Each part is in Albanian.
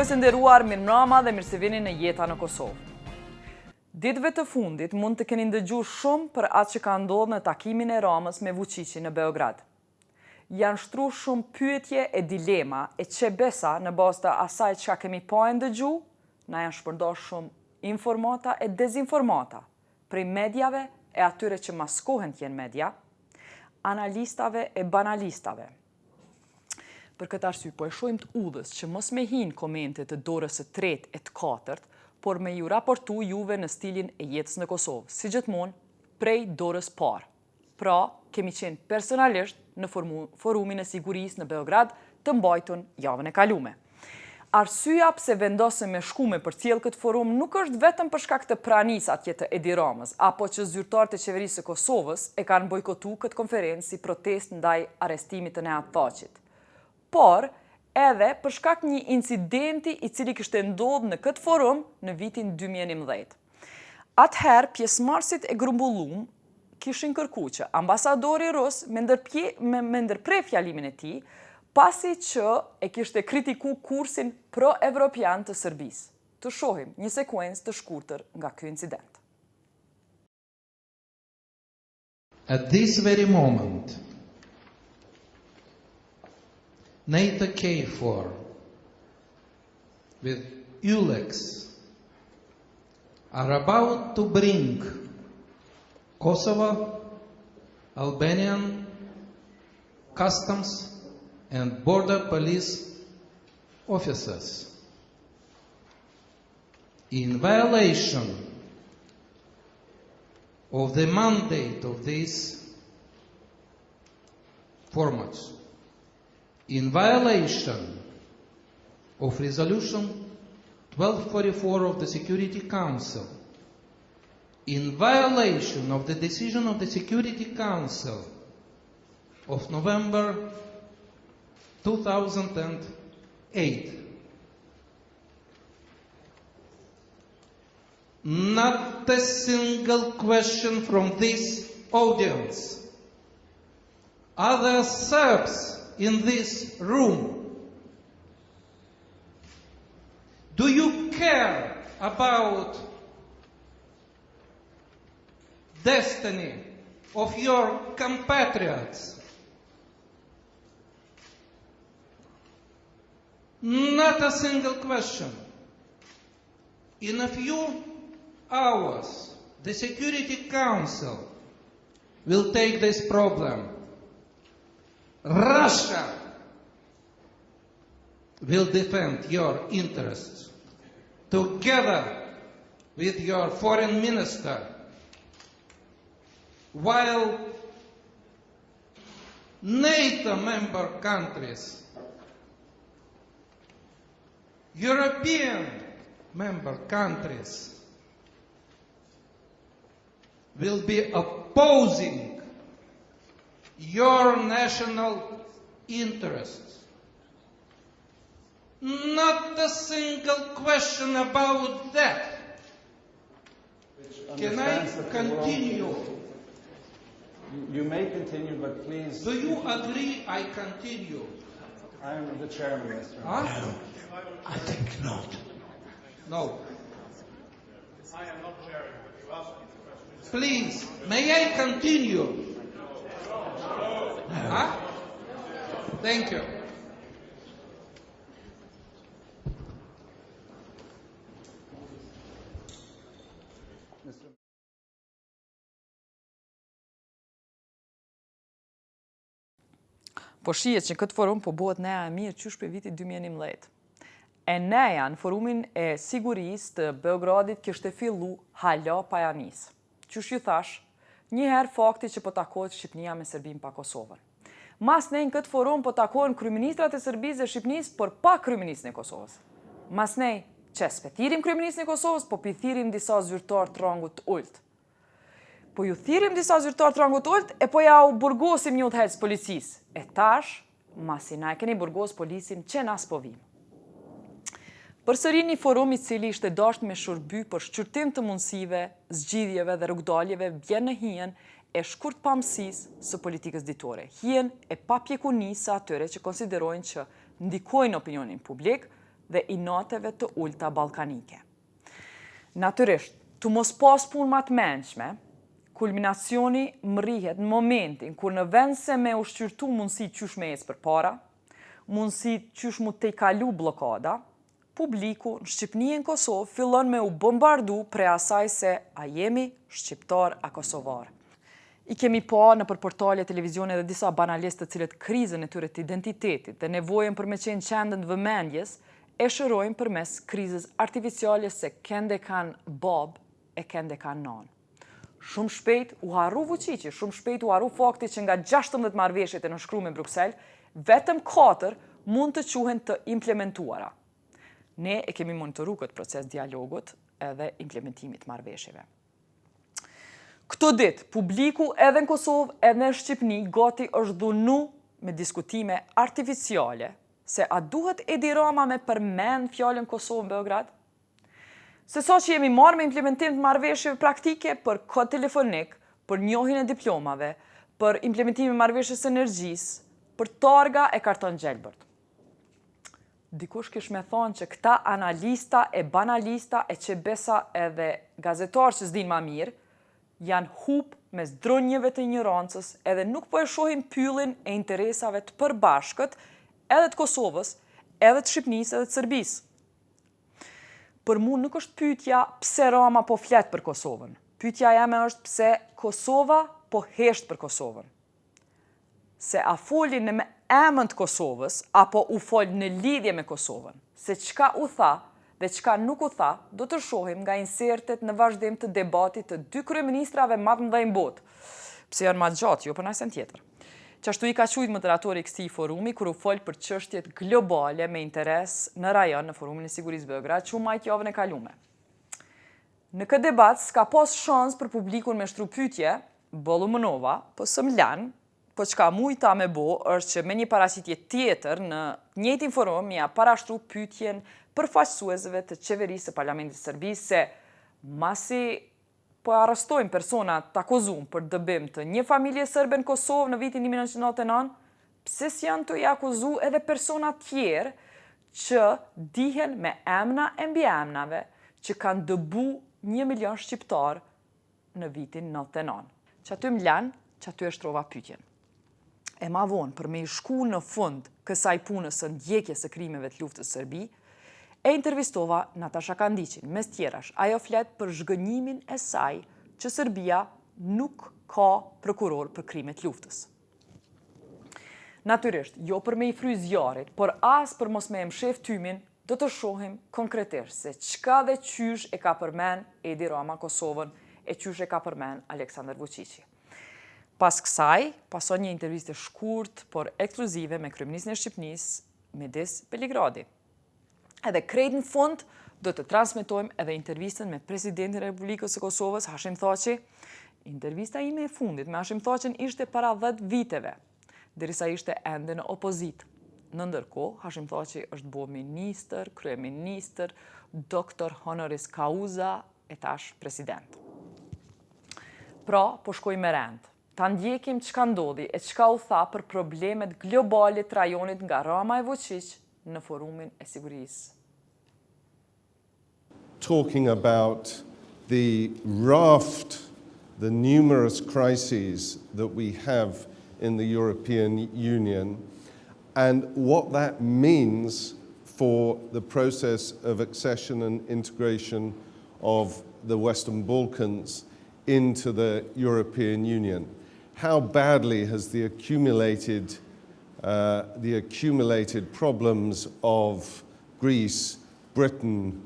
Shikues e nderuar, mirëmbrëma dhe mirë se vini në Jeta në Kosovë. Ditëve të fundit mund të keni ndëgjuar shumë për atë që ka ndodhur në takimin e Ramës me Vuçiqin në Beograd. Janë shtruar shumë pyetje e dilema e çebesa në bazë të asaj çka kemi pa e ndëgju, na janë shpërndar shumë informata e dezinformata prej mediave e atyre që maskohen të jenë media, analistave e banalistave. Për këtë arsye po e shohim të udhës që mos me hinë komente të dorës së tretë e të katërt, por me ju raportu juve në stilin e jetës në Kosovë, si gjithmonë prej dorës parë. Pra, kemi qenë personalisht në Forumin e Sigurisë në Beograd të mbajtun javën e kalume. Arsyeja pse vendosëm me shkume për cjell këtë forum nuk është vetëm për shkak të pranisë atje të Edi Ramës, apo që zyrtarët e qeverisë së Kosovës e kanë bojkotuar këtë konferencë si protestë ndaj arrestimit të Jeta Xharrës, por edhe për shkak një incidenti i cili kishte ndodhur në këtë forum në vitin 2011. Atëherë pjesëmarrësit e grumbullum kishin kërkuar që ambasadori rus me ndërprej fjalimin e tij, pasi që e kishte kritikuar kursin pro-evropian të Serbisë. Të shohim një sekuencë të shkurtër nga ky incident. At this very moment, NATO KFOR with ULEX are about to bring Kosovo, Albanian customs and border police officers in violation of the mandate of these formats, in violation of Resolution 1244 of the Security Council, in violation of the decision of the Security Council of November 2008. Not a single question from this audience. Are there Serbs in this room? Do you care about destiny of your compatriots? Not a single question. In a few hours, the Security Council will take this problem. Russia will defend your interests together with your foreign minister, while NATO member countries, European member countries will be opposing your national interests. Not a single question about that. Can I continue? You may continue, but please. Do you agree I continue? I am the chairman, Mr. Huh? No, I think not. No. I am not chairing, but you asked me the question. Please, may I continue? Huh? Thank you. Po shihet që këtë forum po bëhet neja e mirë qysh për vitit 2011. E neja në Forumin e Sigurisë të Beogradit kishte fillu hala pa janis. Qysh ju thash, njëherë fakti që po takohet Shqipnia me Serbinë pa Kosovën. Mas nej në këtë forum po takohen kryeministrat e Serbisë dhe Shqipnisë, por pa kryeministin e Kosovës. Mas nej që spethirim kryeministin e Kosovës, po pithirim disa zyrtar të rangut të ulët. Po ju thirim disa zyrtar të rangut të ulët, e po ja u burgosim një udhëheqës policisë. E tash, masi na e keni burgos polisin që nas po vim. Përsëri një forum i cili ishte dashur me shërby për shqyrtim të mundësive, zgjidhjeve dhe rrugdaljeve vjen në hijen e shkurt pamësisë së politikës ditore, hijen e papjekunisë së atyre që konsiderojnë që ndikojnë opinionin publik, dhe inateve të ulta ballkanike. Natyrisht, të mos pas punë më të mençme, kulminacioni mrihet në momentin kur në vend se me ushqyrtu mundësi qysh me ecë përpara, mundësi qysh mu të i kalu blokada, publiku në Shqipëni e në Kosovë fillon me u bombardu pre asaj se a jemi shqiptar a kosovar. I kemi pa në për portale, televizione dhe disa banalistë të cilët krizën e tyre të identitetit dhe nevojën për me qenë qendën të vëmendjes e shërojnë përmes krizës artificiale se kende kanë bab e kende kanë nanë. Shumë shpejt u harru Vuçiqi, shumë shpejt u harru fakti që nga 16 marrëveshjet e nënshkruar me Bruksel, vetëm 4 mund të quhen të implementuara. Ne e kemi monitoru këtë proces dialogut edhe implementimit marrëveshjeve. Këto ditë, publiku edhe në Kosovë edhe në Shqipëni gati është dhunu me diskutime artificiale se a duhet Edi Rama me përmend fjalën Kosovë në Beograd? Se sa që jemi marrë me implementim të marrëveshjeve praktike për kod telefonik, për njohjen e diplomave, për implementimin e marrëveshjes së energjisë, për targa e karton gjelbërt. Dikush kish me thonë që këta analista e banalista e që besa edhe gazetarë që s'din ma mirë, janë hup mes dronjeve të ignorancës edhe nuk po e shohin pyllin e interesave të përbashkët edhe të Kosovës, edhe të Shqipënisë, edhe të Serbisë. Për mu nuk është pyetja pse Rama po flet për Kosovën. Pyetja jame është pse Kosova po hesht për Kosovën. Se a folin në emën të Kosovës, apo u fol në lidhje me Kosovën. Se çka u tha dhe çka nuk u tha, do të shohim nga insertet në vazhdim të debatit të 2 kryeministrave më të mëdhenj botë. Pse janë më gjatë, jo për nësen tjetër. Qashtu i ka qujtë moderatori i këtij forumi, kur u fol për çështjet globale me interes në rajon në Forumin e Sigurisë Beograd, që u majt javën e kalume. Në këtë debat s'ka pas shans për publikun me shtru pyetje, bollu mënova, po së mlan, po çka mujta me bo është që me një paraqitje tjetër në njëjtin forum ja parashtru pyetjen përfaqësuesve të qeverisë së Parlamentit të Serbisë se masi po arrestojnë persona të akuzuar për dëbim të një familje serbe në Kosovë në vitin 1999, pse s'janë të akuzu edhe persona tjerë që dihen me emna e mbi emnave që kanë dëbu 1 milion shqiptar në vitin 99. Që aty m'lan, që aty e shtrova pyetjen. E ma vonë për me i shku në fund kësaj punës së ndjekjes së krimeve të luftës së Serbi, e intervistova Nataša Kandiqin, mes tjerash, ajo flet për zhgënjimin e saj që Serbia nuk ka prokuror për krimet luftës. Natyrisht, jo për me i fry zjarit, por as për mos me mshef tymin, do të shohim konkretisht se çka dhe qysh e ka përmen Edi Rama Kosovën e qysh e ka përmen Aleksandar Vučiqi. Pas kësaj, pason një intervistë shkurt, por ekskluzive me kryeministin e Shqipënisë, midis Beligradi. Edhe krejt në fund, do të transmetojmë edhe intervistën me Presidentin e Republikës së Kosovës, Hashim Thaçi. Intervista ime e fundit me Hashim Thaçin ishte para 10 viteve, derisa ishte ende në opozit. Në ndërkohë, Hashim Thaçi është bo ministër, kryeministër, doktor honoris causa e tash president. Pra, po shkoj me rend. Ta ndjekim çka ndodhi e çka u tha për problemet globale të rajonit nga Rama e Vuçiq në Forumin e Sigurisë. Talking about the raft, the numerous crises that we have in the European Union and what that means for the process of accession and integration of the Western Balkans into the European Union. How badly has the accumulated problems of Greece, Britain,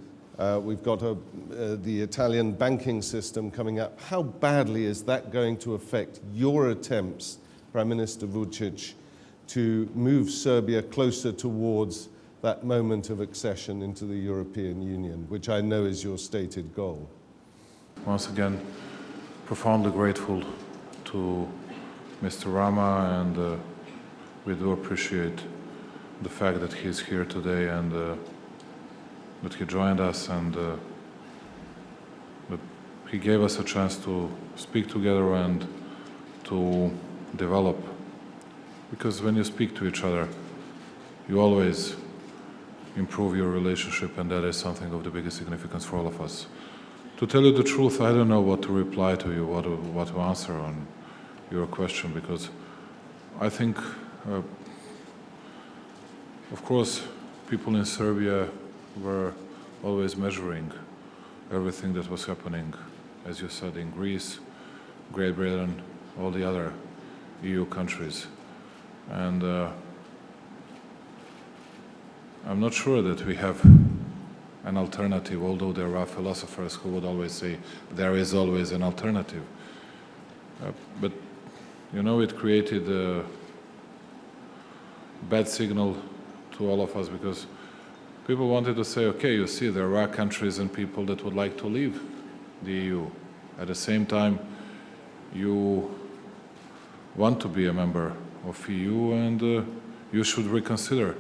we've got the Italian banking system coming up. How badly is that going to affect your attempts, Prime Minister Vučić, to move Serbia closer towards that moment of accession into the European Union, which I know is your stated goal? Once again, profoundly grateful to Mr. Rama, and we do appreciate the fact that he's here today and that he joined us and that he gave us a chance to speak together and to develop. Because when you speak to each other, you always improve your relationship, and that is something of the biggest significance for all of us. To tell you the truth, I don't know what to reply to you, what to answer on your question, because I think, of course, people in Serbia were always measuring everything that was happening, as you said, in Greece, Great Britain, all the other EU countries. And I'm not sure that we have an alternative, although there are philosophers who would always say there is always an alternative. But, you know, it created a bad signal to all of us, because people wanted to say, okay, you see, there are countries and people that would like to leave the EU. At the same time, you want to be a member of EU, and you should reconsider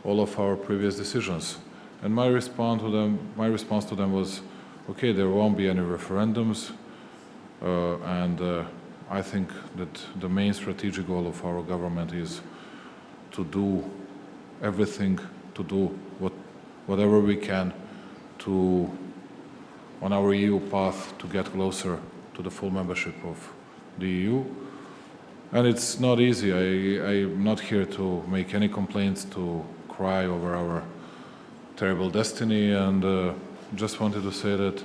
all of our previous decisions. And my response to them was, okay, there won't be any referendums, and I think that the main strategic goal of our government is to do everything, to do whatever we can to, on our EU path, to get closer to the full membership of the EU. And it's not easy. I'm not here to make any complaints, to cry over our terrible destiny, and just wanted to say that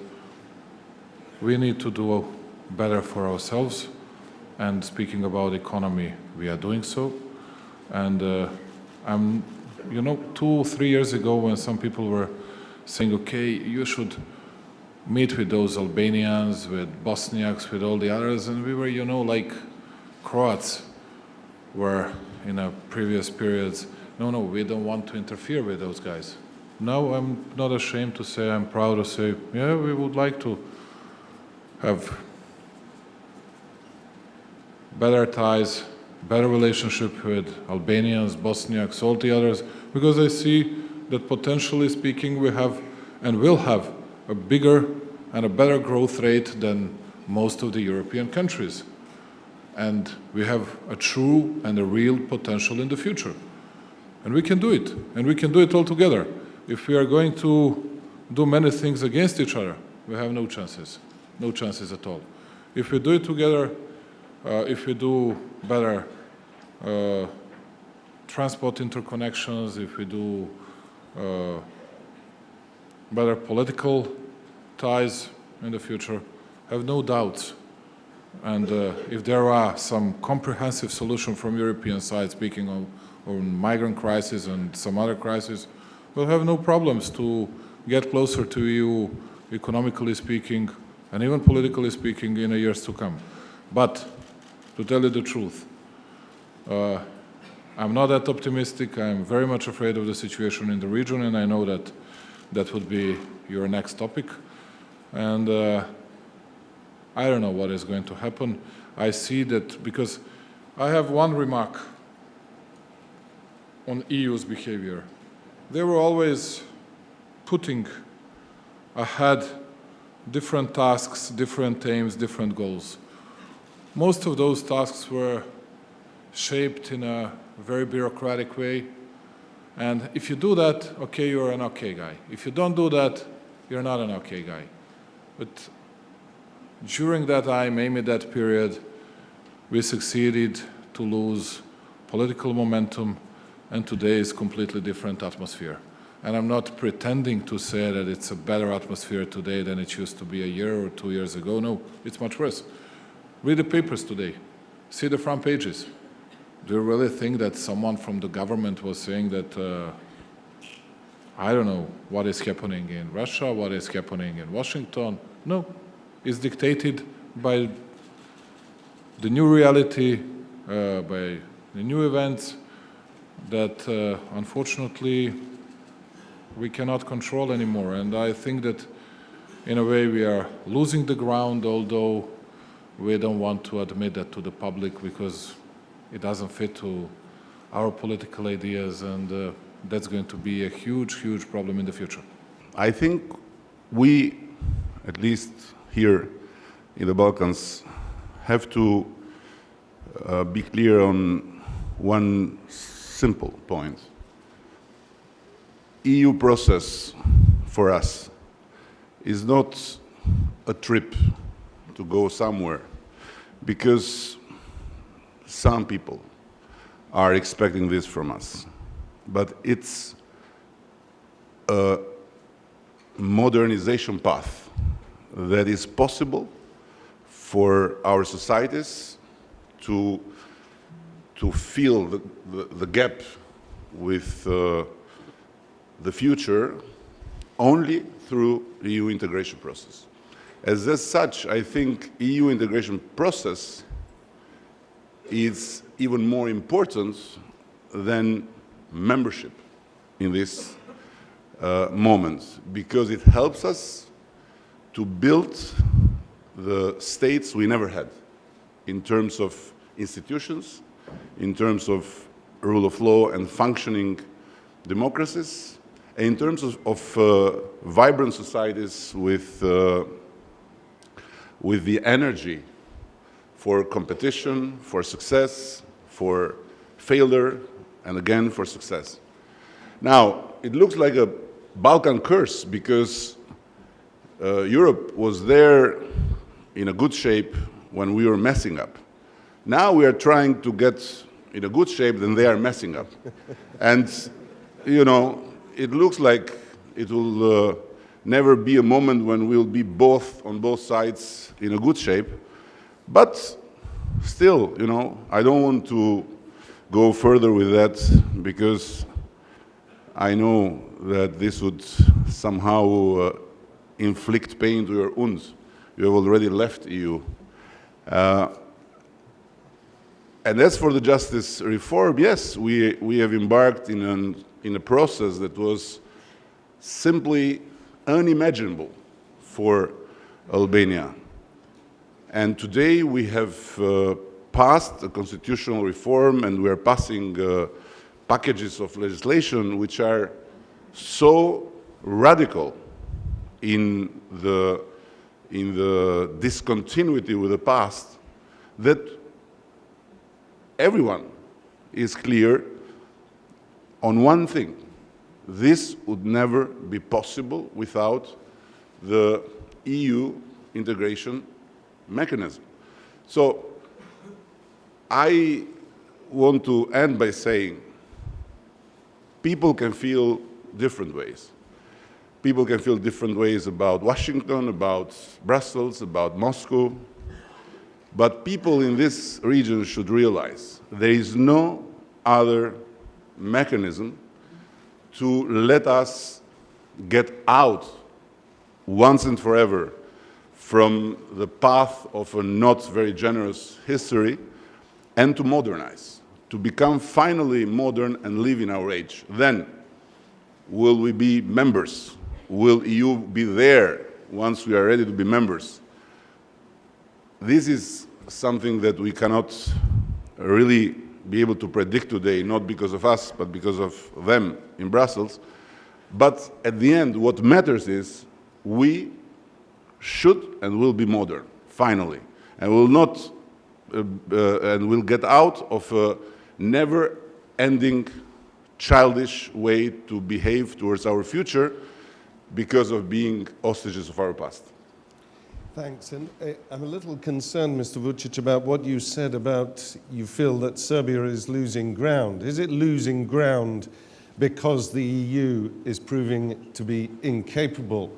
we need to do better for ourselves. And speaking about economy, we are doing so. And you know, 2-3 years ago, when some people were saying, okay, you should meet with those Albanians, with Bosniaks, with all the others, and we were, you know, like Croats were in a previous periods. No, we don't want to interfere with those guys. Now I'm not ashamed to say, I'm proud to say, yeah, we would like to have better ties, better relationship with Albanians, Bosniaks, all the others, because I see that potentially speaking we have and will have a bigger and a better growth rate than most of the European countries. And we have a true and a real potential in the future. And we can do it, and we can do it all together. If we are going to do many things against each other, we have no chances at all. If we do it together, if we do better transport interconnections, if we do better political ties in the future, have no doubts. And if there are some comprehensive solution from European side, speaking of migrant crisis and some other crises, we'll have no problems to get closer to EU, economically speaking, and even politically speaking, in the years to come. But to tell you the truth, I'm not that optimistic. I'm very much afraid of the situation in the region, and I know that that would be your next topic. And I don't know what is going to happen. I see that, because I have one remark on EU's behavior. They were always putting ahead different tasks, different aims, different goals. Most of those tasks were shaped in a very bureaucratic way. And if you do that, okay, you're an okay guy. If you don't do that, you're not an okay guy. But during that time, maybe that period, we succeeded to lose political momentum, and today is completely different atmosphere. And I'm not pretending to say that it's a better atmosphere today than it used to be a year or 2 years ago. No, it's much worse. Read the papers today. See the front pages. Do you really think that someone from the government was saying that, I don't know, what is happening in Russia, what is happening in Washington? No, it's dictated by the new reality, by the new events that unfortunately we cannot control anymore. And I think that in a way we are losing the ground, although we don't want to admit that to the public because it doesn't fit to our political ideas, and that's going to be a huge, huge problem in the future. I think we, at least here in the Balkans, have to be clear on one simple point. EU process for us is not a trip to go somewhere, because some people are expecting this from us. But it's a modernization path that is possible for our societies to fill the gap with the future only through EU integration process. As such, I think EU integration process is even more important than membership in this moment, because it helps us to build the states we never had in terms of institutions, in terms of rule of law and functioning democracies, and in terms of vibrant societies with the energy for competition, for success, for failure, and again for success. Now, it looks like a Balkan curse, because Europe was there in a good shape when we were messing up. Now we are trying to get in a good shape, then they are messing up. And, you know, it looks like it will never be a moment when we'll be on both sides in a good shape. But still, you know, I don't want to go further with that, because I know that this would somehow inflict pain to your wounds. You have already left EU. And as for the justice reform, yes, we have embarked in a process that was simply unimaginable for Albania. And today we have passed a constitutional reform, and we are passing packages of legislation which are so radical in the discontinuity with the past that everyone is clear on one thing: this would never be possible without the EU integration mechanism. So I want to end by saying people can feel different ways. People can feel different ways about Washington, about Brussels, about Moscow. But people in this region should realize there is no other mechanism to let us get out once and forever from the path of a not very generous history, and to modernize, to become finally modern and live in our age. Then will we be members? Will EU be there once we are ready to be members? This is something that we cannot really be able to predict today, not because of us, but because of them in Brussels. But at the end, what matters is we should and will be modern, finally, and will not, and will get out of a never-ending childish way to behave towards our future because of being hostages of our past. Thanks. And I'm a little concerned, Mr. Vuçiq, about what you said about you feel that Serbia is losing ground. Is it losing ground because the EU is proving to be incapable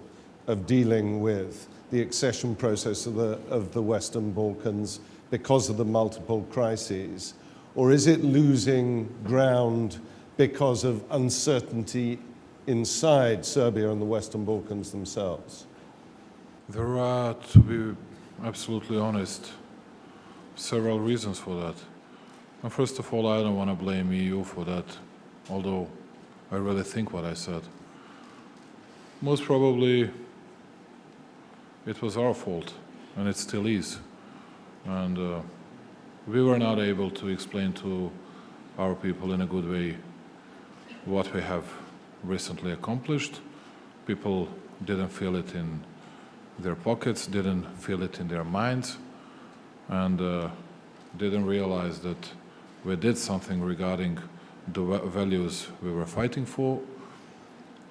of dealing with the accession process of the Western Balkans because of the multiple crises? Or is it losing ground because of uncertainty inside Serbia and the Western Balkans themselves? There are, to be absolutely honest, several reasons for that. And first of all, I don't want to blame EU for that, although I really think what I said. Most probably it was our fault, and it still is. And we were not able to explain to our people in a good way what we have recently accomplished. People didn't feel it in their pockets, didn't feel it in their minds, and didn't realize that we did something regarding the values we were fighting for.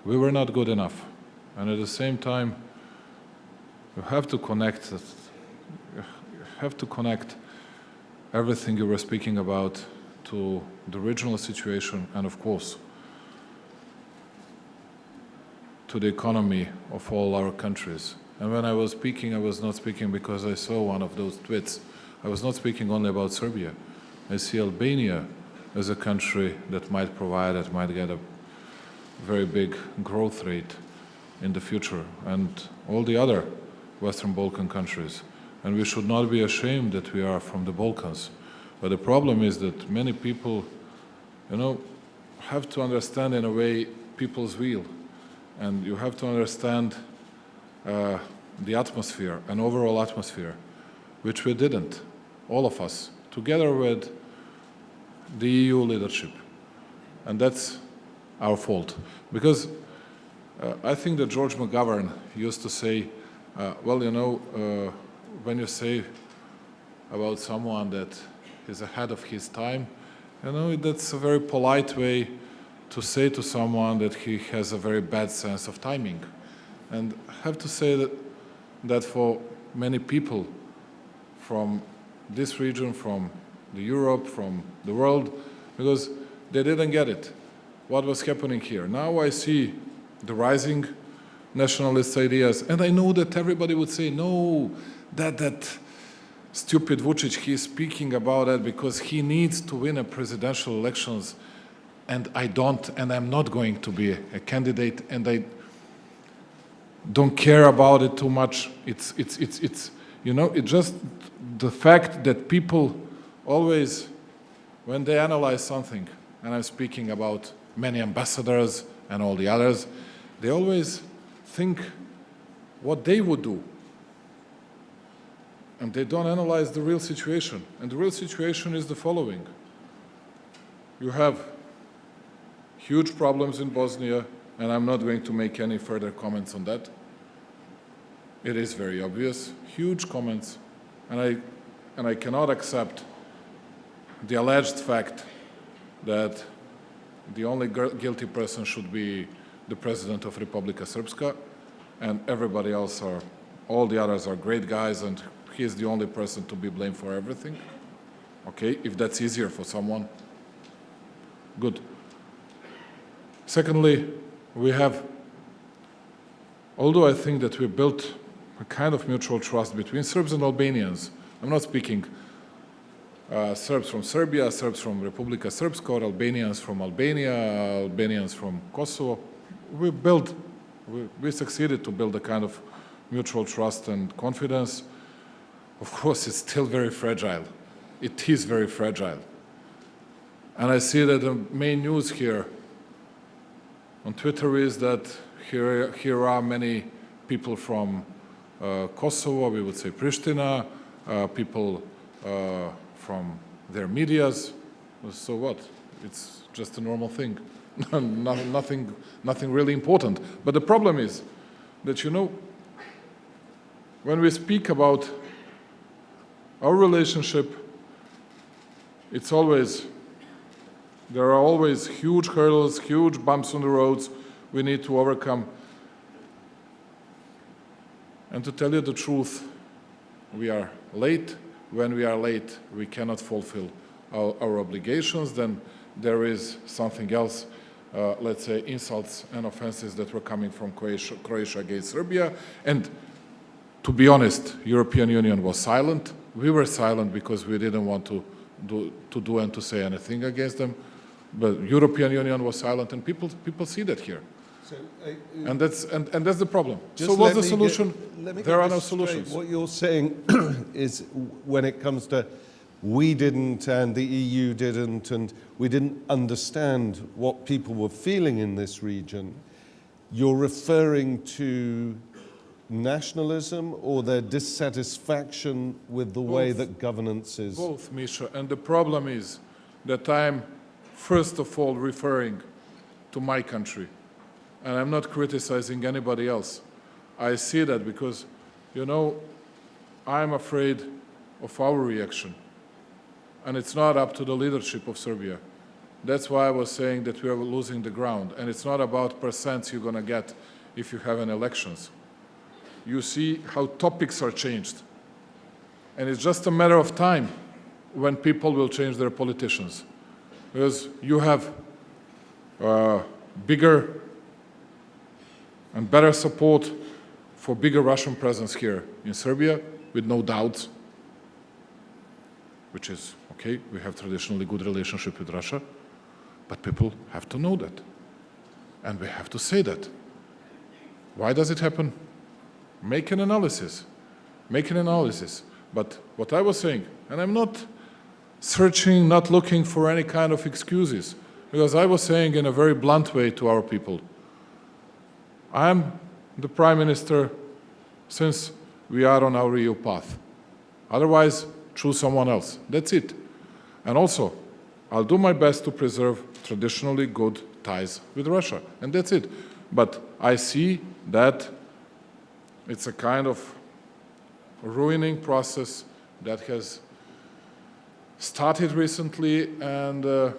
we were not good enough. And at the same time, you have to connect everything you were speaking about to the regional situation and, of course, to the economy of all our countries. And when I was speaking, I was not speaking because I saw one of those tweets. I was not speaking only about Serbia. I see Albania as a country that might provide, that might get a very big growth rate in the future, and all the other Western Balkan countries. And we should not be ashamed that we are from the Balkans. But the problem is that many people, have to understand in a way people's will. And you have to understand the atmosphere, an overall atmosphere, which we didn't, all of us, together with the EU leadership. And that's our fault. Because I think that George McGovern used to say, when you say about someone that is ahead of his time, that's a very polite way to say to someone that he has a very bad sense of timing. And I have to say that for many people from this region, from Europe, from the world, because they didn't get it, what was happening here. Now I see the rising nationalist ideas, and I know that everybody would say, no, that stupid Vuçiq, he's speaking about that because he needs to win a presidential elections, and I don't, and I'm not going to be a candidate, and I don't care about it too much. It's just the fact that people always, when they analyze something, and I'm speaking about many ambassadors and all the others, they always think what they would do. And they don't analyze the real situation. And the real situation is the following. You have huge problems in Bosnia, and I'm not going to make any further comments on that. It is very obvious, huge comments, and I cannot accept the alleged fact that the only guilty person should be the president of Republika Srpska, and everybody else all the others are great guys, and he is the only person to be blamed for everything. Okay, if that's easier for someone, good. Secondly, although I think that we built a kind of mutual trust between Serbs and Albanians, I'm not speaking Serbs from Serbia, Serbs from Republika Srpska, or Albanians from Albania, Albanians from Kosovo. We succeeded to build a kind of mutual trust and confidence. Of course, it's still very fragile. It is very fragile. And I see that the main news here on Twitter is that here are many people from Kosovo, we would say Pristina, people from their medias. So what? It's just a normal thing. Nothing really important. But the problem is that, when we speak about our relationship, there are always huge hurdles, huge bumps on the roads we need to overcome. And to tell you the truth, we are late. When we are late, we cannot fulfill our obligations. Then there is something else, let's say insults and offenses that were coming from Croatia against Serbia. And to be honest, European Union was silent. We were silent because we didn't want to do and to say anything against them. But European Union was silent, and people see that here. So, and that's the problem. So what's the solution? There are no solutions. What you're saying is, when it comes to we didn't and the EU didn't, and we didn't understand what people were feeling in this region, you're referring to nationalism or their dissatisfaction with the way that governance is? Both, Misha. And the problem is that I'm first of all referring to my country. And I'm not criticizing anybody else. I see that because, I'm afraid of our reaction. And it's not up to the leadership of Serbia. That's why I was saying that we are losing the ground. And it's not about percents you're going to get if you have an elections. You see how topics are changed. And it's just a matter of time when people will change their politicians. Because you have bigger and better support for bigger Russian presence here in Serbia, with no doubt, which is okay. We have traditionally good relationship with Russia, but people have to know that. And we have to say that. Why does it happen? Make an analysis. Make an analysis. But what I was saying, and I'm not searching, not looking for any kind of excuses, because I was saying in a very blunt way to our people, I'm the Prime Minister since we are on our EU path. Otherwise, choose someone else. That's it. And also, I'll do my best to preserve traditionally good ties with Russia, and that's it. But I see that it's a kind of ruining process that has started recently and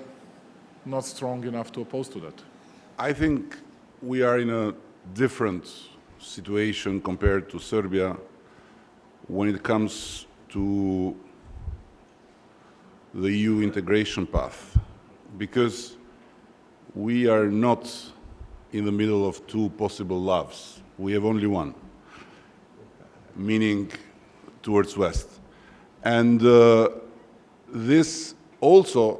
not strong enough to oppose to that. I think we are in a different situation compared to Serbia when it comes to the EU integration path, because we are not in the middle of two possible loves. We have only one, meaning towards West. And this also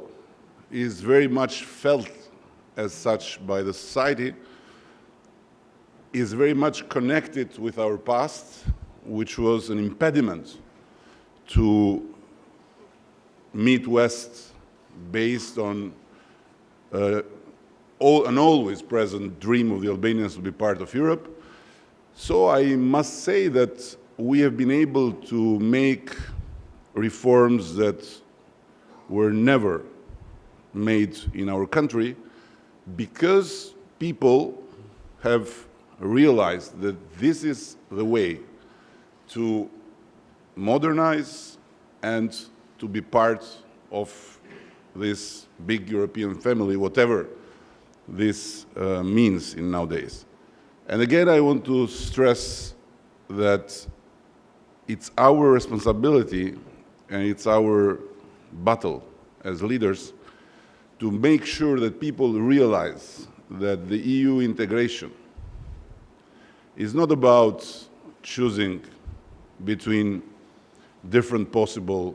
is very much felt as such by the society, is very much connected with our past, which was an impediment to meet West based on an always present dream of the Albanians to be part of Europe. So I must say that we have been able to make reforms that were never made in our country because people have realized that this is the way to modernize and to be part of this big European family, whatever this means in nowadays. And again, I want to stress that it's our responsibility and it's our battle as leaders to make sure that people realize that the EU integration is not about choosing between different possible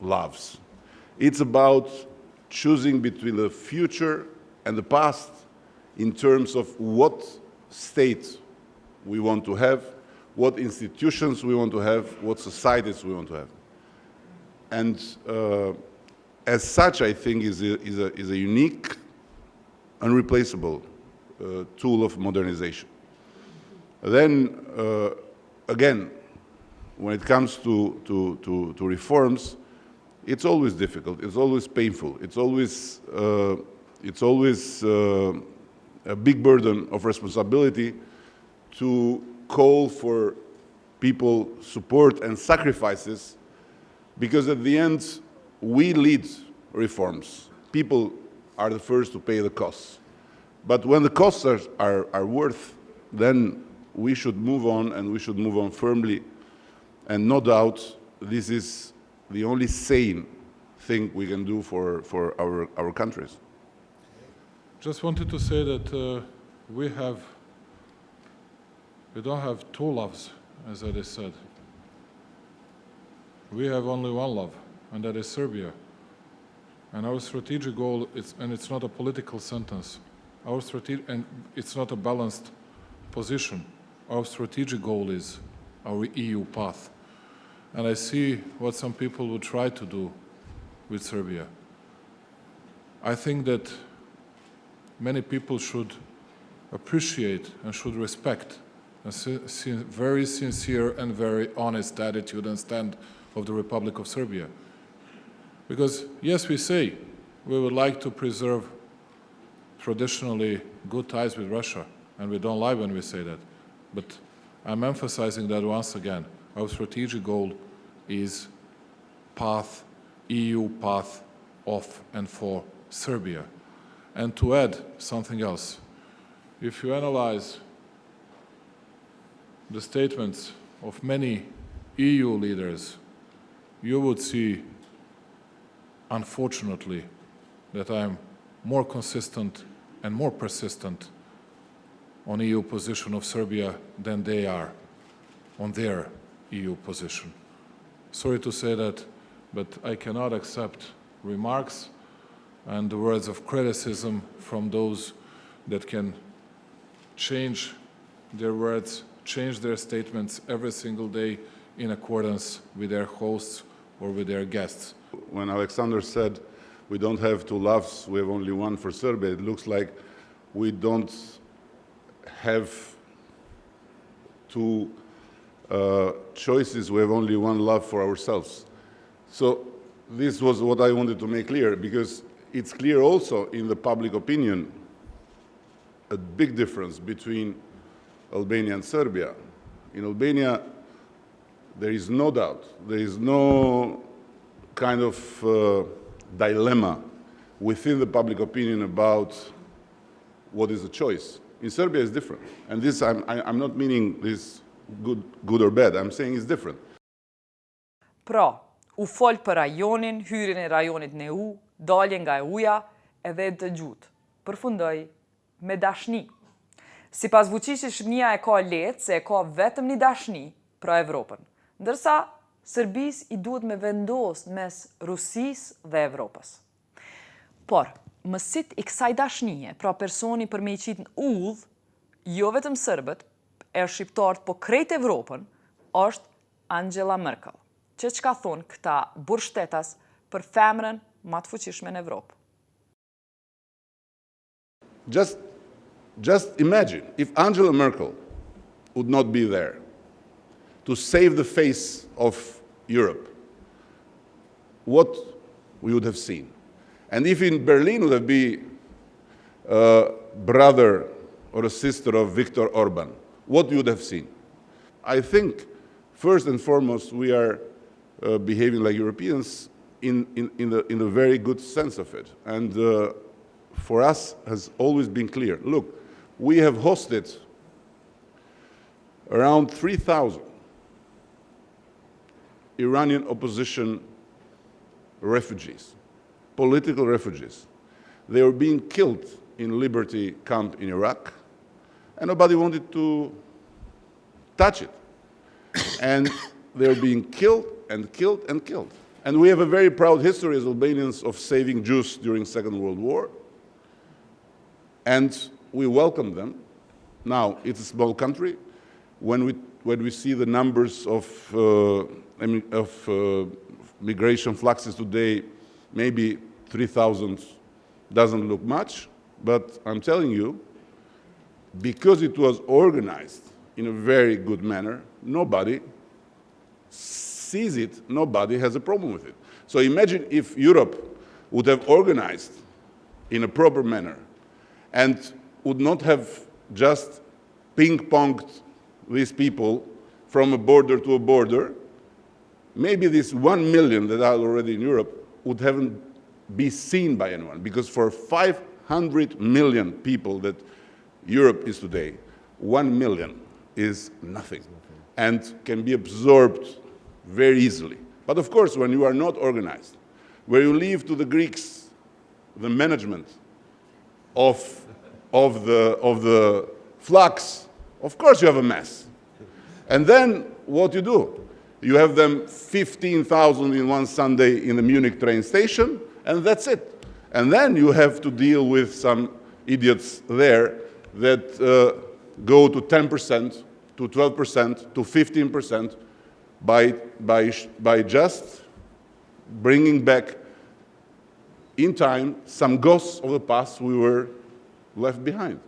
loves. It's about choosing between the future and the past in terms of what state we want to have, what institutions we want to have, what societies we want to have. And as such, I think is a unique, unreplaceable tool of modernization. Then, again, when it comes to reforms, it's always difficult, it's always painful, it's always a big burden of responsibility to call for people support and sacrifices, because at the end, we lead reforms. People are the first to pay the costs. But when the costs are worth, then we should move on, and we should move on firmly. And no doubt, this is the only sane thing we can do for our countries. Just wanted to say that we don't have two loves, as Edi said. We have only one love, and that is Serbia. And our strategic goal, and it's not a political sentence, and it's not a balanced position. Our strategic goal is our EU path. And I see what some people would try to do with Serbia. I think that many people should appreciate and should respect a very sincere and very honest attitude and stand of the Republic of Serbia. Because yes, we say we would like to preserve traditionally good ties with Russia, and we don't lie when we say that. But I'm emphasizing that once again. Our strategic goal is EU path of and for Serbia. And to add something else, if you analyze the statements of many EU leaders, you would see, unfortunately, that I'm more consistent and more persistent on EU position of Serbia than they are on their EU position. Sorry to say that, but I cannot accept remarks and the words of criticism from those that can change their words, change their statements every single day in accordance with their hosts or with their guests. When Alexander said we don't have two loves, we have only one for Serbia, it looks like we don't have two choices, we have only one love for ourselves. So this was what I wanted to make clear, because it's clear also in the public opinion a big difference between Albania and Serbia. In Albania, there is no doubt, there is no kind of dilemma within the public opinion about what is the choice. In Serbia, it's different. And this, I'm not meaning this good or bad, I'm saying it's different. Pra, u fol për rajonin, hyrjen e rajonit në EU, daljen nga EU-ja edhe të gjutë. Përfundoi me dashni. Sipas Vuçiqit, Shqipëria e ka lehtë se e ka vetëm një dashni për Evropën, ndërsa Serbisë i duhet me vendos mes Rusisë dhe Evropës. Por, mësit i kësaj dashnie, pra personi për me i qitë në udhë, jo vetëm Serbët, e shqiptarët, po krejt Evropën, është Angela Merkel, që ka thonë këta burgshtetas për femrën më të fuqishme në Evropë. Just imagine if Angela Merkel would not be there to save the face of Europe, what we would have seen. And if in Berlin would have been a brother or a sister of Viktor Orban, what you would have seen. I think, first and foremost, we are behaving like Europeans in the very good sense of it. And for us has always been clear. Look, we have hosted around 3,000 Iranian opposition refugees, political refugees. They were being killed in Liberty camp in Iraq, and nobody wanted to touch it. And they were being killed and killed and killed. And we have a very proud history as Albanians of saving Jews during the Second World War. And we welcome them. Now, it's a small country. When we see the numbers of migration fluxes today, maybe 3,000 doesn't look much, but I'm telling you, because it was organized in a very good manner, nobody sees it, nobody has a problem with it. So imagine if Europe would have organized in a proper manner and would not have just ping-ponged these people from a border to a border, maybe this 1 million that are already in Europe would haven't be seen by anyone, because for 500 million people that Europe is today, 1 million is nothing and can be absorbed very easily. But of course, when you are not organized, where you leave to the Greeks the management of the flux, of course you have a mess. And then what you do? You have them 15,000 in one Sunday in the Munich train station, and that's it. And then you have to deal with some idiots there that go to 10%, to 12%, to 15% by just bringing back in time some ghosts of the past we were left behind.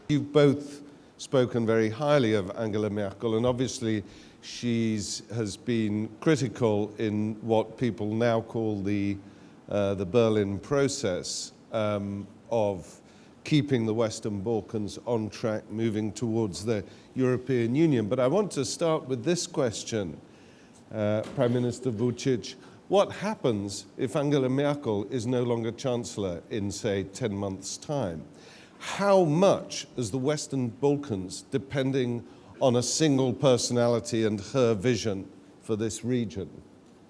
You've both spoken very highly of Angela Merkel, and obviously has been critical in what people now call the Berlin process of keeping the Western Balkans on track, moving towards the European Union. But I want to start with this question, Prime Minister Vuçiq. what happens if Angela Merkel is no longer Chancellor in, say, 10 months' time? How much is the Western Balkans depending on a single personality and her vision for this region?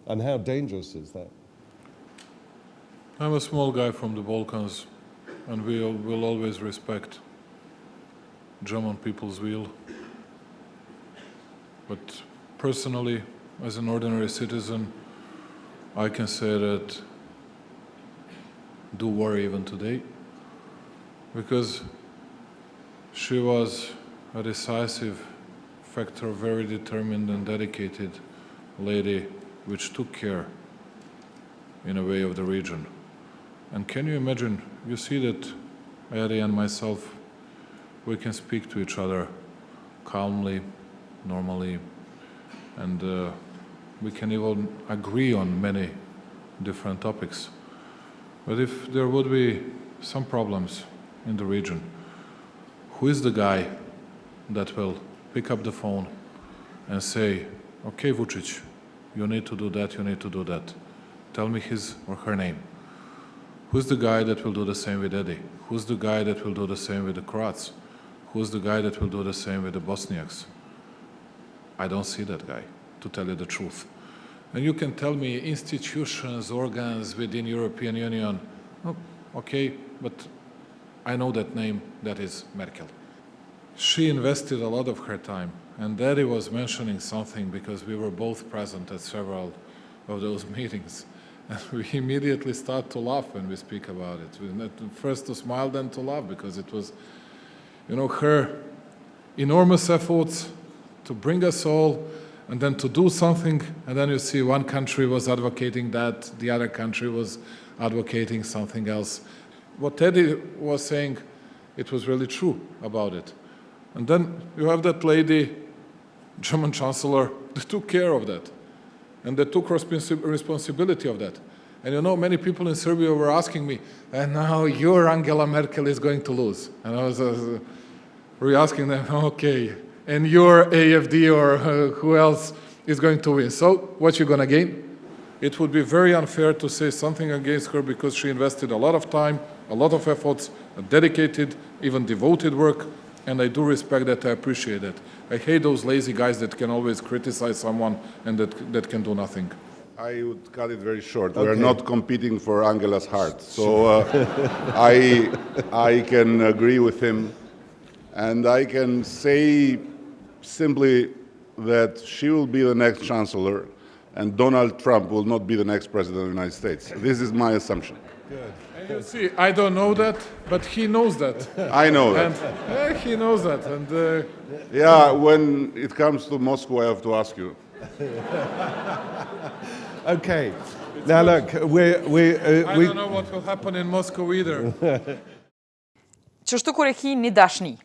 And how dangerous is that? I'm a small guy from the Balkans, and we will always respect German people's will. But personally, as an ordinary citizen, I can say that do worry even today, because she was a decisive factor, very determined and dedicated lady, which took care, in a way, of the region. And can you imagine, you see that Edi and myself, we can speak to each other calmly, normally, and we can even agree on many different topics. But if there would be some problems in the region, who is the guy that will pick up the phone and say, okay, Vuçiq, you need to do that, you need to do that. Tell me his or her name. Who's the guy that will do the same with Edi? Who's the guy that will do the same with the Croats? Who's the guy that will do the same with the Bosniaks? I don't see that guy, to tell you the truth. And you can tell me institutions, organs within European Union. Oh, okay, but I know that name, that is Merkel. She invested a lot of her time, and Edi was mentioning something because we were both present at several of those meetings. And we immediately start to laugh when we speak about it. First to smile, then to laugh, because it was, you know, her enormous efforts to bring us all, and then to do something, and then you see one country was advocating that, the other country was advocating something else. What Edi was saying, it was really true about it. And then you have that lady, German Chancellor, that took care of that. And they took responsibility of that. And you know, many people in Serbia were asking me, and now your Angela Merkel is going to lose. And I was re-asking them, okay, and your AFD or who else is going to win? So what you going to gain? It would be very unfair to say something against her because she invested a lot of time, a lot of efforts, a dedicated, even devoted work, and I do respect that, I appreciate that. I hate those lazy guys that can always criticize someone and that can do nothing. I would cut it very short. Okay. We're not competing for Angela's heart. So I can agree with him. And I can say simply that she will be the next chancellor and Donald Trump will not be the next president of the United States. This is my assumption. Good. And you see, I don't know that, but he knows that. I know that. And he knows that. And yeah, when it comes to Moscow, I have to ask you. Okay. Now look, I don't know what will happen in Moscow either. Qështu kur e ki një dashni,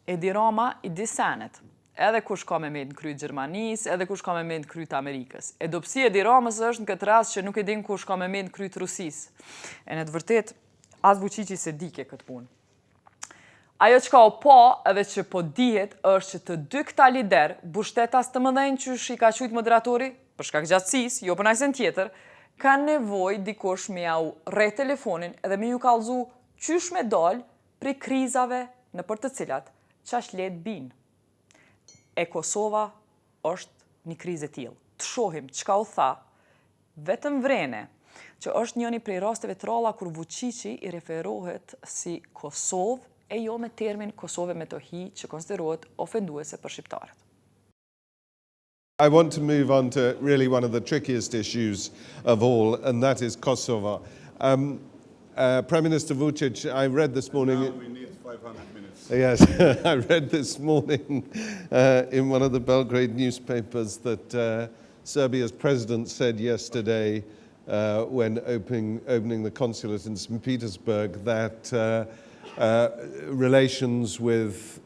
Edi Rama i disenet, edhe kush ka me mend në kryt Gjermanis, edhe kush ka me mend në kryt Amerikës. E dopsi Edi Ramës është në këtë rast që nuk e din kush ka me mend në kryt Rusis. E në të vërtet, as Vuçiqi se dike këtë punë. Ajo që ka o pa edhe që po dihet është që të dy këta lider, bushtetas të mëdhenj që i ka qujt moderatori, për shkak gjatësis, jo për najsen tjetër, ka nevoj dikush me au re telefonin edhe me ju kallzu qysh me dal pri krizave në për të cilat qash let bin. E Kosova është një krizë e tillë. Të shohim çka u tha, vetëm vrene, që është njëni prej rasteve të ralla kur Vuçiqi i referohet si Kosovë e jo me termin Kosovë me tohi që konsiderohet ofenduese për shqiptarët. I want to move on to really one of the trickiest issues of all, and that is Kosovo. Prime Minister Vuçiq, I read this morning... Now we need 500 minutes. Yes, I read this morning in one of the Belgrade newspapers that Serbia's president said yesterday when opening the consulate in St. Petersburg that relations with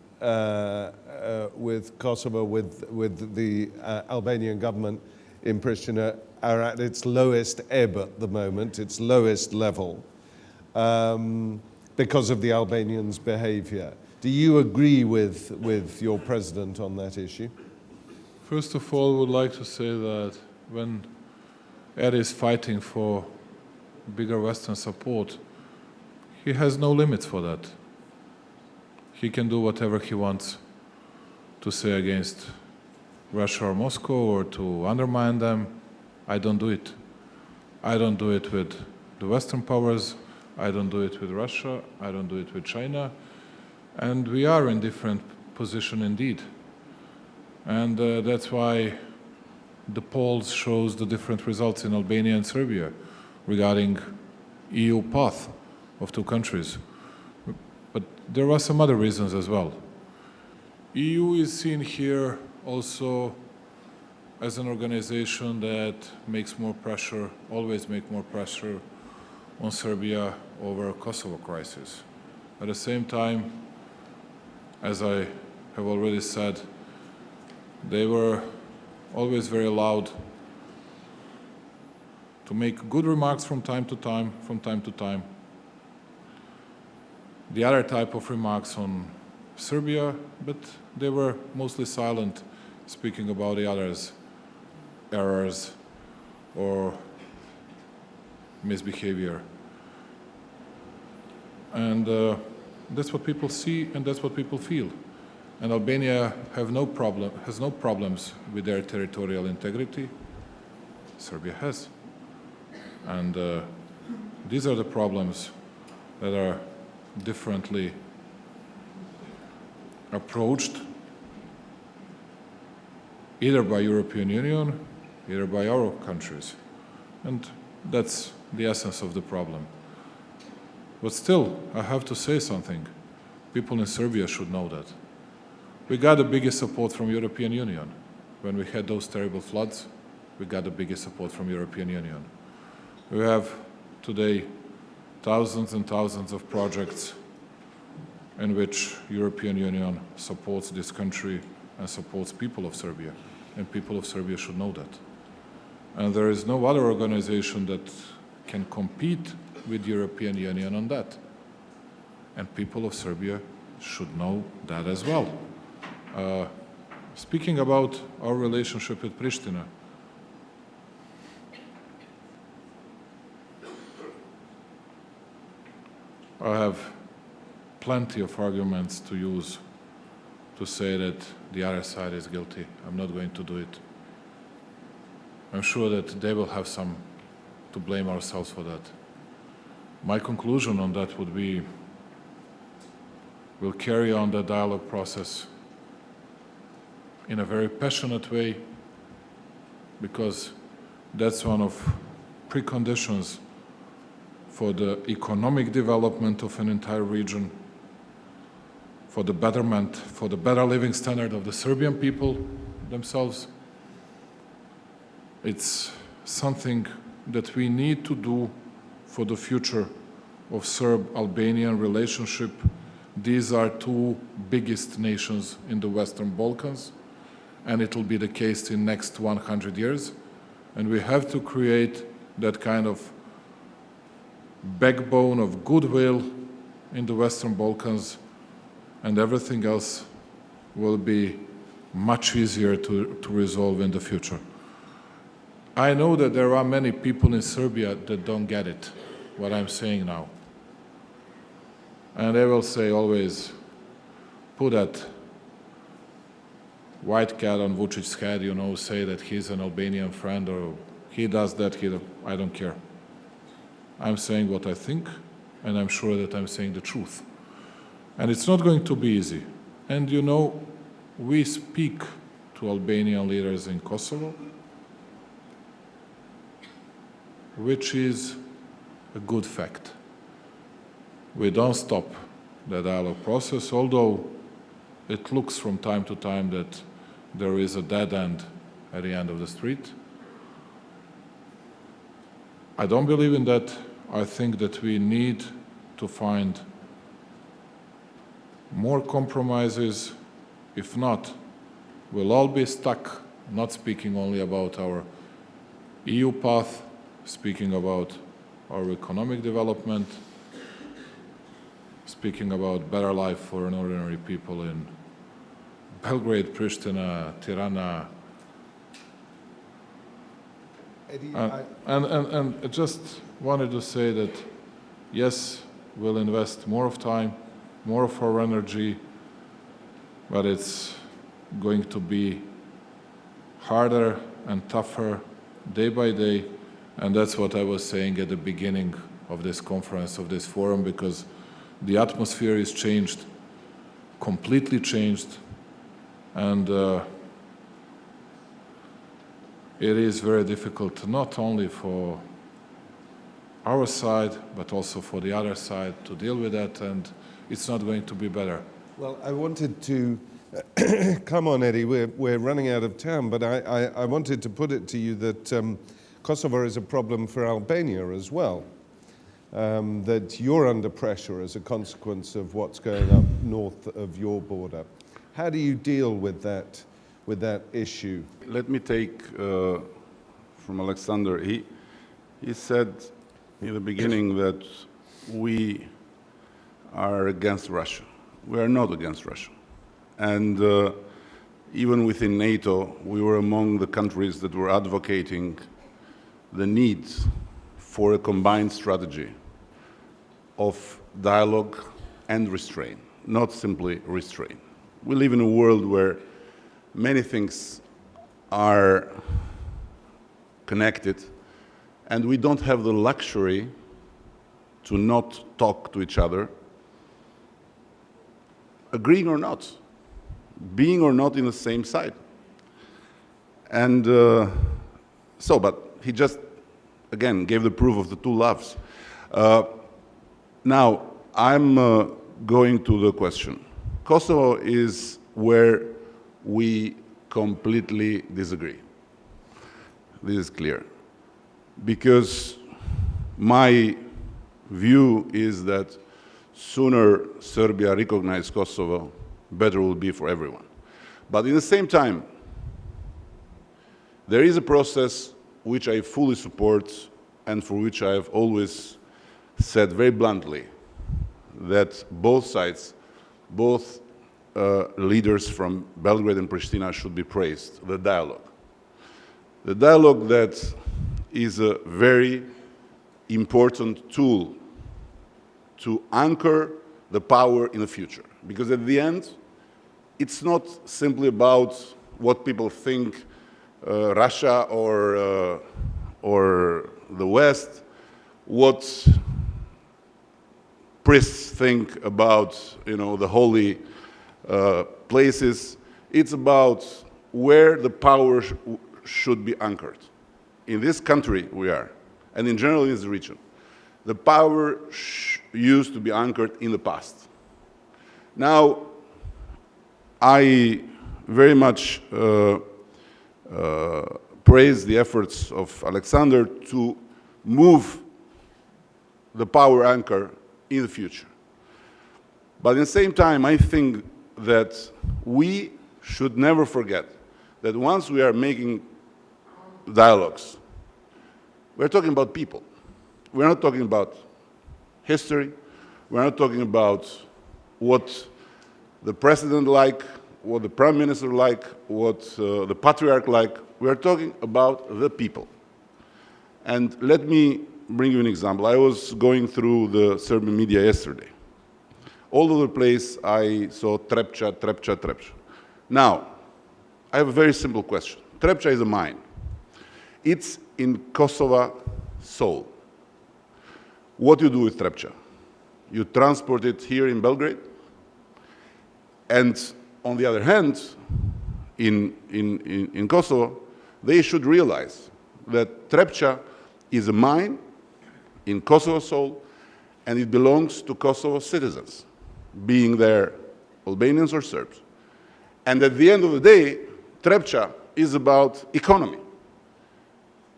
Kosovo, with the Albanian government in Pristina are at its lowest ebb at the moment, its lowest level, because of the Albanians' behavior. Do you agree with your president on that issue? First of all, I would like to say that when Edi is fighting for bigger Western support, he has no limits for that. He can do whatever he wants to say against Russia or Moscow or to undermine them. I don't do it. I don't do it with the Western powers. I don't do it with Russia. I don't do it with China. And we are in different position indeed. And that's why the polls shows the different results in Albania and Serbia regarding EU path of two countries. But there are some other reasons as well. EU is seen here also as an organization that makes more pressure, always make more pressure on Serbia over Kosovo crisis. At the same time, as I have already said, they were always very loud to make good remarks from time to time. The other type of remarks on Serbia, but they were mostly silent, speaking about the others' errors or misbehavior. And that's what people see and that's what people feel. And Albania has no problems with their territorial integrity. Serbia has. And these are the problems that are differently approached either by European Union, either by our countries. And that's the essence of the problem. But still, I have to say something. People in Serbia should know that. We got the biggest support from European Union. When we had those terrible floods, we got the biggest support from European Union. We have today thousands and thousands of projects in which European Union supports this country and supports people of Serbia. And people of Serbia should know that. And there is no other organization that can compete with European Union on that. And people of Serbia should know that as well. Speaking about our relationship with Pristina, I have plenty of arguments to use to say that the other side is guilty. I'm not going to do it. I'm sure that they will have some to blame ourselves for that. My conclusion on that would be we'll carry on the dialogue process in a very passionate way because that's one of preconditions for the economic development of an entire region, for the betterment, for the better living standard of the Serbian people themselves. It's something that we need to do for the future of Serb-Albanian relationship. These are two biggest nations in the Western Balkans, and it will be the case in next 100 years. And we have to create that kind of backbone of goodwill in the Western Balkans, and everything else will be much easier to resolve in the future. I know that there are many people in Serbia that don't get it, what I'm saying now. And they will say always, put that white cat on Vuçic's head, you know, say that he's an Albanian friend or he does that, I don't care. I'm saying what I think, and I'm sure that I'm saying the truth. And it's not going to be easy. And you know, we speak to Albanian leaders in Kosovo, which is a good fact. We don't stop the dialogue process, although it looks from time to time that there is a dead end at the end of the street. I don't believe in that. I think that we need to find more compromises. If not, we'll all be stuck, not speaking only about our EU path, speaking about our economic development, speaking about better life for an ordinary people in Belgrade, Pristina, Tirana, Eddie, And I just wanted to say that, yes, we'll invest more of time, more of our energy, but it's going to be harder and tougher day by day. And that's what I was saying at the beginning of this conference, of this forum, because the atmosphere is changed, completely changed, and it is very difficult not only for our side, but also for the other side to deal with that, and it's not going to be better. well, I wanted to, come on, Eddie, we're running out of time, but I wanted to put it to you that Kosovo is a problem for Albania as well, that you're under pressure as a consequence of what's going up north of your border. How do you deal with that issue? Let me take from Alexander. He said in the beginning that we are against Russia. We are not against Russia. And even within NATO, we were among the countries that were advocating the need for a combined strategy of dialogue and restraint, not simply restraint. We live in a world where many things are connected, and we don't have the luxury to not talk to each other, agreeing or not, being or not in the same side. And but he just, again, gave the proof of the two loves. Now, I'm going to the question. Kosovo is where we completely disagree. This is clear. Because my view is that sooner Serbia recognizes Kosovo, better will be for everyone. But in the same time, there is a process which I fully support and for which I have always said very bluntly that both sides, both leaders from Belgrade and Pristina should be praised, the dialogue. The dialogue that is a very important tool to anchor the power in the future. Because at the end, it's not simply about what people think Russia or the West, what priests think about, the holy places. It's about where the power should be anchored. In this country we are, and in general in this region, the power used to be anchored in the past. Now, I very much praise the efforts of Alexander to move the power anchor in the future. But at the same time, I think that we should never forget that once we are making dialogues, we're talking about people. We're not talking about history. We're not talking about what the president like, what the prime minister like, what the patriarch like. We're talking about the people. And let me bring you an example. I was going through the Serbian media yesterday. All over the place, I saw Trepča, Trepča, Trepča. Now, I have a very simple question. Trepča is a mine. It's in Kosovo soul. What do you do with Trepča? You transport it here in Belgrade. And on the other hand, in Kosovo, they should realize that Trepča is a mine in Kosovo soul, and it belongs to Kosovo citizens, being they Albanians or Serbs. And at the end of the day, Trepča is about economy.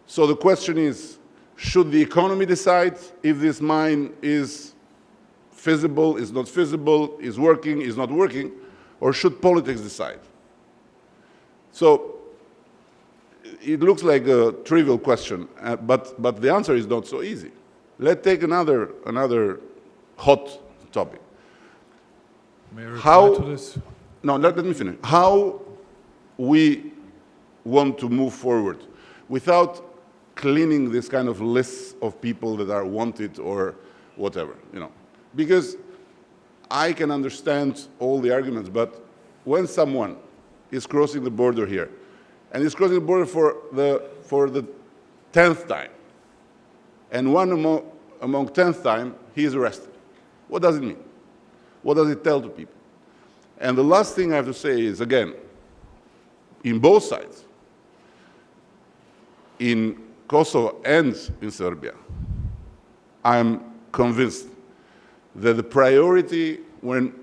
So the question is, should the economy decide if this mine is feasible, is not feasible, is working, is not working, or should politics decide? So it looks like a trivial question, but the answer is not so easy. Let's take another hot topic. May I reply to this? No, let me finish. How we want to move forward without cleaning this kind of lists of people that are wanted or whatever, Because I can understand all the arguments, but when someone is crossing the border here, and is crossing the border for the 10th time, and one among 10th time, he is arrested. What does it mean? What does it tell to people? And the last thing I have to say is, again, in both sides, in Kosovo and in Serbia, I'm convinced that the priority when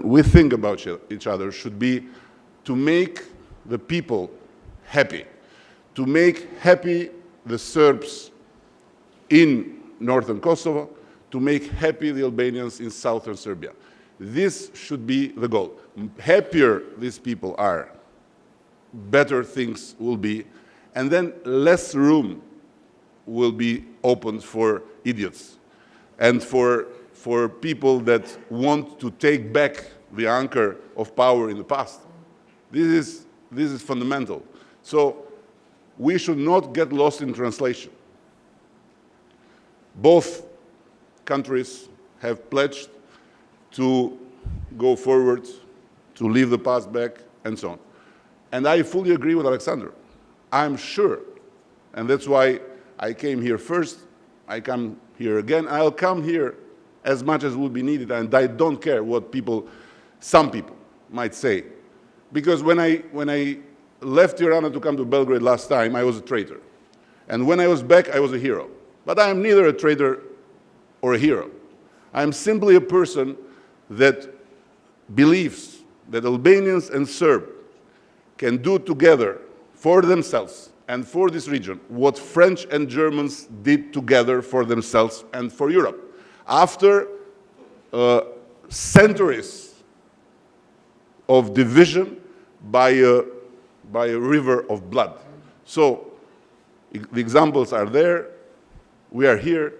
we think about each other should be to make the people happy, to make happy the Serbs in northern Kosovo, to make happy the Albanians in southern Serbia. This should be the goal. Happier these people are, better things will be, and then less room will be opened for idiots and for people that want to take back the anchor of power in the past. This is fundamental. So we should not get lost in translation. Both countries have pledged to go forward, to leave the past back, and so on. And I fully agree with Alexander. I'm sure, and that's why I came here first, I come here again, I'll come here as much as would be needed, and I don't care what some people might say. Because when I left Tirana to come to Belgrade last time, I was a traitor. And when I was back, I was a hero. But I am neither a traitor or a hero. I am simply a person that believes that Albanians and Serbs can do together for themselves and for this region what French and Germans did together for themselves and for Europe. After centuries of division by a river of blood. So the examples are there, we are here,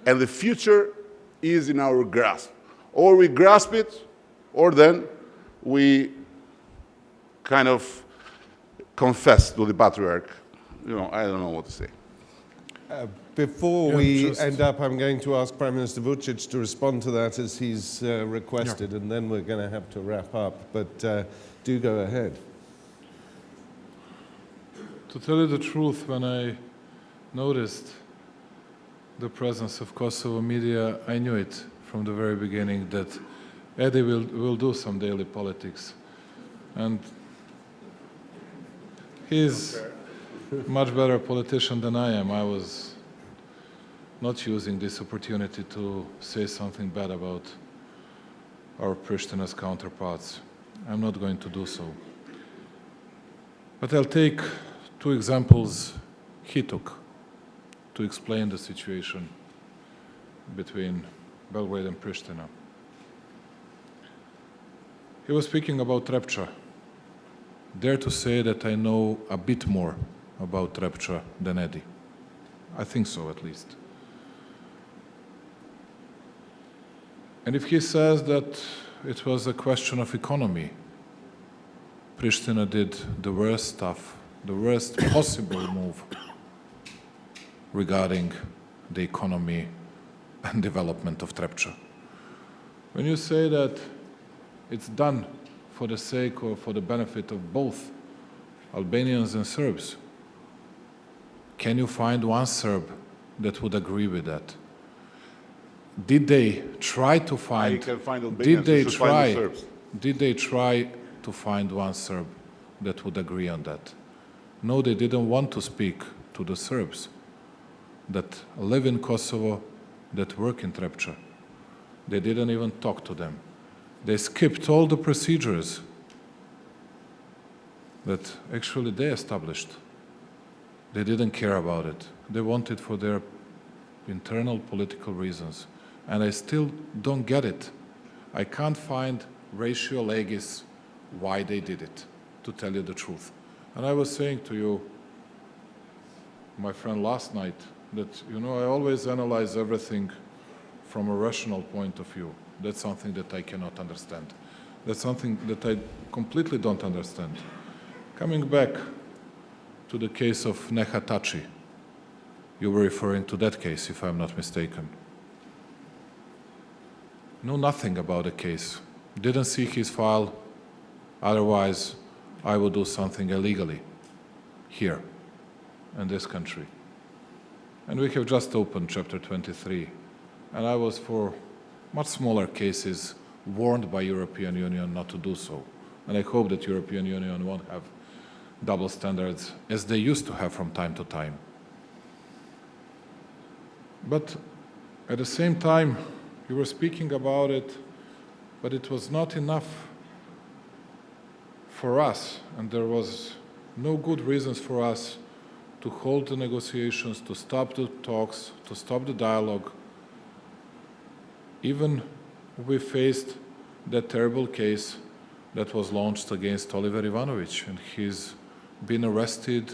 and the future is in our grasp. Or we grasp it, or then we kind of confess to the patriarch. I don't know what to say. Before we end up, I'm going to ask Prime Minister Vuçiq to respond to that as he's requested, and then we're going to have to wrap up. But do go ahead. To tell you the truth, when I noticed the presence of Kosovo media, I knew it from the very beginning that Edi will do some daily politics. And he's a much better politician than I am. I was not using this opportunity to say something bad about our Prishtina's counterparts. I'm not going to do so. But I'll take two examples he took to explain the situation between Belgrade and Pristina. He was speaking about Trepča. Dare to say that I know a bit more about Trepča than Edi. I think so, at least. And if he says that it was a question of economy, Pristina did the worst stuff, the worst possible move regarding the economy and development of Trepča. When you say that it's done for the sake or for the benefit of both Albanians and Serbs, can you find one Serb that would agree with that? Did they try to find? You can find Albanians, did you should find the Serbs. Did they try to find one Serb that would agree on that? No, they didn't want to speak to the Serbs that live in Kosovo, that work in Trepča. They didn't even talk to them. They skipped all the procedures that actually they established. They didn't care about it. They wanted for their internal political reasons. And I still don't get it. I can't find ratio legis why they did it, to tell you the truth. And I was saying to you, my friend, last night, that, I always analyze everything from a rational point of view. That's something that I cannot understand. That's something that I completely don't understand. Coming back to the case of Jeta Xharrën, You were referring to that case, if I'm not mistaken. Know nothing about the case. Didn't see his file. Otherwise, I would do something illegally here in this country. And we have just opened chapter 23. And I was, for much smaller cases, warned by European Union not to do so. And I hope that European Union won't have double standards as they used to have from time to time. But at the same time, you were speaking about it, but it was not enough for us, and there was no good reasons for us to hold the negotiations, to stop the talks, to stop the dialogue. Even we faced that terrible case that was launched against Oliver Ivanovic, and he's been arrested,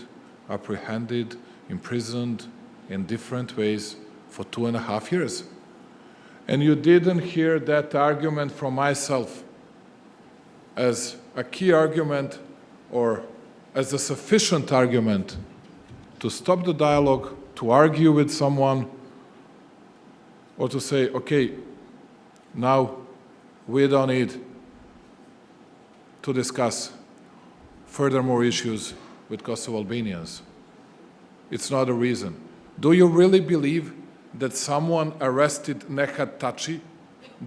apprehended, imprisoned in different ways for 2.5 years. And you didn't hear that argument from myself as a key argument or as a sufficient argument to stop the dialogue, to argue with someone, or to say, okay, now we don't need to discuss furthermore issues with Kosovo Albanians. It's not a reason. Do you really believe that someone arrested Jeta Xharrën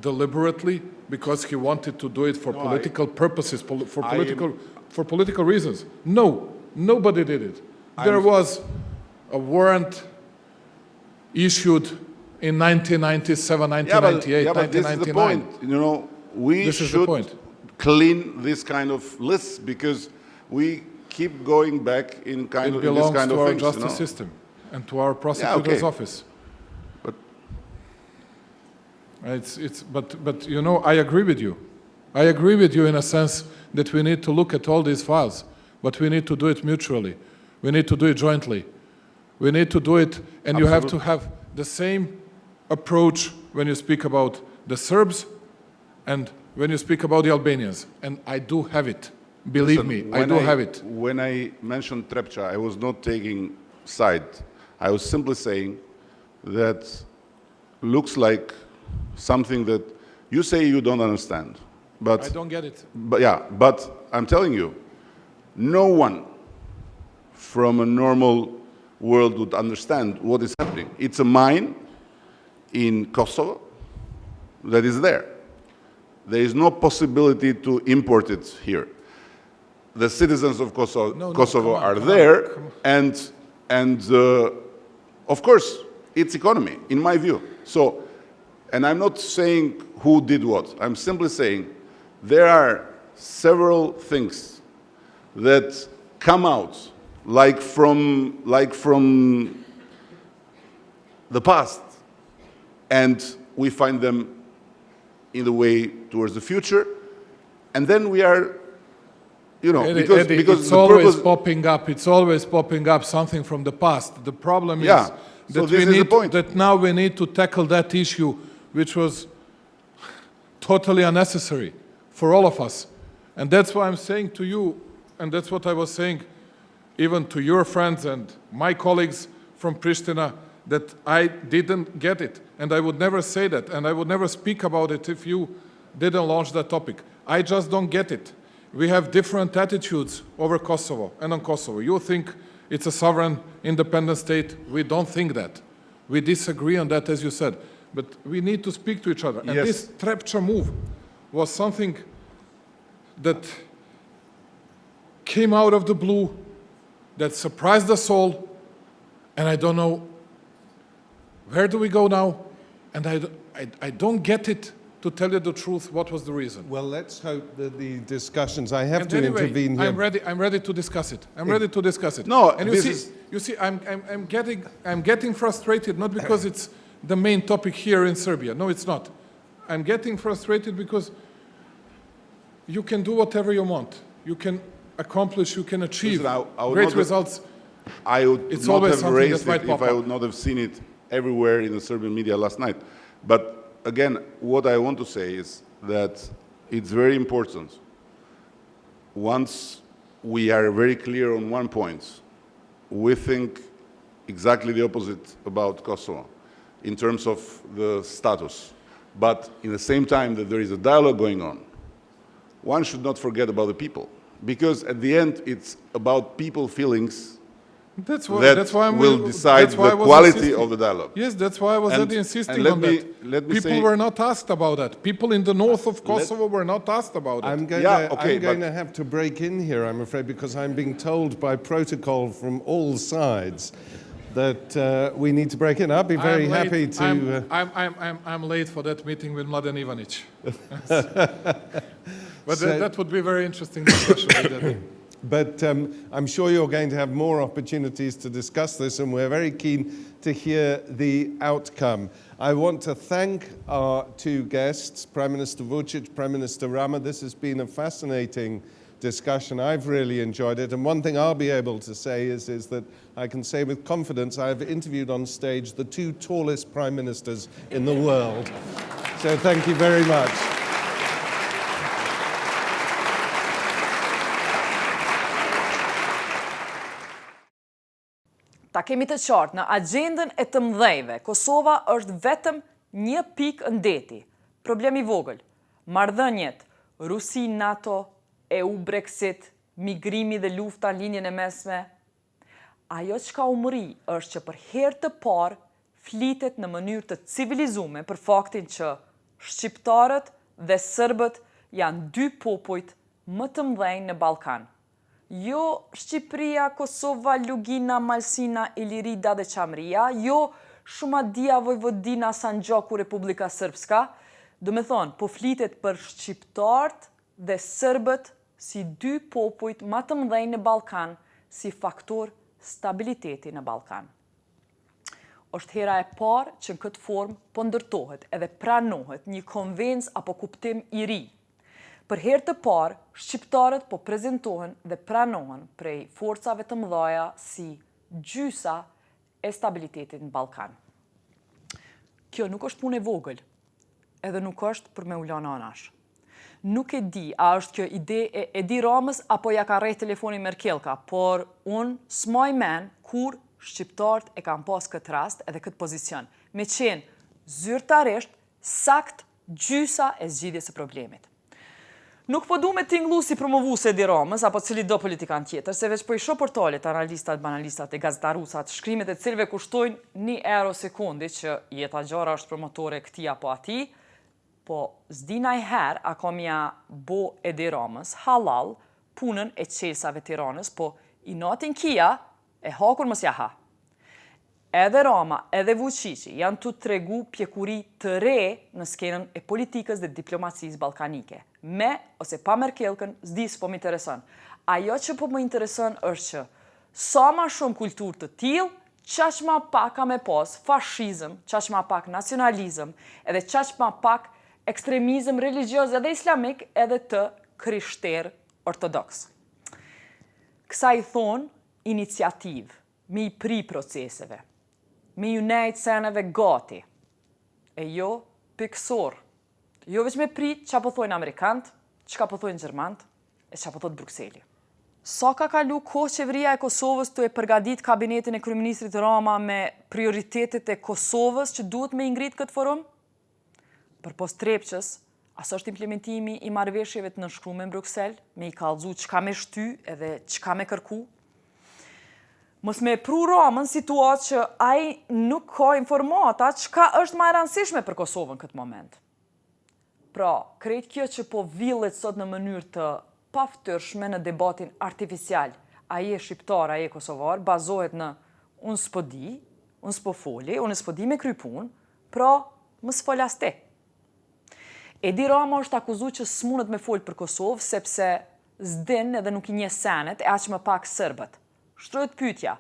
deliberately because he wanted to do it for political purposes, for political reasons? No, nobody did it. There was a warrant issued in 1997, 1998, but this is the 1999. point. You know, we should clean this kind of lists because we keep going back in this kind of things. It belongs to our justice system and to our prosecutor's office. But you know, I agree with you. I agree with you in a sense that we need to look at all these files, but we need to do it mutually. We need to do it jointly. We need to do it, and you have to have the same approach when you speak about the Serbs and when you speak about the Albanians. And I do have it. Believe me, I do have it. When I mentioned Trepča, I was not taking side. I was simply saying that looks like something that you say you don't understand. But I don't get it. But I'm telling you, no one from a normal world would understand what is happening. It's a mine in Kosovo that is there. There is no possibility to import it here. The citizens of Kosovo are there, and of course, it's economy, in my view. So, and I'm not saying who did what. I'm simply saying there are several things that come out like from the past, and we find them in the way towards the future, and then we are, you know, Eddie, because it's always popping up. It's always popping up something from the past. The problem is that now we need to tackle that issue, which was totally unnecessary for all of us. And that's why I'm saying to you, and that's what I was saying even to your friends and my colleagues from Pristina, that I didn't get it. And I would never say that, and I would never speak about it if you didn't launch that topic. I just don't get it. We have different attitudes over Kosovo and on Kosovo. You think it's a sovereign, independent state. We don't think that. We disagree on that, as you said. But we need to speak to each other. And this Trepča move was something that came out of the blue, that surprised us all, and I don't know where do we go now, and I don't get it, to tell you the truth, what was the reason. Well, let's hope that the discussions, I have to intervene here. I'm ready to discuss it. I'm ready to discuss it. No, and you see, I'm getting frustrated, not because it's the main topic here in Serbia. No, it's not. I'm getting frustrated because you can do whatever you want. You can accomplish, you can achieve great results. I would not have raised it if I would not have seen it everywhere in the Serbian media last night. But again, what I want to say is that it's very important, once we are very clear on one point, we think exactly the opposite about Kosovo in terms of the status. But in the same time that there is a dialogue going on, one should not forget about the people. Because at the end, it's about people feelings that's why will decide the quality of the dialogue. Yes, that's why I was insisting on that. People were not asked about that. People in the north of Kosovo were not asked about it. I'm going to have to break in here, I'm afraid, because I'm being told by protocol from all sides that we need to break in. I'll be very happy to... I'm late for that meeting with Mladen Ivanic. But that would be a very interesting discussion. But I'm sure you're going to have more opportunities to discuss this, and we're very keen to hear the outcome. I want to thank our two guests, Prime Minister Vuçiq, Prime Minister Rama. This has been a fascinating discussion. I've really enjoyed it. And one thing I'll be able to say is that I can say with confidence I've interviewed on stage the two tallest prime ministers in the world. So thank you very much. Ta kemi të qartë, në agendën e të mëdhejve, Kosova është vetëm një pikë ndeti. Problemi vogël, marrëdhëniet, Rusi, NATO, EU, Brexit, migrimi dhe lufta në linjën e mesme. Ajo çka u mri është që për herë të parë flitet në mënyrë të civilizuar për faktin që shqiptarët dhe serbët janë dy popujt më të mëdhenj në Ballkan. Jo Shqipëria, Kosova, Lugina, Malsina, Ilirida dhe Qamria, jo Shumadia, Vojvodina, Sanxhaku, Republika Srpska, do me thonë, po flitet për shqiptarët dhe serbët si dy popujt më të mëdhenj në Ballkan, si faktor stabiliteti në Ballkan. Është hera e parë që në këtë formë po ndërtohet edhe pranohet një konvencë apo kuptim i ri. Për herë të parë, shqiptarët po prezantohen dhe pranohen prej forcave të mëdha si gjysa e stabilitetit në Ballkan. Kjo nuk është punë e vogël, edhe nuk është për me u lënë anash. Nuk e di a është kjo ide e Edi Ramës apo ja ka rreth telefonin Merkelka, por unë s'maj men kur shqiptarët e kanë pas këtë rast edhe këtë pozicion, me qenë zyrtarisht sakt gjysa e zgjidhjes së problemit. Nuk po du me tinglu si promovues Edi Ramës apo cili do politikan tjetër, se veç po i shoh portalet, analistat, banalistat e gazetarusat, shkrimet e cilëve kushtojnë €1 sekundi që Jeta Xharra është promotore këtij apo atij, po s'di najherë a kom ja bo Edi Ramës halal punën e qelsave Tiranës, po i natin kia e hakur mos ja ha. Edhe Rama, edhe Vuçiqi janë të tregu pjekuri të re në skenën e politikës dhe diplomacisë ballkanike. Me ose pa Merkelkën, s'di s'po më intereson. Ajo që po më intereson është që sa ma shumë kulturë të tillë, qaq ma pak ka me pas fashizëm, qaq ma pak nacionalizëm, edhe qaq ma pak ekstremizëm religios edhe islamik edhe të krishterë ortodoks. Kësa i thonë iniciativë, me i pri proceseve, me ju nejtë seneve gati, e jo piksor. Jo veç me pri që po thojnë Amerikant, që ka po thojnë Gjermant, e që po thojnë Brukseli. Sa ka kalu kohë qeveria e Kosovës të e përgadit kabinetin e kryeministrit Rama me prioritetet e Kosovës që duhet me ingrit këtë forum? Për pos trepqës, aso është implementimi i marrëveshjeve të nënshkruara në Bruksel, me i kallëzu çka me shty edhe çka me kërku. Mos me pru Ramën situatë që ai nuk ka informata çka është më e rëndësishme për Kosovën këtë moment. Pra, krejt kjo që po villet sot në mënyrë të paftyrshme në debatin artificial, ai e shqiptar, ai e kosovar, bazohet në unë s'po di, unë s'po foli, unë s'po di me kry punë, pra mos fol as ti. Edi Rama është akuzuar që s'mundet me fol për Kosovë sepse s'din edhe nuk i njeh senet e aq më pak serbët. Shtrohet pyetja,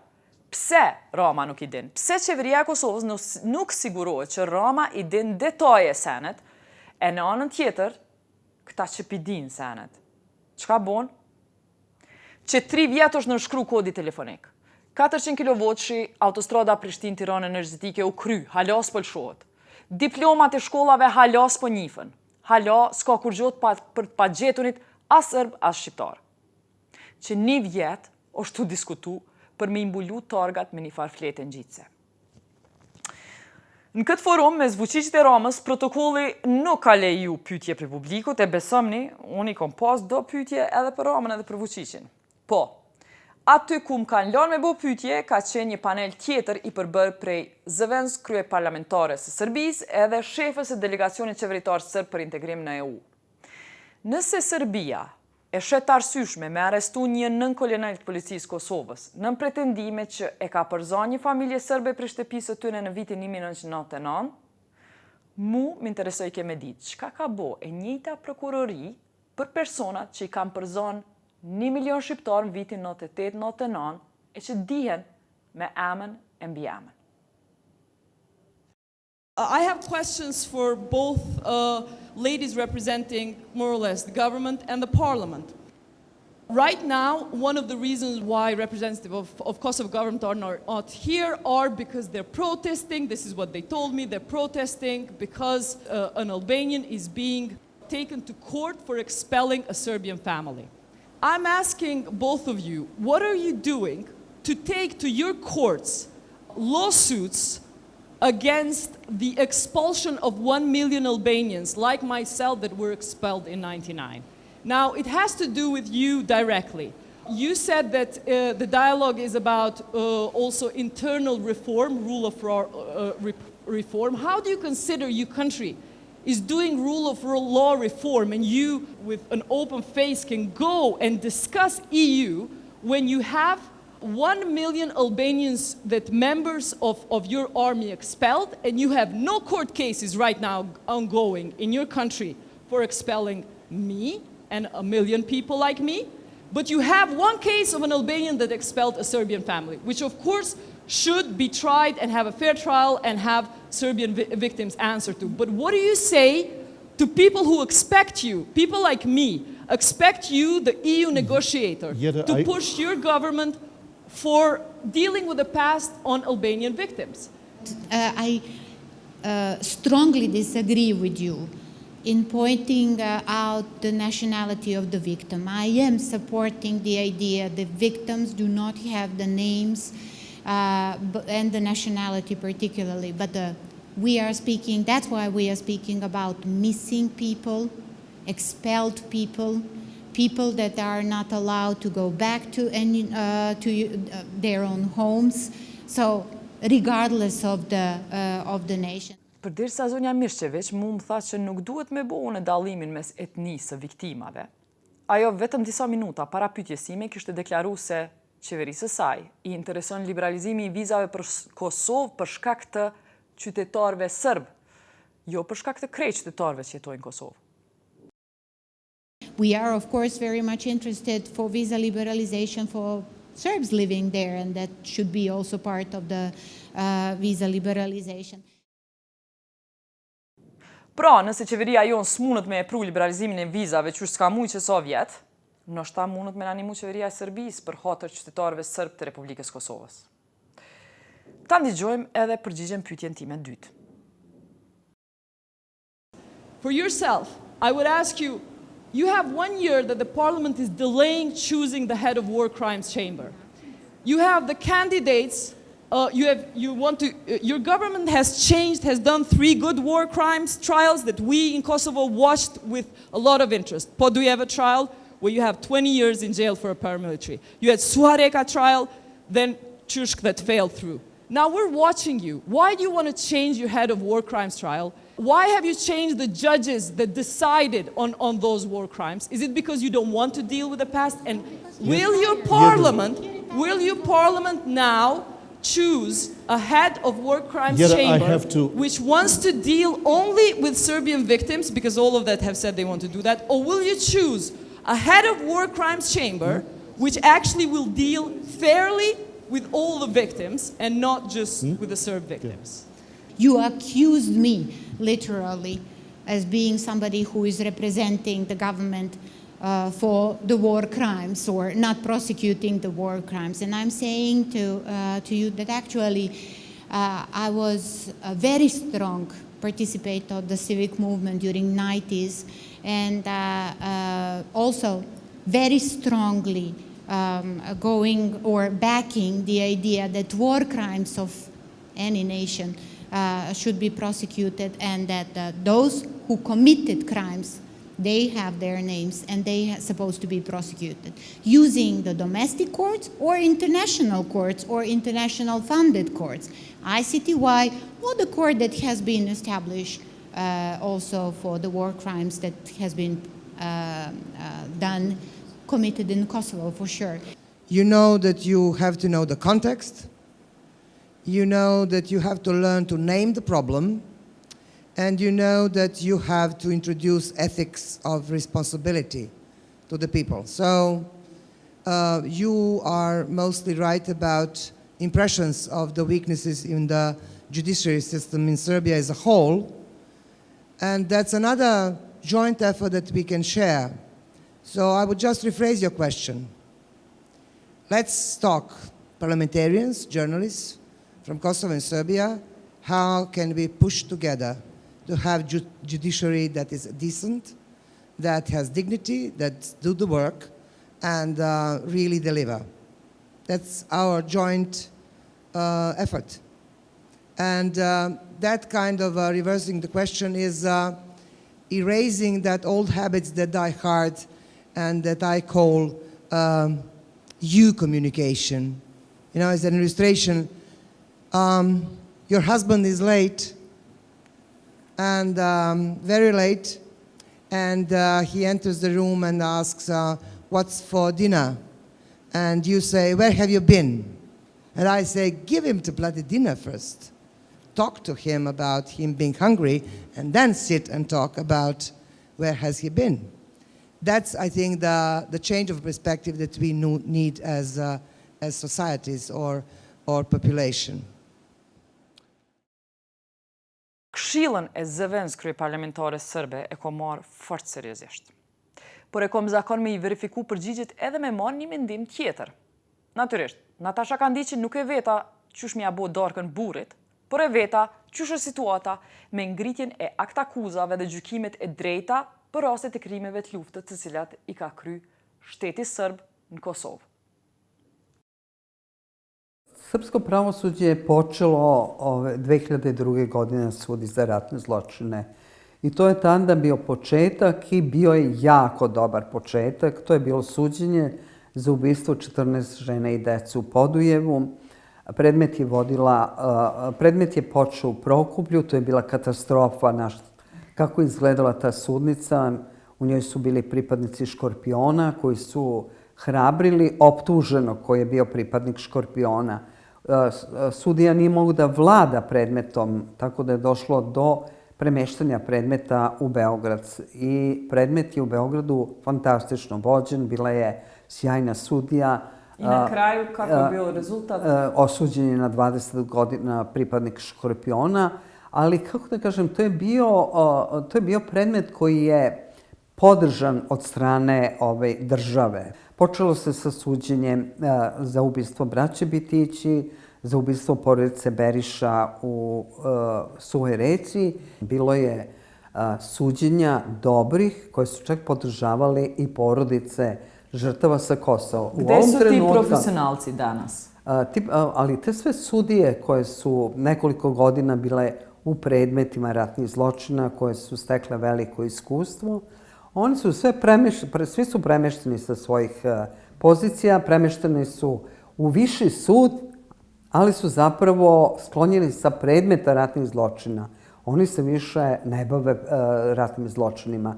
pse Rama nuk i din? Pse qeveria e Kosovës nuk sigurohet që Rama i din detaje senet, e në anën tjetër, këta që pidin senet. Çka bon? Që 3 vjet është nënshkru kodi telefonik. 400 kV autostrada Prishtinë-Tiranë energjetike u kry, hala s'po lshohet. Diplomat e shkollave hala s'po njifen. Hala s'ka kur gjot për pa gjetunit as serb as shqiptar. Që 1 vjet është tu diskutu për me imbulu targat me një farë flete ngjitse. Në këtë forum, mes Vuçiqit e Ramës, protokolli nuk ka leju pyetje për publikut, e besomni, unë i kom pas do pyetje edhe për Ramën edhe për Vuçiqin. Po, aty ku më kanë lënë me bo pyetje, ka qenë një panel tjetër i përbërë prej zëvendës krye parlamentare së Serbisë edhe shefës e delegacionit qeveritar sërb për integrim në EU. Nëse Serbia e shet arsyeshme me arrestu një nën kolonel të policisë Kosovës, nën pretendime që e ka përzon një familje sërbe për shtëpisë të tyre në vitin 1999, mu m'interesoj ke me ditë, çka ka bo e njëjta prokurori për personat që i kanë përzon 1 milion shqiptar në vitin 98-99 e që dihen me emën e mbi emën. I have questions for both ladies representing more or less the government and the parliament. Right now, one of the reasons why representatives of Kosovo government are not here are because they're protesting. This is what they told me. They're protesting because an Albanian is being taken to court for expelling a Serbian family. I'm asking both of you, what are you doing to take to your courts lawsuits against the expulsion of 1 million Albanians like myself that were expelled in '99. Now, it has to do with you directly. You said that the dialogue is about also internal reform, rule of law reform. How do you consider your country is doing rule of law reform and you, with an open face, can go and discuss EU when you have 1 million Albanians that members of your army expelled, and you have no court cases right now ongoing in your country for expelling me and 1 million people like me, but you have one case of an Albanian that expelled a Serbian family, which of course should be tried and have a fair trial and have Serbian victims answer to. But what do you say to people who expect you, people like me, expect you, the EU negotiator, to push your government for dealing with the past on Albanian victims? I strongly disagree with you in pointing out the nationality of the victim. I am supporting the idea that victims do not have the names and the nationality particularly, but we are speaking, that's why we are speaking about missing people, expelled people, people that are not allowed to go back to their own homes, so regardless of the nation. Përderisa zonja Mirçević mu më tha që nuk duhet me bo në dallimin mes etnisë së viktimave, ajo vetëm disa minuta para pyetjes sime kishte deklaruar se qeverisë së saj i intereson liberalizimi i vizave për Kosovë për shkak të qytetarëve serb, jo për shkak të krejt qytetarëve që jetojnë në Kosovë. We are, of course, very much interested for visa liberalization for Serbs living there, and that should be also part of the visa liberalization. Pra, nëse qeveria jonë s'munët me e pru liberalizimin e vizave që s'ka mujë që sa vjetë, ndoshta munët me animu qeveria e Serbisë për hatër qytetarëve serb të Republikës Kosovës. Ta ndigjojmë edhe përgjigjen pyetjen time dytë. For yourself, I would ask you, you have 1 year that the parliament is delaying choosing the head of war crimes chamber. You have the candidates, your government has changed, has done 3 good war crimes trials that we in Kosovo watched with a lot of interest. Podujeva trial, where you have 20 years in jail for a paramilitary. You had Suareka trial, then Čushk that failed through. Now we're watching you. Why do you want to change your head of war crimes trial? Why have you changed the judges that decided on those war crimes? Is it because you don't want to deal with the past? And will your parliament now choose a head of war crimes chamber which wants to deal only with Serbian victims, because all of that have said they want to do that, or will you choose a head of war crimes chamber which actually will deal fairly with all the victims and not just with the Serb victims? You accused me, literally, as being somebody who is representing the government for the war crimes or not prosecuting the war crimes. And I'm saying to you that actually I was a very strong participant of the civic movement during 90s, and also very strongly going or backing the idea that war crimes of any nation should be prosecuted, and that those who committed crimes, they have their names and they are supposed to be prosecuted using the domestic courts or international funded courts, ICTY, or the court that has been established also for the war crimes that has been committed in Kosovo, for sure. You know that you have to know the context. You know that you have to learn to name the problem. And you know that you have to introduce ethics of responsibility to the people. So you are mostly right about impressions of the weaknesses in the judiciary system in Serbia as a whole. And that's another joint effort that we can share. So I would just rephrase your question. Let's talk, parliamentarians, journalists from Kosovo and Serbia, how can we push together to have judiciary that is decent, that has dignity, that do the work, and really deliver. That's our joint effort. And that kind of reversing the question is erasing that old habits that die hard and that I call you communication. You know, as an illustration, your husband is late, and very late, and he enters the room and asks, what's for dinner? And you say, where have you been? And I say, give him the bloody dinner first. Talk to him about him being hungry, and then sit and talk about where has he been. That's, I think, the change of perspective that we need as societies or population. Këshillën e zëvendës kryeparlamentare serbe e kom marrë fort seriozisht. Por e kom zakon me I verifiku përgjigjet edhe me marrë një mendim tjetër. Natyrisht, Natasha ka ndi që nuk e veta qysh mi abo darkën burrit, por e veta qysh është situata me ngritjen e aktakuzave dhe gjykimet e drejta për rastet e krimeve të luftës të cilat I ka kry shteti serb në Kosovë. Srpsko pravosuđe je počelo 2002. godine sudi za ratne zločine. I to je tada bio početak I bio je jako dobar početak. To je bilo suđenje za ubistvo 14 žena I dece u Podujevu. Predmet je počeo u Prokuplju, to je bila katastrofa. Kako je izgledala ta sudnica, u njoj su bili pripadnici Škorpiona koji su hrabrili optuženog koji je bio pripadnik Škorpiona. Sudija nije mogu da vlada predmetom, tako da je došlo do premeštanja predmeta u Beograd. I predmet je u Beogradu fantastično vođen, bila je sjajna sudija. I na kraju, kako je bio rezultat? Osuđen je na 20 godina pripadnik Škorpiona, ali kako da kažem, to je bio predmet koji je podržan od strane ove države. Počelo se sa suđenjem za ubistvo braće Bitići, za ubistvo porodice Beriša u Suhoj Reci. Bilo je suđenja dobrih koje su čak podržavali I porodice žrtava sa Kosova. Gde su ti profesionalci danas? Ali te sve sudije koje su nekoliko godina bile u predmetima ratnih zločina, koje su stekle veliko iskustvo, oni su svi su premešteni sa svojih pozicija, premešteni su u viši sud, ali su zapravo sklonjeni sa predmeta ratnih zločina. Oni se više ne bave ratnim zločinima.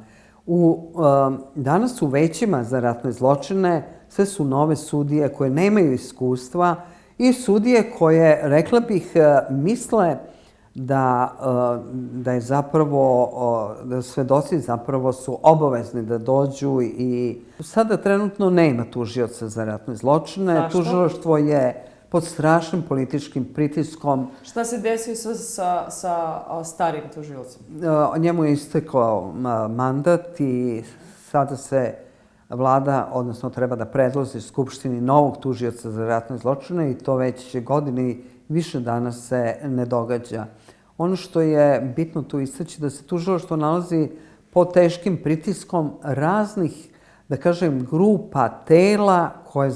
Danas u većima za ratne zločine sve su nove sudije koje nemaju iskustva I sudije koje, rekla bih, misle da je zapravo, da svedoci zapravo su obavezni da dođu I sada trenutno nema tužioca za ratne zločine. Zašto? Tužilaštvo je pod strašnim političkim pritiskom. Šta se desi sa starim tužiocem? Njemu je istekao mandat I sada se vlada, odnosno treba da predloži Skupštini novog tužioca za ratne zločine I to već godine više dana se ne događa. Ono što je bitno tu istaći da se tužilaštvo nalazi pod teškim pritiskom raznih da kažem, grupa tela koje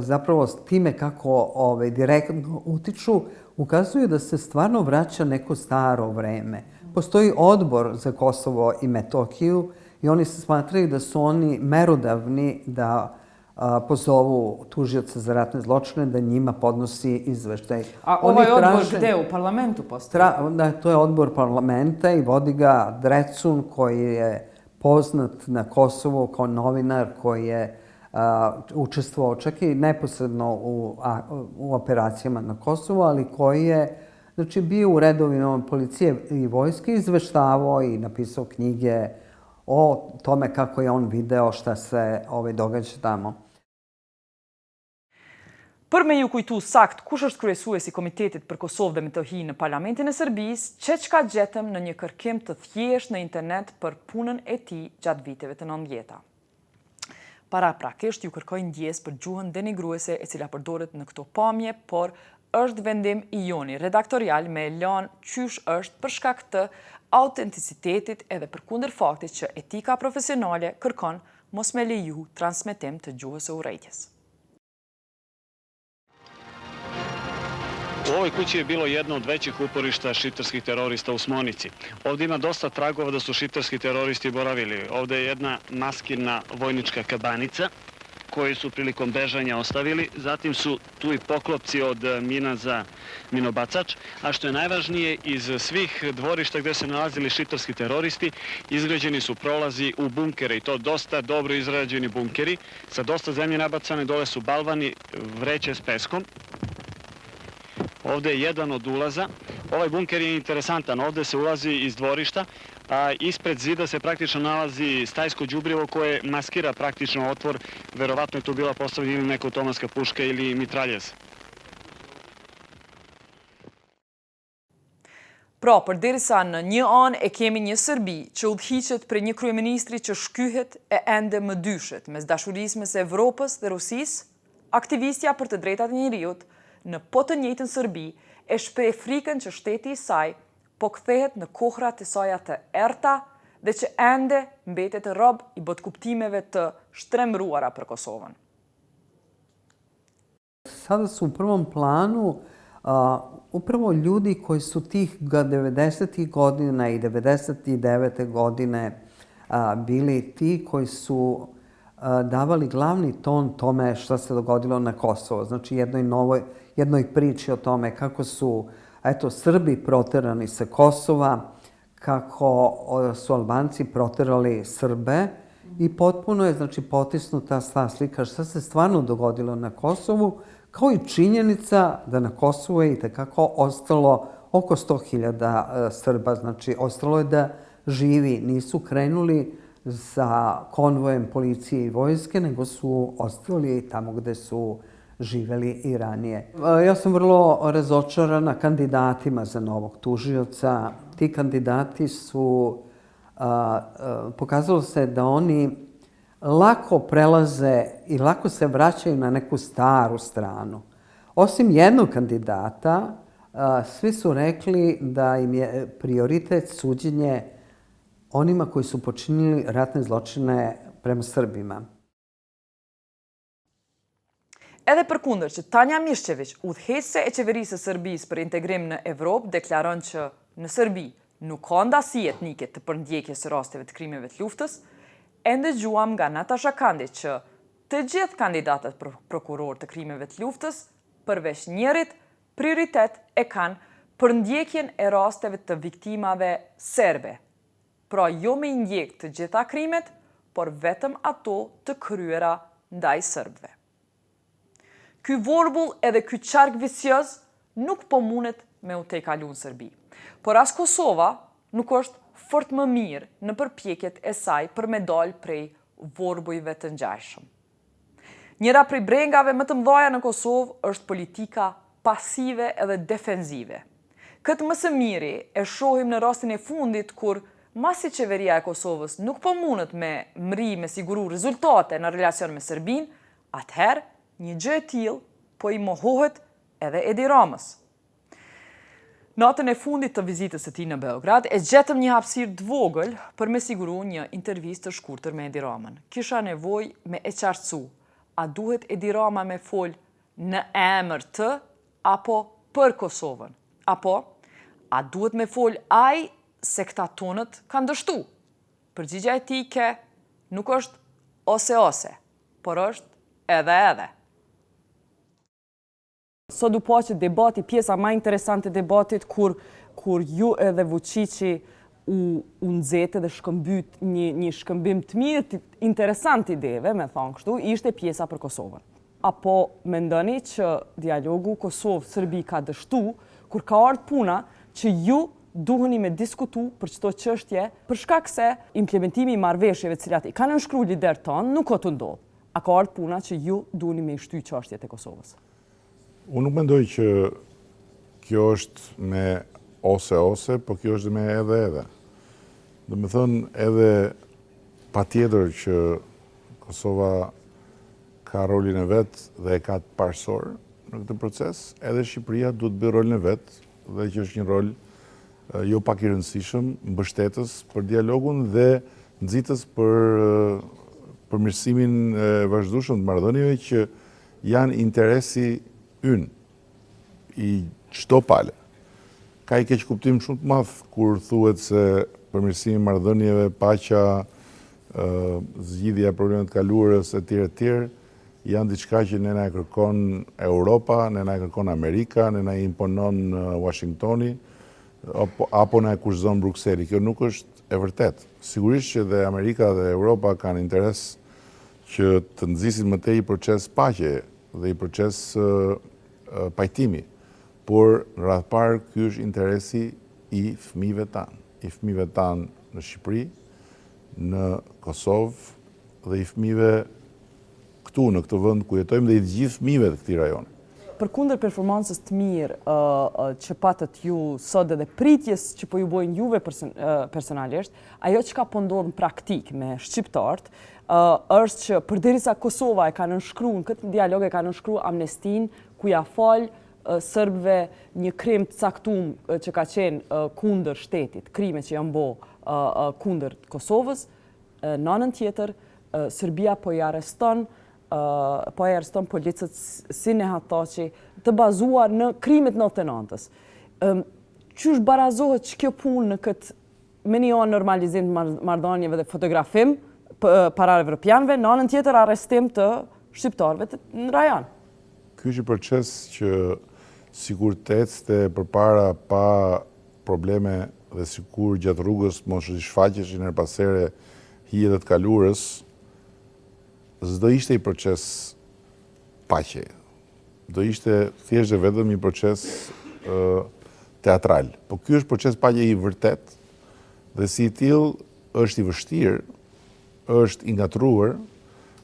zapravo s time kako direktno utiču, ukazuju da se stvarno vraća neko staro vreme. Postoji odbor za Kosovo i Metohiju i oni se smatraju da su oni merodavni da pozovu tužioca za ratne zločine, da njima podnosi izveštaj. A ovaj odbor gde? U parlamentu postoji? Da, to je odbor parlamenta i vodi ga Drecun, koji je poznat na Kosovu kao novinar koji je učestvovao čak i neposredno u operacijama na Kosovu, ali koji je bio u redovima policije i vojske, izveštavao i napisao knjige o tome kako je on video šta se događa tamo. Për me ju kujtu sakt kush është kryesuesi i Komitetit për Kosovë dhe Metohi në Parlamentin e Serbisë, çka gjetëm në një kërkim të thjeshtë në internet për punën e tij gjatë viteve të 90-ta. Paraprakisht ju kërkoj ndjes për gjuhën denigruese e cila përdoret në këto pamje, por është vendim i joni redaktorial me lanë qysh është për shkak të autenticitetit edhe përkundër faktit që etika profesionale kërkon mos me leju transmetim të gjuhës së urrejtjes. U ovoj kući je bilo jedno od većih uporišta šiptarskih terorista u Smonici. Ovdje ima dosta tragova da su šiptarski teroristi boravili. Ovdje je jedna maskirna vojnička kabanica koju su prilikom bežanja ostavili. Zatim su tu i poklopci od mina za minobacač. A što je najvažnije, iz svih dvorišta gdje se nalazili šiptarski teroristi, izgrađeni su prolazi u bunkere i to dosta dobro izrađeni bunkeri. Sa dosta zemlje nabacane, dole su balvani, vreće s peskom. Ovdje je jedan od ulaza. Ovaj bunker je interesantan. Ovdje se ulazi iz dvorišta, a ispred zida se praktično nalazi stajsko đubrivo koje maskira praktično otvor. Verovatno je tu bila postavljena ili neka automatska puška ili mitraljez. Pra, përderisa në një anë e kemi një Serbi që udhëhiqet për një kryeministri që shkyhet e ende më dyshet mes dashurisë mes Evropës dhe Rusisë, aktivistja për të drejtat e njeriut në po të njëjtën Serbi e shpreh frikën që shteti i saj po kthehet në kohrat e saj të errta dhe që ende mbetet rob i botkuptimeve të shtrembruara për Kosovën. Sada su u prvom planu upravo ljudi koji su tih 90. godina i 99. godine bili ti koji su davali glavni ton tome šta se dogodilo na Kosovo. Znači jednoj priči o tome kako su Srbi proterani sa Kosova, kako su Albanci proterali Srbe i potpuno je potisnuta ta slika šta se stvarno dogodilo na Kosovu, kao i činjenica da na Kosovu je itekako ostalo oko 100.000 Srba. Znači, ostalo je da živi, nisu krenuli za konvojem policije i vojske, nego su ostali tamo gde su živeli i ranije. Ja sam vrlo razočarana kandidatima za novog tužioca. Ti kandidati su, pokazalo se da oni lako prelaze i lako se vraćaju na neku staru stranu. Osim jednog kandidata, svi su rekli da im je prioritet suđenje onima koji su počinili ratne zločine prema Srbima. Edhe përkundër që Tanja Mishqević, udhëheqëse e qeverisë së Serbisë për integrim në Evropë, deklaron që në Serbi nuk ka ndasi etnike të përndjekjes së rasteve të krimeve të luftës, e ndëgjuam nga Natasha Kandi që të gjithë kandidatët për prokuror të krimeve të luftës, përveç njërit, prioritet e kanë përndjekjen e rasteve të viktimave serbe. Pra jo me ndjek të gjitha krimet, por vetëm ato të kryera ndaj serbëve. Ky vorbull edhe ky qark vicioz nuk po mundet me u tejkalu në Serbi. Por as Kosova nuk është fort më mirë në përpjekjet e saj për me dalë prej vorbujve të ngjashëm. Njëra prej brengave më të mëdha në Kosovë është politika pasive edhe defensive. Këtë më së miri e shohim në rastin e fundit kur masi qeveria e Kosovës nuk po mundet me mri me siguru rezultate në relacion me Serbinë, atëherë një gjë e tillë po i mohohet edhe Edi Ramës. Natën e fundit të vizitës së tij në Beograd, e gjetëm një hapësirë të vogël për me siguru një intervistë të shkurtër me Edi Ramën. Kisha nevojë me e qartësu, a duhet Edi Rama me fol në emër të apo për Kosovën? Apo, a duhet me fol ai se këta tonët kanë dështu? Përgjigja e tij nuk është ose, por është edhe. Sot u pa që debati, pjesa ma interesante debatit, kur ju edhe Vuçiqi u nxete dhe shkëmbyt një shkëmbim të mirë, të interesant ideve, me thonë kështu, ishte pjesa për Kosovën. Apo mendoni që dialogu Kosovë Serbi ka dështu, kur ka ardhur puna që ju duheni me diskutu për çdo çështje, për shkak se implementimi i marrëveshjeve të cilat i kanë nënshkruar lider tonë nuk ka të ndodhur. A ka ardhur puna që ju duheni me shty çështjet e Kosovës? Unë nuk mendoj që kjo është me ose, po kjo është me edhe. Do me thënë edhe pa tjetër që Kosova ka rolin e vetë dhe e ka të parësor në këtë proces, edhe Shqipëria duhet bëjë rolin e vetë dhe që është një rol jo pak i rëndësishëm, mbështetës për dialogun dhe nxitës për përmirësimin e vazhdueshëm të marrëdhënieve që janë interesi ynë i çdo pale. Ka i keq kuptim shumë të madh kur thuhet se përmirësimi i marrëdhënieve, paqja, zgjidhja e problemeve të kaluarës etj. Janë diçka që ne na e kërkon Europa, ne na e kërkon Amerika, ne na i imponon Washingtoni apo na e kushton Brukseli. Kjo nuk është e vërtetë. Sigurisht që dhe Amerika dhe Europa kanë interes që të nxisin më tej i proces paqe dhe i proces pajtimi, por në radhë parë ky është interesi i fëmijëve tanë në Shqipëri, në Kosovë dhe i fëmijëve këtu në këtë vend ku jetojmë dhe i gjithë fëmijëve të këtij rajoni. Përkundër performancës të mirë që patët ju sot dhe pritjes që po ju bojnë juve personalisht, ajo që ka po ndodhur në praktik me shqiptarët është që përderisa Kosova e ka nënshkruar në këtë dialog, e ka nënshkruar amnestinë ku ja fal serbëve një krim të caktuar që ka qenë kundër shtetit, krime që janë bërë kundër Kosovës. Në anën tjetër, Serbia po i arreston policët si Jeta Xharrën të bazuar në krimet 99-s. Qysh barazohet që kjo punë në këtë me një normalizim të marrëdhënieve dhe fotografim para evropianëve, në anën tjetër arrestim të shqiptarëve në rajon? Ky është një proces që sikur të ecte përpara pa probleme dhe sikur gjatë rrugës mos i shfaqeshin her pas here hijet të kaluarës, s'do ishte i proces paqe. Do ishte thjesht dhe vetëm një proces teatral. Po ky është proces paqe i vërtet dhe si i tillë është i vështirë, është i ngatruar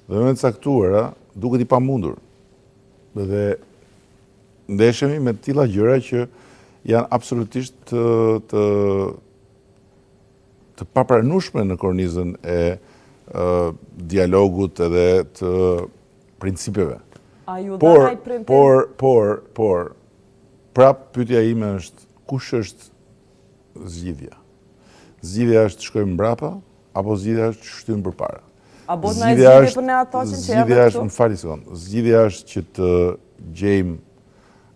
dhe në moment caktuara duket i pamundur. Dhe ndeshemi me të tilla gjëra që janë absolutisht të papranueshme në kornizën e dialogut edhe të principeve. Por, prap pyetja ime është, kush është zgjidhja? Zgjidhja është të shkojmë mbrapa apo zgjidhja është të shtyjmë përpara? A bot na e zgjidhje për ne ato që janë këtu? Zgjidhja është që të gjejmë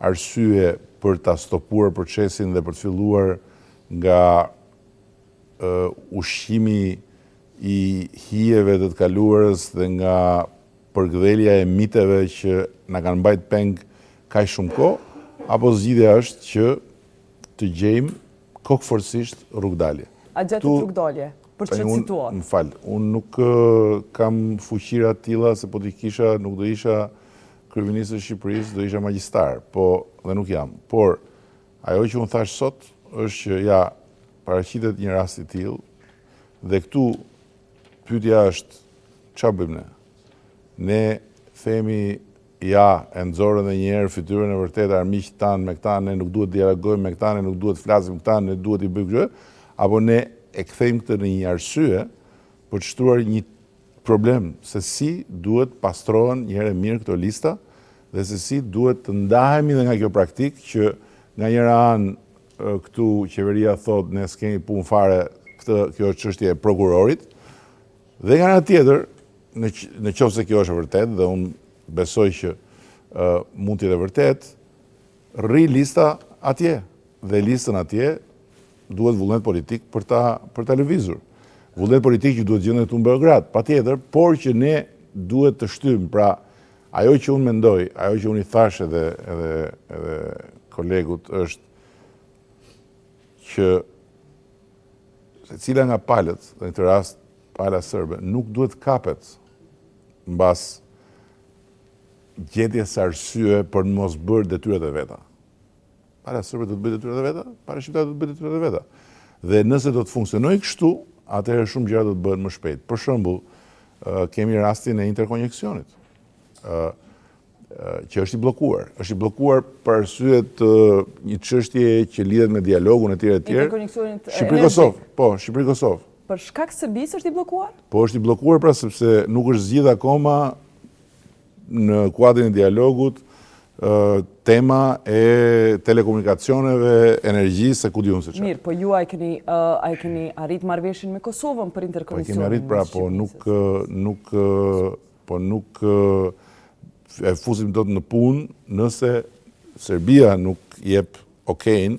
arsye për ta stopuar procesin dhe për të filluar nga ushqimi i hijeve të kaluarës dhe nga përgdhelja e miteve që na kanë mbajtur peng kaq shumë kohë, apo zgjidhja është që të gjejmë kokëforcisht rrugdalje. A gjetët rrugdalje? Për që të situat? Më falë, unë nuk kam fuqira tilla se po t'i kisha, nuk do isha kryeministri i Shqipërisë, do isha magjistar, dhe nuk jam. Por, ajo që unë thash sot, është që paraqitet një rast i tillë, dhe këtu pyetja është, çfarë bëjmë ne? Ne themi, e nxorën dhe njëherë fytyrën e vërtetë armiqtë tanë me këta, ne nuk duhet të dialogojmë me këta, ne nuk duhet të flasim këta, ne duhet i bëjmë gjë, apo ne e kthejmë këtë në një arsye për të shtruar një problem se si duhet pastrohen një herë mirë këto lista dhe se si duhet të ndahemi dhe nga kjo praktikë që nga njëra anë këtu qeveria thot ne s'kemi punë fare, kjo është çështje e prokurorit, dhe nga ana tjetër, në qoftë se kjo është e vërtet, dhe unë besoj që mund të jetë e vërtet, rri lista atje, dhe listën atje duhet vullnet politik për ta lëvizur. Vullnet politik që duhet gjendet në Beograd, patjetër, por që ne duhet të shtym, pra ajo që unë mendoj, ajo që unë i thash edhe kolegut është që secila nga palët, dhe në këtë rast pala serbe, nuk duhet kapet mbas gjetjes arsye për në mos bërë detyrat e veta. Pala serbe do të bëjë detyrat e veta, pala shqiptare do të bëjë detyrat e veta. Dhe nëse do të funksionojë kështu, atëherë shumë gjëra do të bëhen më shpejt. Për shembull, kemi rastin e interkoneksionit, që është i bllokuar. Është i bllokuar për arsye të një çështje që lidhet me dialogun e tjerë. Shqipëri-Kosovë, po, Shqipëri-Kosovë. Për shkak të Serbisë është i bllokuar? Po, është i bllokuar pra sepse nuk është zgjidhur akoma në kuadrin e dialogut tema e telekomunikacioneve, energjisë, ku diun se çfarë. Mirë, po ju a e keni arrit marrëveshjen me Kosovën për interkoneksionin? Po kemi arrit pra, po nuk e fusim dot në punë nëse Serbia nuk jep okejn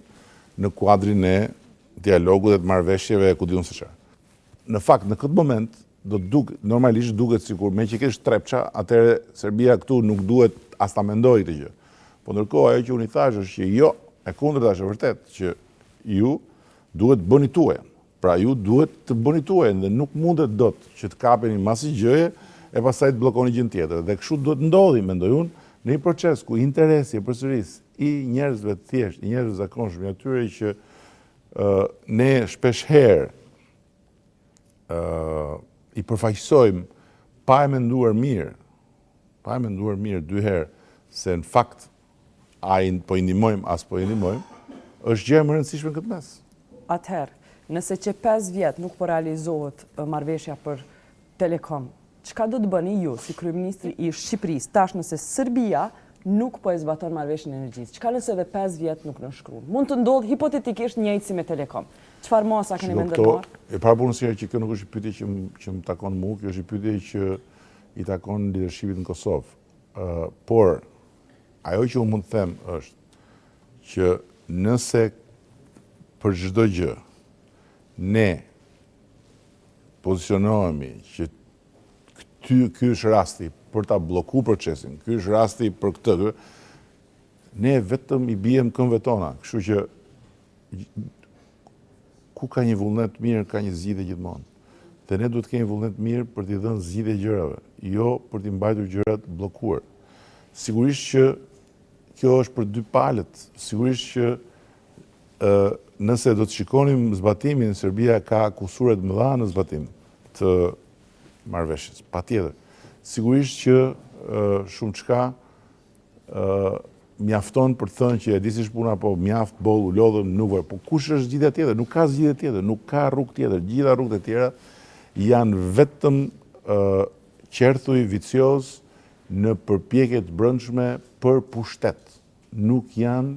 në kuadrin e dialogut dhe të marrëveshjeve ku diun se çfarë. Në fakt, në këtë moment, normalisht duket sikur me që kesh trepça, atëherë Serbia këtu nuk duhet as ta mendojë këtë gjë. Po ndërkohë ajo që unë i thash është që jo, e kundërta është e vërtet që ju duhet bëni tuajën. Pra ju duhet të bëni tuajën dhe nuk mundet dot që të kapeni masi gjëje e pastaj të bllokoni gjën tjetër. Dhe kështu duhet ndodhi, mendoj unë, në një proces ku interesi përsëris i njerëzve të thjeshtë, i njerëzve zakonshëm, i atyre që ne shpesh herë i përfaqësojmë pa e menduar mirë dy herë se në fakt po i ndihmojmë as po i ndihmojmë, është gjë e më rëndësishme në këtë mes. Atëherë, nëse që 5 vjet nuk po realizohet marrëveshja për Telekom, çka do të bëni ju si kryeministri i Shqipërisë tash nëse Serbia nuk po e zbaton marrëveshjen e energjisë? Çka nëse edhe 5 vjet nuk nënshkruan? Mund të ndodhë hipotetikisht njëjtë si me Telekom. Çfarë mosa keni menduar? E parapunësia që kjo nuk është pyetje që më takon mua, kjo është pyetje që i takon leadershipit në Kosovë. Por ajo që unë mund të them është që nëse për çdo gjë ne pozicionohemi që ky është rasti për ta bllokuar procesin, ky është rasti për këtë, ne vetëm i bijem këmbëve tona. Kështu që ku ka një vullnet mirë, ka një zgjidhje gjithmonë. Dhe ne duhet të kemi vullnet mirë për t'i dhënë zgjidhje gjërave, jo për t'i mbajtur gjërat bllokuar. Sigurisht që kjo është për dy palët. Sigurisht që nëse do të shikonim zbatimin, Serbia ka kusure të mëdha në zbatim të marrëveshjes, patjetër. Sigurisht që shumë çka mjafton për të thënë që e di si puna, po mjaft boll u lodhëm, nuk vë. Po kush është zgjidhja tjetër? Nuk ka zgjidhje tjetër, nuk ka rrugë tjetër. Gjitha rrugët e tjera janë vetëm qerthuj vicioz në përpjekje të brendshme për pushtet. Nuk janë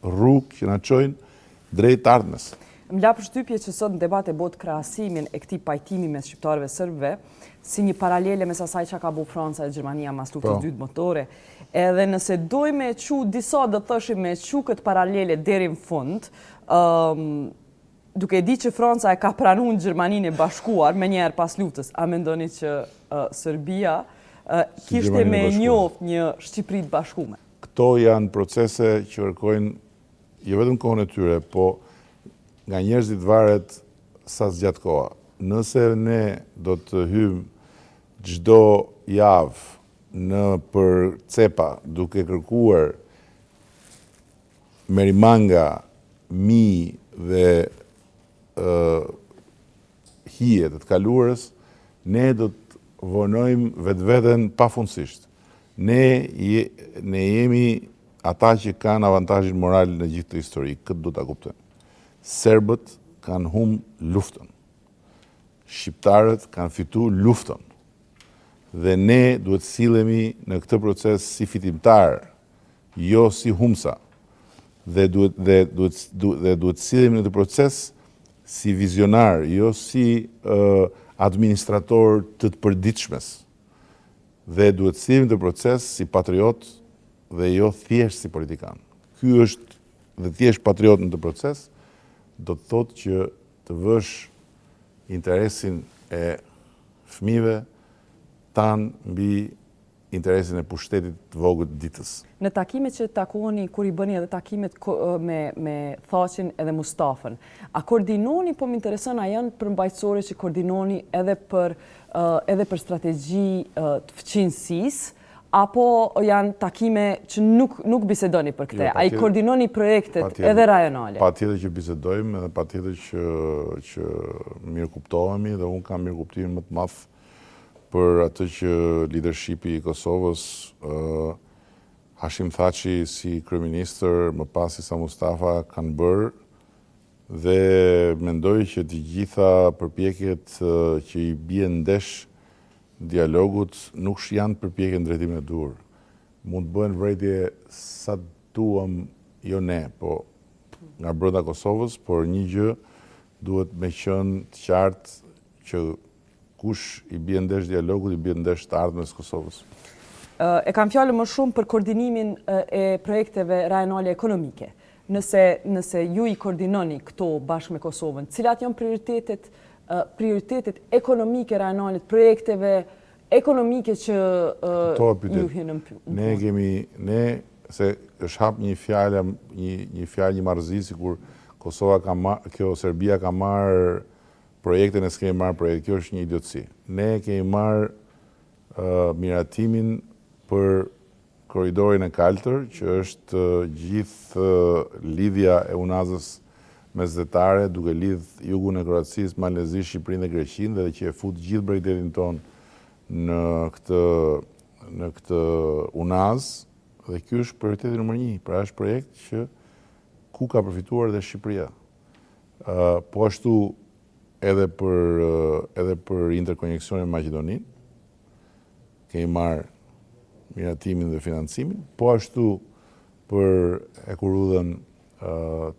rrugë që na çojnë drejt ardhmes. Më la përshtypje që sot në debat e bot krahasimin e këtij pajtimi mes shqiptarëve serbëve si një paralele mes asaj që ka bu Franca e Gjermania mas luftës dytë botërore. Edhe nëse dojmë e qu disa do të thëshim me qu këtë paralele deri në fund, duke di që Franca e ka pranuar Gjermaninë e bashkuar me njerë pas luftës, a mendoni që Serbia kishte me njoft një Shqipëri të bashkuar? Këto janë procese që kërkojnë jo vetëm kohën e tyre, po nga njerëzit varet sa zgjat koha. Nëse ne do të hymë çdo javë në për cepa duke kërkuar merimanga, mi dhe hijet të kaluarës, ne do të vonojmë vetveten pafundësisht. Ne jemi ata që kanë avantazhin moral në gjithë të histori, këtë do ta kuptojmë. Serbët kanë humbur luftën. Shqiptarët kanë fituar luftën. Dhe ne duhet sillemi në këtë proces si fitimtar, jo si humbsa. dhe duhet sillemi në të proces si vizionar, jo si administrator të përditshmes. Dhe duhet sillemi në të proces si patriot dhe jo thjesht si politikan. Ky është dhe thjesht patriot në të proces, do të thotë që të vësh interesin e fëmijëve tanë mbi interesin e pushtetit të vogël të ditës. Në takimet që takoni, kur i bëni edhe takimet me Thaçin edhe Mustafën, a koordinoni, po më intereson, a janë përmbajtësore që koordinoni edhe për strategji të fëqinësisë, apo janë takime që nuk bisedoni për këte? A i koordinoni projektet edhe rajonale? Patjetër që bisedojmë edhe patjetër që mirë kuptohemi dhe unë kam mirë kuptimin më të madh për atë që leadershipi i Kosovës, Hashim Thaçi si kryeministër, më pas Isa Mustafa kanë bërë dhe mendoj që të gjitha përpjekjet që i bien ndesh dialogut nuk janë përpjekje në drejtimin e dur. Mund të bëhen vërejtje sa duam, jo ne, po nga brenda Kosovës, por një gjë duhet me qenë të qartë që kush i bie ndesh dialogut, i bie ndesh të ardhmes Kosovës. E kam fjalën më shumë për koordinimin e projekteve rajonale ekonomike. Nëse ju i koordinoni këto bashkë me Kosovën, cilat janë prioritetet ekonomike rajonale, projekteve ekonomike që ju hynë Ne se është hap një fjalë, një marrëzisi kur Serbia ka marrë projekte, ne s'kemi marrë projekte, kjo është një idiotësi. Ne kemi marrë miratimin për korridorin e kaltër, që është gjithë lidhja e unazës mesdhetare, duke lidh jugun e Kroacisë, Malezi, Shqipërinë dhe Greqinë, dhe që e fut gjithë drejtetin tonë në këtë unazë, dhe ky është prioriteti nr. 1. Pra është projekt që ku ka përfituar dhe Shqipëria. Po ashtu edhe për interkoneksionin me Maqedoninë, kemi marrë miratimin dhe financimin, po ashtu për ekurudhën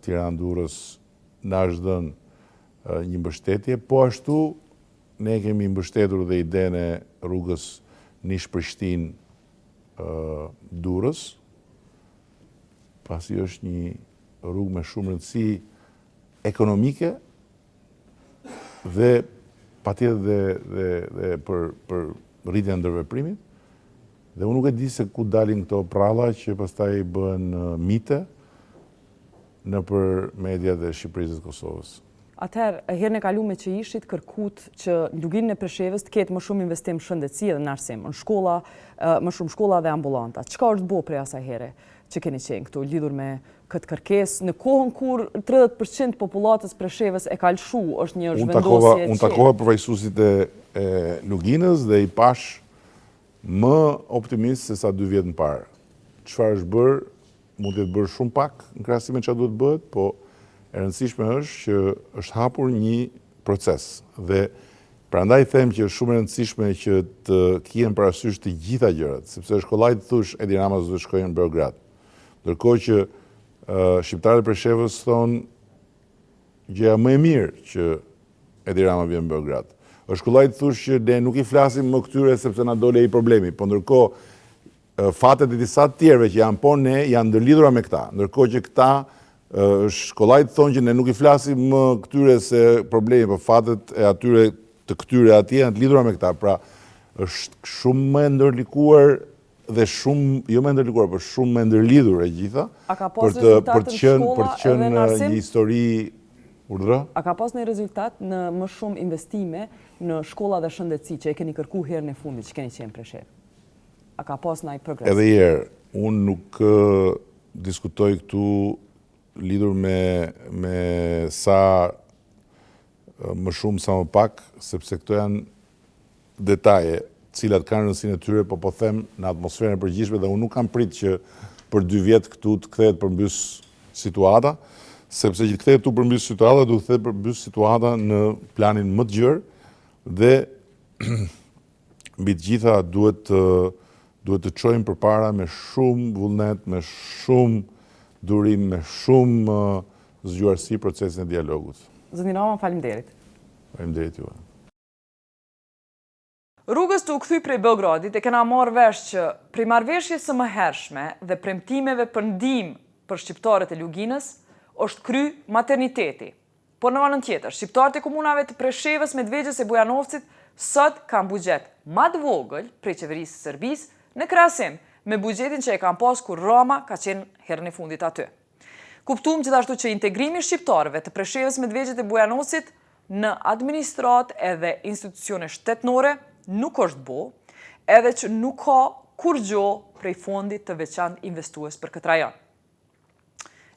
Tiranë-Durrës na është dhënë një mbështetje, po ashtu ne kemi mbështetur dhe idenë e rrugës Nish-Prishtinë Durrës, pasi është një rrugë me shumë rëndësi ekonomike dhe patjetër dhe për rritjen e ndërveprimit. Dhe unë nuk e di se ku dalin këto pralla që pastaj bëhen mite nëpër mediat e Shqipërisë dhe Kosovës. Atëherë, herën e kalume që ishit kërkut që luginën e Preshevës të ketë më shumë investim shëndetësi dhe në arsim, në shkolla, më shumë shkolla dhe ambulanta. Çka është bo prej asaj here që keni qenë këtu, lidhur me këtë kërkesë, në kohën kur 30% popullatës Preshevës e ka lëshu, është një zhvendosje Unë takova përfaqësuesit e luginës dhe i pash më optimist se sa 2 vjet më parë. Çfarë është bërë, mund të jetë bërë shumë pak në krahasim me çfarë duhet bëhet, po e rëndësishme është që është hapur një proces. Dhe prandaj them që është shumë e rëndësishme që të kihen parasysh të gjitha gjërat, sepse shkollajt thosh Edi Rama do të shkojnë në Beograd. Ndërkohë që shqiptarët e Preshevës thonë gjëja më e mirë që Edi Rama vjen në Beograd. Shkollajt thosh që ne nuk i flasim më këtyre sepse na dole ai problemi, po ndërkohë fatet e disa të tjerëve që janë po ne janë ndërlidhura me këta. Ndërkohë që këta shkollajt thonë që ne nuk i flasim më këtyre se problemi, po fatet e atyre të këtyre atje janë të lidhura me këta. Pra është shumë më ndërlikuar dhe shumë, jo më ndërlikuar, por shumë më ndërlidhur e gjitha për të qenë një histori urdhra. A ka pas një rezultat në më shumë investime në shkolla dhe shëndetësi që e keni kërku herën e fundit që keni qenë Preshevë? A ka pas ndonjë progres? Edhe herë, unë nuk diskutoj këtu lidhur me sa më shumë sa më pak, sepse këto janë detaje, cilat kanë rëndësinë e tyre, po them në atmosferën e përgjithshme dhe unë nuk kam prit që për 2 vjet këtu të kthehet përmbys situata, sepse që të kthehet këtu përmbys situata, duhet të kthehet përmbys situata në planin më të gjerë dhe mbi të gjitha duhet të çojmë përpara me shumë vullnet, me shumë durim me shumë zgjuarsi procesin e dialogut. Zoti Rama, faleminderit. Faleminderit juve. Rrugës të u kthy prej Beogradit e kena marrë vesh që prej marrëveshjes së mëhershme dhe premtimeve për ndihmë për shqiptarët e Luginës është kry materniteti. Por në anën tjetër, shqiptarët e komunave të Preshevës, Medvegjës e Bujanovcit sot kanë buxhet më të vogël prej qeverisë së Serbisë në krahasim me buxhetin që e kanë pas kur Rama ka qenë herën e fundit aty. Kuptuam gjithashtu që integrimi i shqiptarëve të Preshevës, Medvegjës e Bujanovcit në administratë edhe institucione shtetërore nuk është bo, edhe që nuk ka kur gjo prej fondit të veçantë investues për këtë rajon.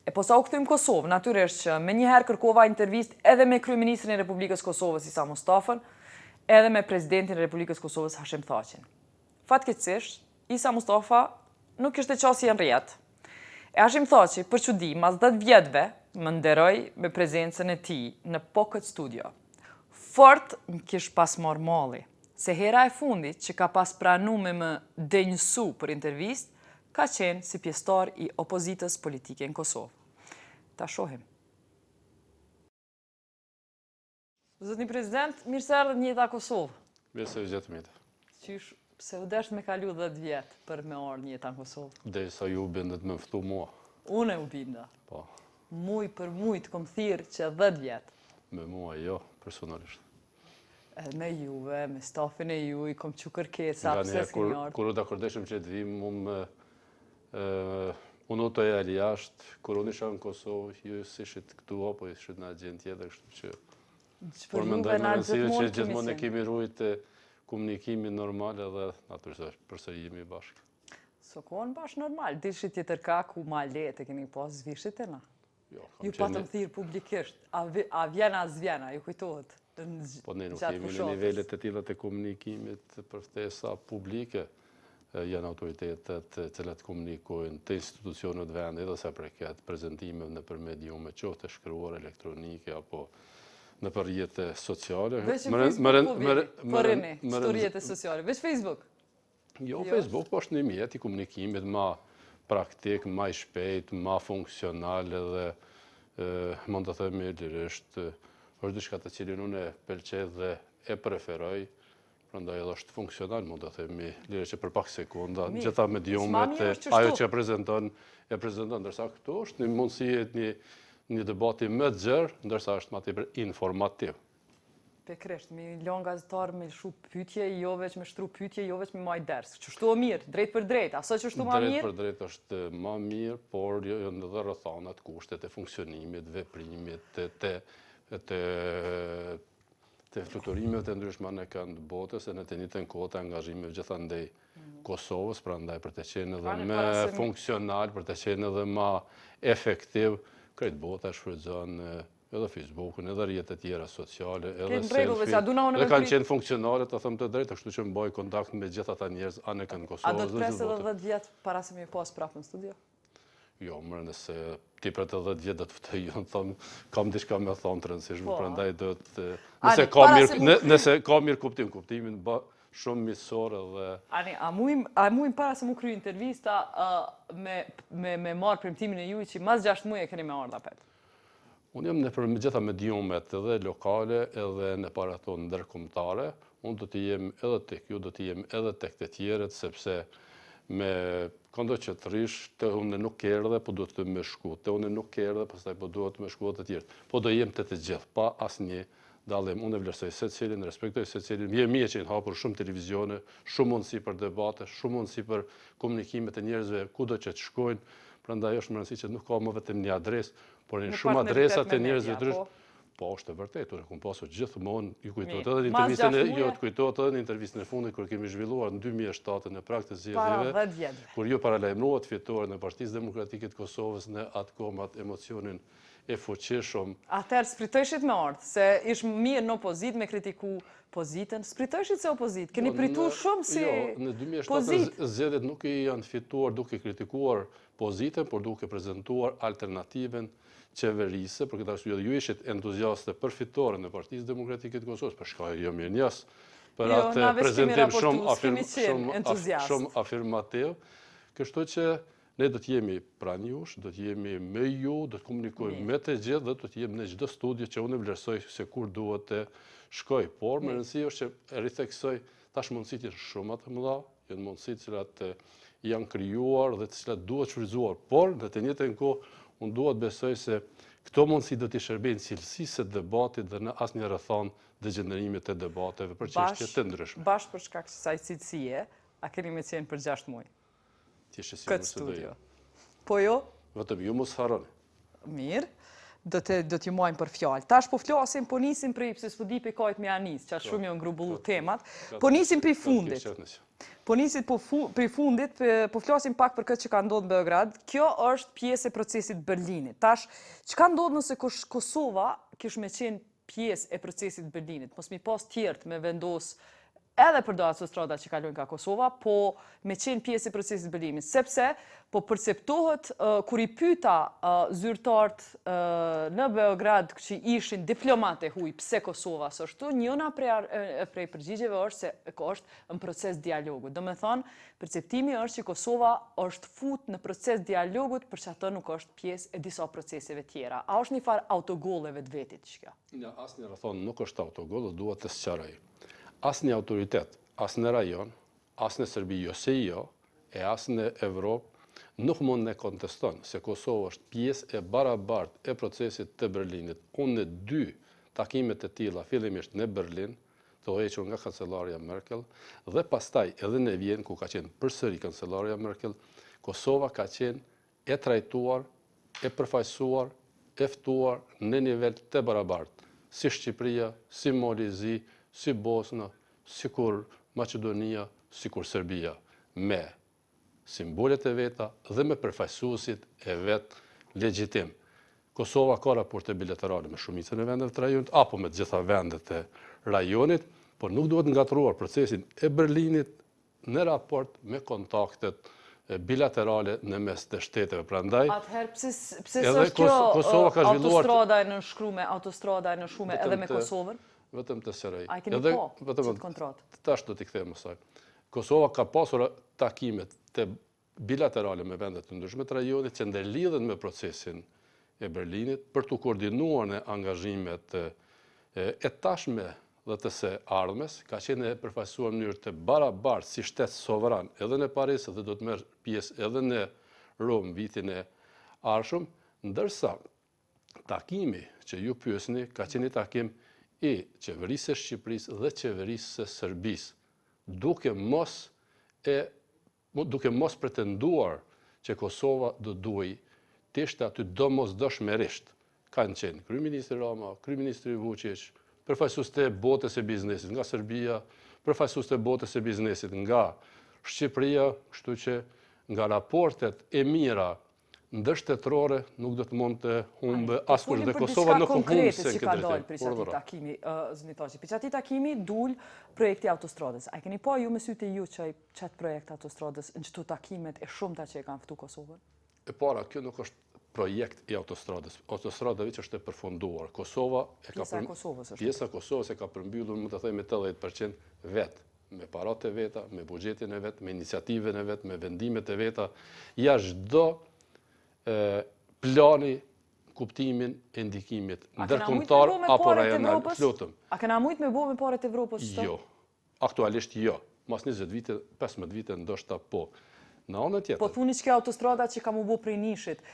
E po sa u kthym Kosovë, natyrisht që me njëherë kërkova intervistë edhe me kryeministrin e Republikës Kosovës Isa Mustafën, edhe me presidentin e Republikës Kosovës Hashim Thaçin. Fatkeqësisht, Isa Mustafa nuk ishte qasje në rjetë. E Hashim Thaçi, për çudi, mas 10 vjetëve, më nderoj me prezencën e tij në këtë studio. Fort më kish pas marrë malli, se hera e fundit që ka pas pranu me më denjësu për intervistë, ka qenë si pjesëtar i opozitës politike në Kosovë. Ta shohim. Zotni President, mirë se erdhët në Jeta Kosovë. Mirë se u gjetë mite. Qysh, pse u desh me kalu 10 vjetë për me ardhur në Jeta Kosovë? Derisa ju bindet me ftu mua. Unë u binda. Po. Muj për muj të kom thirrë që 10 vjetë. Me mua jo, personalisht. Me juve, me stafin e ju, i kom që kërkesa, pse s'keni ardhur. Kur u dakordeshëm që të vim, unë të e ali jashtë, kur unë isha në Kosovë, ju s'ishit këtu, apo ishit në agent tjetër, kështu që... Por mendoj me rëndësive që gjithmonë e kemi rujtë komunikimin normal edhe natyrisht përsëri jemi bashkë. So kohën bashkë normal, dishit tjetër ka ku ma letë e keni pas zvishit e na? Ju patëm thirë publikisht, a vjena, a zvjena, ju kujtohet? Po ne nuk kemi në nivellet e tilla të komunikimit për ftesa publike, janë autoritetet cilat komunikojnë të institucionet vende edhe sa përket prezantimeve nëpër mediume, qoftë shkruar, elektronike apo nëpër rrjete sociale. Veç Facebook, për rrjete sociale, veç Facebook? Jo, Facebook po është një mjet i komunikimit ma praktik, ma i shpejt, ma funksional edhe mund të themi lirisht është diçka të cilin unë e pëlqej dhe e preferoj, prandaj edhe është funksional, mund të themi, lirisht që për pak sekonda, gjitha mediumet, ajo që e prezenton, ndërsa këtu është një mundësi një debati më të gjerë, ndërsa është më tepër informativ. Pikërisht, me lënë gazetar me shu pyetje, jo veç me shtru pyetje, jo veç me maj ders. Qështu o mirë, drejt për drejt, aso që shtu ma mirë? Drejt për drejt është ma mirë, por janë edhe rrethanat, kushtet e funksionimit, veprimit, të fluturimet e ndryshme në kënd botës e në të njëjtën kohë të angazhimeve gjithandej Kosovës, prandaj për të qenë edhe më funksional, për të qenë edhe më efektiv, krejt bota shfrytëzon edhe Facebookun, edhe rrjetet tjera sociale, edhe selfie, dhe kanë qenë funksionale, të thëmë të drejtë, kështu që më bëj kontakt me gjithë ata njerëz anë kënd Kosovës. A do të presë edhe 10 vjetë para se me pas prapë në studio? Jo, mërë nëse ti për të 10 vjetë të fëtë ju, në thonë, kam diçka me thonë të rëndësishme, prandaj do të... Nëse ka mirë kuptimin, bë shumë misor edhe... Ani, a mujmë para se mu kryu intervista me marë premtimin e ju që mas 6 muaj e keni me ardha petë? Unë jam në për gjitha mediumet edhe lokale edhe në paraton ndërkombëtare, unë do të jem edhe tek ju, do të jem edhe tek të tjerët, sepse me këndo që të rish, të unë nuk erdhe, po do të me shku, të unë nuk erdhe, pastaj po do të me shku të tjerët. Po do jem të gjithë, pa asnjë dallim. Unë e vlerësoj secilin, respektoj secilin. Vjen mirë që janë hapur shumë televizione, shumë mundësi për debate, shumë mundësi për komunikimet e njerëzve kudo që të shkojnë. Prandaj është më rëndësishme që nuk ka më vetëm një adresë, por në shumë adresat e njerëzve të ndryshëm. Po, është e vërtetë, unë kam pasur gjithmonë, ju kujtohet edhe në intervistën e fundit kur kemi zhvilluar në 2007 në prag të zgjedhjeve, kur ju paralajmërohet fitore në Partisë Demokratike të Kosovës në atë kohë emocionin e fuqishëm. Atëherë spritojshit me ardhë, se ish mirë në opozit me kritiku pozitën, spritojshit se opozit, keni pritu shumë si pozit. Në 2007 zgjedhjet nuk i janë fituar duke kritikuar pozitën, por duke prezentuar alternativen qeverise, për këtë arsye ju ishit entuziaste për fitoren e Partisë Demokratike të Kosovës, për shkak jo mirënjohës, për atë prezantim shumë afirmativ, kështu që Ne do të jemi pranë jush, do të jemi me ju, do të komunikojmë me të gjithë dhe do të jemi në çdo studio që unë vlerësoj se kur duhet të shkoj. Por më rëndësi është që e ritheksoj tash mundësitë janë shumë të mëdha, janë mundësi të cilat janë krijuar dhe të cilat duhet shfrytzuar. Por në të njëjtën kohë unë dua të besoj se këto mundësi do t'i shërbejnë cilësisë së debatit dhe në asnjë rrethon degenerimit të debateve për çështje të ndryshme. Bashkë për shkak të kësaj cilësie, a keni me qenë për 6 muaj? Këtë studio. Po jo? Vetëm ju mos harroni. Mirë, do t'ju mojmë për fjalë. Tash po flasim, po nisim prej, se s'po di pe kajt me anis, që shumë jo ngrubullu temat, po nisim prej fundit. Po nisim prej fundit, po flasim pak për këtë që ka ndodhur në Beograd. Kjo është pjesë e procesit Berlinit. Tash, çka ndodh nëse Kosova kish me qenë pjesë e procesit Berlinit? Mos mi pas tjertë me vendos edhe për do autostrada që kalojnë ka Kosova, po me qenë pjesë e procesit Berlinit, sepse po perceptohet kur i pyeta zyrtarët në Beograd që ishin diplomate huj pse Kosova së ashtu, njëna prej përgjigjeve është se është në proces dialogu. Do me thonë, perceptimi është që Kosova është fut në proces dialogut për që atë nuk është pjesë e disa proceseve tjera. A është një farë autogolleve të vetit që kjo? Ja, asnjë rrethon nuk është autogoll, duhet të sqaroj. Asnjë autoritet, as në rajon, as në Serbi jo se jo, e as në Evropë, nuk mund ne konteston se Kosova është pjesë e barabartë e procesit të Berlinit. Unë në 2 takimet e tilla, fillimisht në Berlin, të hequr nga kancellaria Merkel, dhe pastaj edhe në Vjenë, ku ka qenë përsëri kancellaria Merkel, Kosova ka qenë e trajtuar, e përfaqësuar, e ftuar në nivel të barabartë, si Shqipëria, si Molizi, si Bosna, sikur Maqedonia, sikur Serbia, me simbolet e veta dhe me përfaqësuesit e vet legjitim. Kosova ka raporte bilaterale me shumicën e vendeve të rajonit apo me të gjitha vendet e rajonit, por nuk duhet ngatruar procesin e Berlinit në raport me kontaktet bilaterale në mes të shteteve. Prandaj, atëherë pse s'është kjo autostrada e nënshkruar, autostrada e nënshkruar edhe me Kosovën? Vetëm të sërej. A i keni po qëtë kontratë? Tash do t'i kthejmë mësaj. Kosova ka pasur takimet të bilaterale me vendet të ndryshme të rajonit që ndërlidhen me procesin e Berlinit për të koordinuar në angazhimet e tashme dhe të së ardhmes, ka qenë e përfaqësuar në mënyrë të barabartë si shtet sovran edhe në Paris dhe do të merr pjesë edhe në Rom vitin e ardhshëm, ndërsa takimi që ju pyesni ka qenë takim i qeverisë së Shqipërisë dhe qeverisë së Serbisë, duke mos pretenduar që Kosova do duhej të ishte aty domosdoshmërisht. Kanë qenë kryeministri Rama, kryeministri Vuçiq, përfaqësues të botës së biznesit nga Serbia, përfaqësues të botës së biznesit nga Shqipëria, kështu që nga raportet e mira ndërshtetërore nuk do të mund të humbë askush dhe Kosova nuk humbë se këtë drejtim. Për çati takimi, zëni Thaçi, për çati takimi dul projekti autostradës. A keni pa ju me sytë ju që çat projekt autostradës në çto takimet e shumta që e kanë ftu Kosovën? E para, kjo nuk është projekt i autostradës. Autostrada veç është e përfunduar. Kosova e ka pjesa e Kosovës e ka përmbyllur, mund të themi 80% vetë, me paratë e veta, me buxhetin e vet, me iniciativën e vet, me vendimet e veta, jashtë çdo plani, kuptimin e ndikimit ndërkombëtar apo rajonal. A kena mujt me bo me paret Evropës? Jo, aktualisht jo. Mas 20 vite, 15 vite ndoshta po. Në anën tjetër. Po thuni që kjo autostrada që ka mu bo prej Nishit,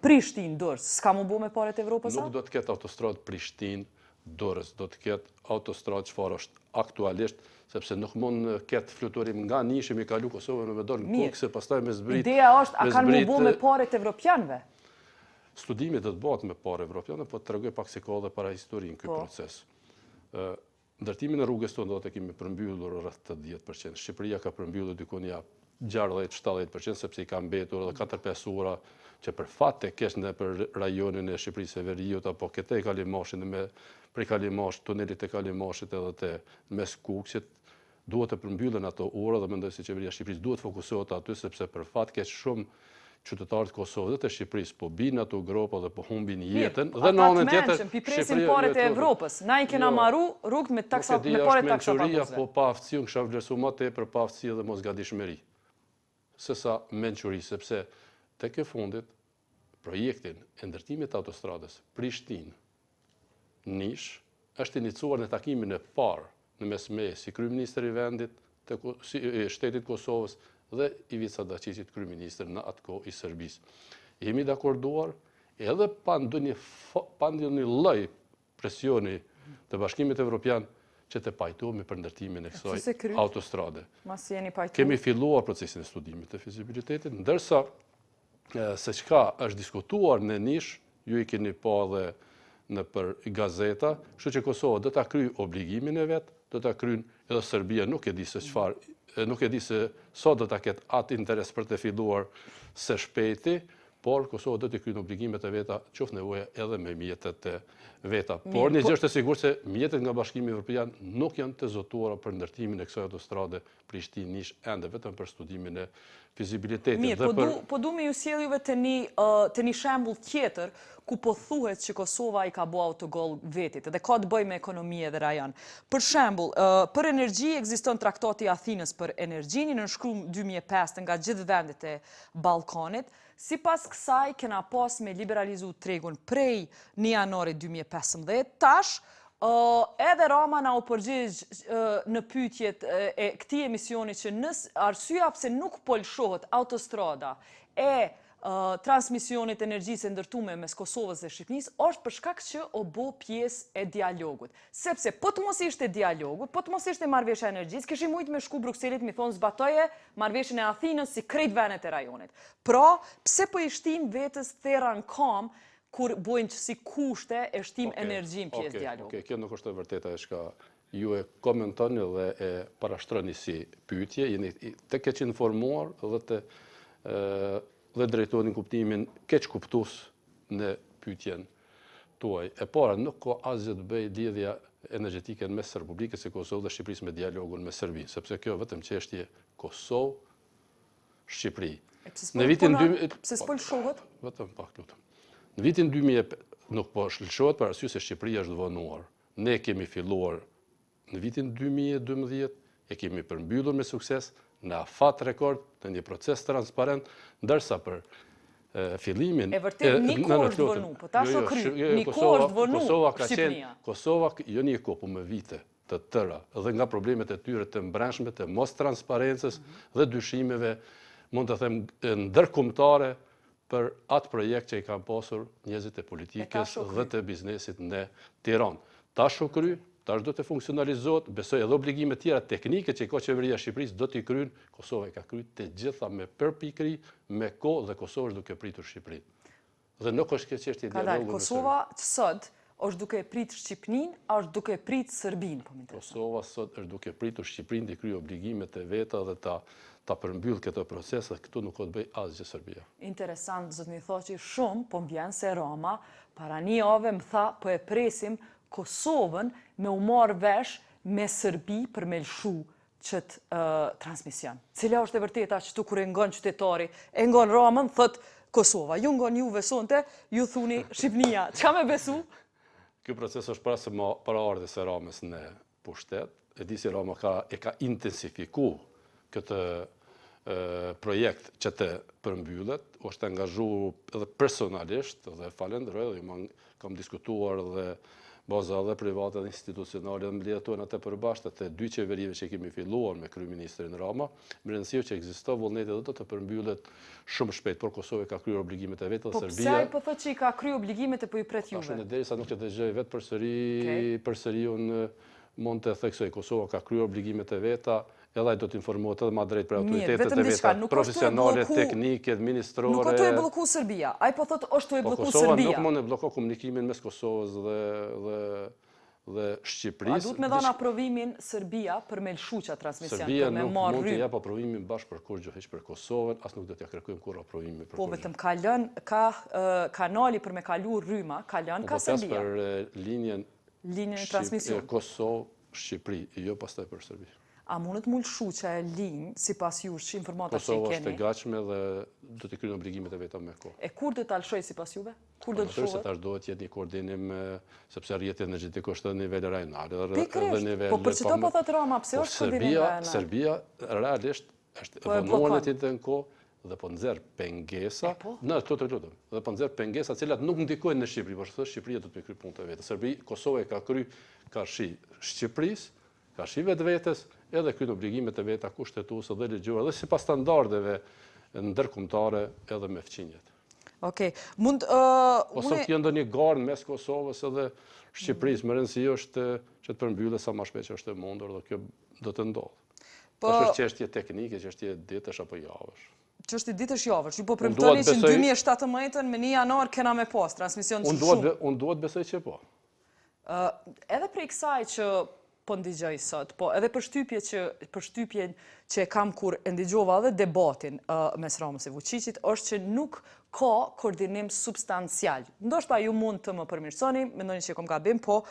Prishtinë-Durrës, s'ka mu bo me paret Evropës? Nuk do të ketë autostradë Prishtinë-Durrës, do të ketë autostradë çfarë është aktualisht, sepse nuk mund ketë fluturim nga Nishi mi kalu Kosovën me dorë në kokë, se pastaj me zbrit. Ideja është, a kanë mu bo me paret evropianëve? Studimi do të bëhet me parë evropiane, po të tregoj pak se ka edhe para historinë ky proces. Ndërtimin e rrugës tonë do të kemi përmbyllur rreth 80%. Shqipëria ka përmbyllur dikon ja 60-70%, sepse i ka mbetur edhe 4-5 ura që për fat të kesh në për rajonin e Shqipërisë së Veriut apo këtej Kalimashit me prej Kalimash, tunelit e Kalimashit edhe të mes Kukësit, duhet të përmbyllen ato ura dhe mendoj se qeveria e Shqipërisë duhet fokusohet aty sepse për fat kesh shumë qytetarët Kosovës dhe të Shqipërisë po bin ato gropa dhe po humbin jetën dhe në anën tjetër Shqipëria paret e Evropës. Na i kena marru rrugët me taksa me paret taksa paguese. Po pa aftësi unë kisha vlerësuar më tepër pa aftësi dhe mosgadishmëri. Sesa mençuri sepse tek e fundit, projektin e ndërtimit të autostradës Prishtinë-Nish është iniciuar në takimin e parë në mesme si kryeministër i vendit të shtetit Kosovës dhe Ivica Dačićit kryeministër në atë kohë i Serbisë. Jemi dakorduar edhe pa ndonjë lloj presioni të Bashkimit Evropian që të pajtohemi për ndërtimin e kësaj autostrade. Kemi filluar procesin e studimit të fizibilitetit, ndërsa se çka është diskutuar në Nish, ju i keni pa edhe në për gazeta, kështu që Kosova do ta kryejë obligimin e vet, do ta kryejë edhe Serbia, nuk e di se sa do ta ketë atë interes për të filluar së shpejti, por Kosova do të kryejë obligimet e veta, qoftë nevoja edhe me mjetet e veta. Por një gjë është e sigurt se mjetet nga Bashkimi Evropian nuk janë të zotuara për ndërtimin e kësaj autostrade Prishtinë-Nish, ende vetëm për studimin e fizibilitetit. Mirë, po du me ju sjell juve të një shembull tjetër ku po thuhet që Kosova i ka bo autogol vetit dhe ka të bëjë me ekonomie dhe rajon. Për shembull, për energji ekziston traktati i Athinës për energjinë, nënshkruar 2005 nga gjithë vendet e Ballkanit. Sipas kësaj kena pas me liberalizu tregun prej 1 janarit 2015, tash edhe Rama na u përgjigj në pyetjet e këtij emisioni që arsyeja pse nuk polshohet autostrada e transmisionit energjisë e ndërtuar mes Kosovës dhe Shqipërisë është për shkak që o bo pjesë e dialogut. Sepse po të mos ishte dialogu, po të mos ishte marrëveshja e energjisë, kishim mujt me shku Brukselit mi thonë zbatoje marrëveshjen e Athinës si krejt vendet e rajonit. Pra, pse po i shtim vetës theran kam kur bojnë që si kushte e shtim energjin pjesë dialogu? Kjo nuk është e vërteta e shka ju e komentoni dhe e parashtroni si pyetje, jeni tek keq informuar dhe drejtojnë kuptimin keq kuptues në pyetjen tuaj. E para, nuk ka asgjë të bëjë lidhja energjetike mes Republikës së Kosovës dhe Shqipërisë me dialogun me Serbi, sepse kjo vetëm çështje Kosovë-Shqipëri. Pse s'po lëshohet? Vetëm pak lutem. Në vitin 2000 nuk po lëshohet për arsye se Shqipëria është vonuar. Ne kemi filluar në vitin 2012, e kemi përmbyllur me sukses në afat rekord, në një proces transparent, ndërsa për fillimin... E vërtet, një kohë është vonu, po tash o kry, një kohë është vonu Shqipëria. Kosova, jo një kohë, po me vite të tëra, dhe nga problemet e tyre të mbrëmshme, të mos transparencës dhe dyshimeve, mund të them, ndërkombëtare për atë projekt që i kanë pasur njerëzit e politikës dhe të biznesit në Tiranë. Tash o kry, tash do të funksionalizohet, besoj edhe obligimet tjera teknike që i ka qeveria e Shqipërisë do t'i kryen, Kosova i ka kryer të gjitha me përpikëri, me kohë dhe Kosova është duke pritur Shqipërinë. Dhe nuk është kjo çështje dialogu. Kosova sot është duke pritur Shqipërinë, është duke pritur Serbinë, po më intereson. Kosova sot është duke pritur Shqipërinë të kryejë obligimet e veta dhe ta përmbyll këtë proces dhe këtu nuk ka të bëj asgjë Serbia. Interesant, zotni Thaçi, shumë po mbjen se Rama para një javë më tha po e presim Kosovën me u marrë vesh me Serbi për me lshu qëtë transmision. Cila është e vërteta që tu kur e ngon qytetari, e ngon Ramën, thët Kosova, ju ngon juve sonte, ju thuni Shqipnia. Çka me besu? Ky proces është para ardhes së Ramës në pushtet. E di si Rama e ka intensifiku këtë projekt që të përmbyllet, është angazhu edhe personalisht dhe falenderoj dhe kam diskutuar dhe baza dhe private dhe institucionale dhe mbledhtojnë atë përbashkët të dy qeverive që kemi filluar me kryeministrin Rama, më rëndësishme që ekziston vullneti dhe do të përmbyllet shumë shpejt, por Kosova ka kryer obligimet e vetë dhe Serbia. Po pse ai po thotë që i ka kryer obligimet e po i pret juve? Ashtu derisa nuk e dëgjoj vetë përsëri unë mund të theksoj Kosova ka kryer obligimet e veta, edhe ai do të informohet edhe më drejt për autoritetet e veta profesionale, teknike, administrore. Nuk është e blloku Serbia. Ai po thotë është e blloku Serbia. Kosova nuk mund të bllokojë komunikimin mes Kosovës dhe Shqipërisë. A duhet me dhënë aprovimin Serbia për me lshu çat transmision, për me marrë rrymë? Serbia nuk mund të jap aprovimin bashkë për kurrë hiç për Kosovën, as nuk do t'ja kërkojmë kurrë aprovimin për. Po vetëm ka kanali për me kalu rryma, ka Serbia. Po për linjën e transmision. Kosovë-Shqipëri, jo pastaj për Serbi. A mundet mu lshu që e linjë, si pas jush, që informata që i keni? Kosova është e gatshme dhe do të kryejë obligimet e veta me kohë. E kur do të lshoj si pas juve? Kur do të lshohet? Se tash duhet jetë një koordinim, sepse rrjeti energjetik është edhe nivel rajonal. Pikërisht, po për çdo po thotë Rama, pse është koordinim rajonal? Serbia realisht është vonuar në të kohë dhe po nxjerr pengesa, dhe po nxjerr pengesa cilat nuk ndikojnë në Shqipëri, por thotë Shqipëria do të kry punët e vetë. Serbi, Kosova e ka kry karshi Shqipërisë, karshi vetvetes, edhe këto obligimet e veta kushtetuese dhe ligjore dhe sipas standardeve ndërkombëtare edhe me fqinjet. Okej, mund Ose të ndonjë garë mes Kosovës edhe Shqipërisë, më rëndësi është që të përmbyllet sa më shpejt që është e mundur dhe kjo do të ndodhë. Është çështje teknike, çështje ditësh apo javësh. Çështje ditësh javësh. Ju po premtoni që në 2017 me 1 janar kena me pas transmision shumë. Unë duhet besoj që po. Edhe prej kësaj që po ndigjoj sot, po edhe përshtypjen që kam kur ndigjova edhe debatin mes Ramës e Vuçiqit, është që nuk ka koordinim substancial. Ndoshta ju mund të më përmirësoni, mendoni që kom gabim, po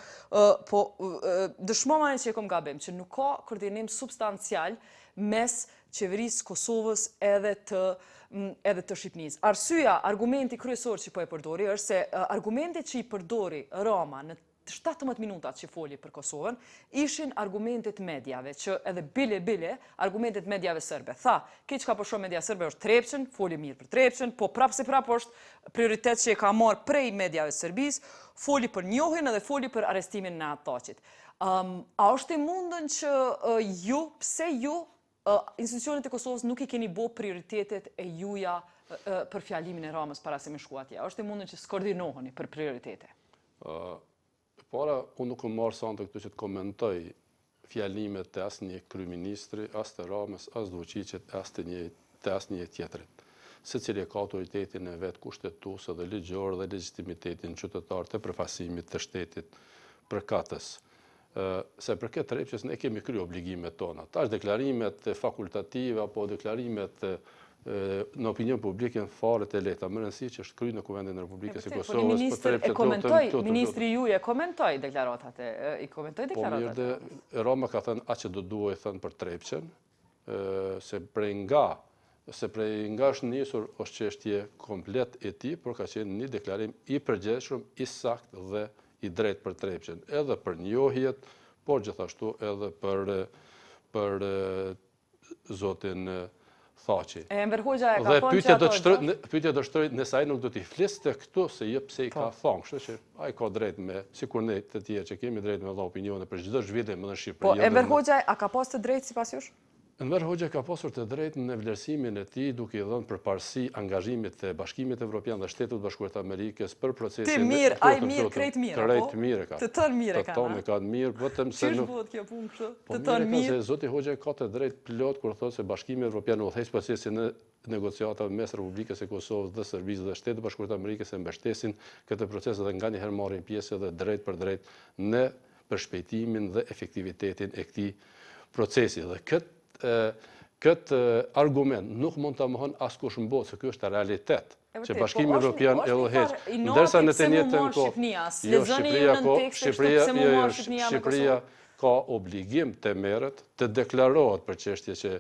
dëshmojeni që kom gabim, që nuk ka koordinim substancial mes qeverisë Kosovës edhe të Shqipërisë. Arsyeja, argumenti kryesor që po e përdori është se argumentet që i përdori Rama në 17 minutat që foli për Kosovën, ishin argumentet medjave, që edhe bile, argumentet medjave sërbe. Tha, ke që ka përshon media sërbe është Trepçën, foli mirë për Trepçën, po prap është prioritet që e ka marrë prej medjave sërbis, foli për njohin edhe foli për arestimin në Thaçit. A është e mundën që pse ju, institucionet e Kosovës nuk i keni bo prioritetet e juja për fjalimin e Ramës para se me shku atje? A është e mundën që skoordinoheni për prioritete? Para, unë nuk më marë sonte këtu që të komentoj fjalimet të asë një kryeministri, asë të Ramës, asë Vuçiqit, të asë një tjetërit. Se cili ka autoritetin e vetë kushtetuese dhe ligjor dhe legitimitetin qytetar të përfasimit të shtetit për katës. Se për këtë Trepçës ne kemi kry obligimet tona. Tash deklarimet fakultative apo deklarimet në opinion publike në faret e lehta, më rëndësi që është kry në Kuvendin e Republikës së Kosovës. Ministri ju e komentoj deklaratat e Po mirë dhe Rama ka thënë atë që do duhej thënë për Trepçën, se prej nga është nisur është çështje komplet e tij, por ka qenë një deklarim i përgjithshëm, i saktë dhe i drejtë për Trepçën, edhe për njohjet, por gjithashtu edhe për zotin Thaçi. Enver Hoxha e ka thonë që ato... Pyetja do shtroj, nëse ai nuk do t'i fliste këtu, se pse i ka thonë, kështu që ai ka drejt me, sikur ne të tjerë që kemi drejt me dha opinione për çdo zhvillim në Shqipëri. Po Enver Hoxha a ka pas të drejtë sipas jush? Enver Hoxha ka pasur të drejtë në vlerësimin e tij duke i dhënë përparësi angazhimit të Bashkimit Evropian dhe Shtetit Bashkuar të Amerikës për procesin Ti mirë, ai mirë, krejt mirë, apo? Krejt mirë ka. Të tërë mirë ka. Të tonë ka mirë, vetëm se nuk... Çish bëhet kjo punë kështu? Të tërë mirë. Se Zoti Hoxha ka të drejtë plot kur thotë se Bashkimi Evropian udhëheq procesin në negociata mes Republikës e Kosovës dhe Serbisë dhe Shtetit Bashkuar të Amerikës e mbështesin këtë proces dhe nganjëherë marrin pjesë edhe drejt për drejt në përshpejtimin dhe efektivitetin e këtij procesi. Dhe këtë argument nuk mund ta mohon askush në botë, se ky është realitet. Që Bashkimi Evropian e udhëheq, ndërsa në të njëjtën kohë Shqipëria ka obligim të merret, të deklarohet për çështje që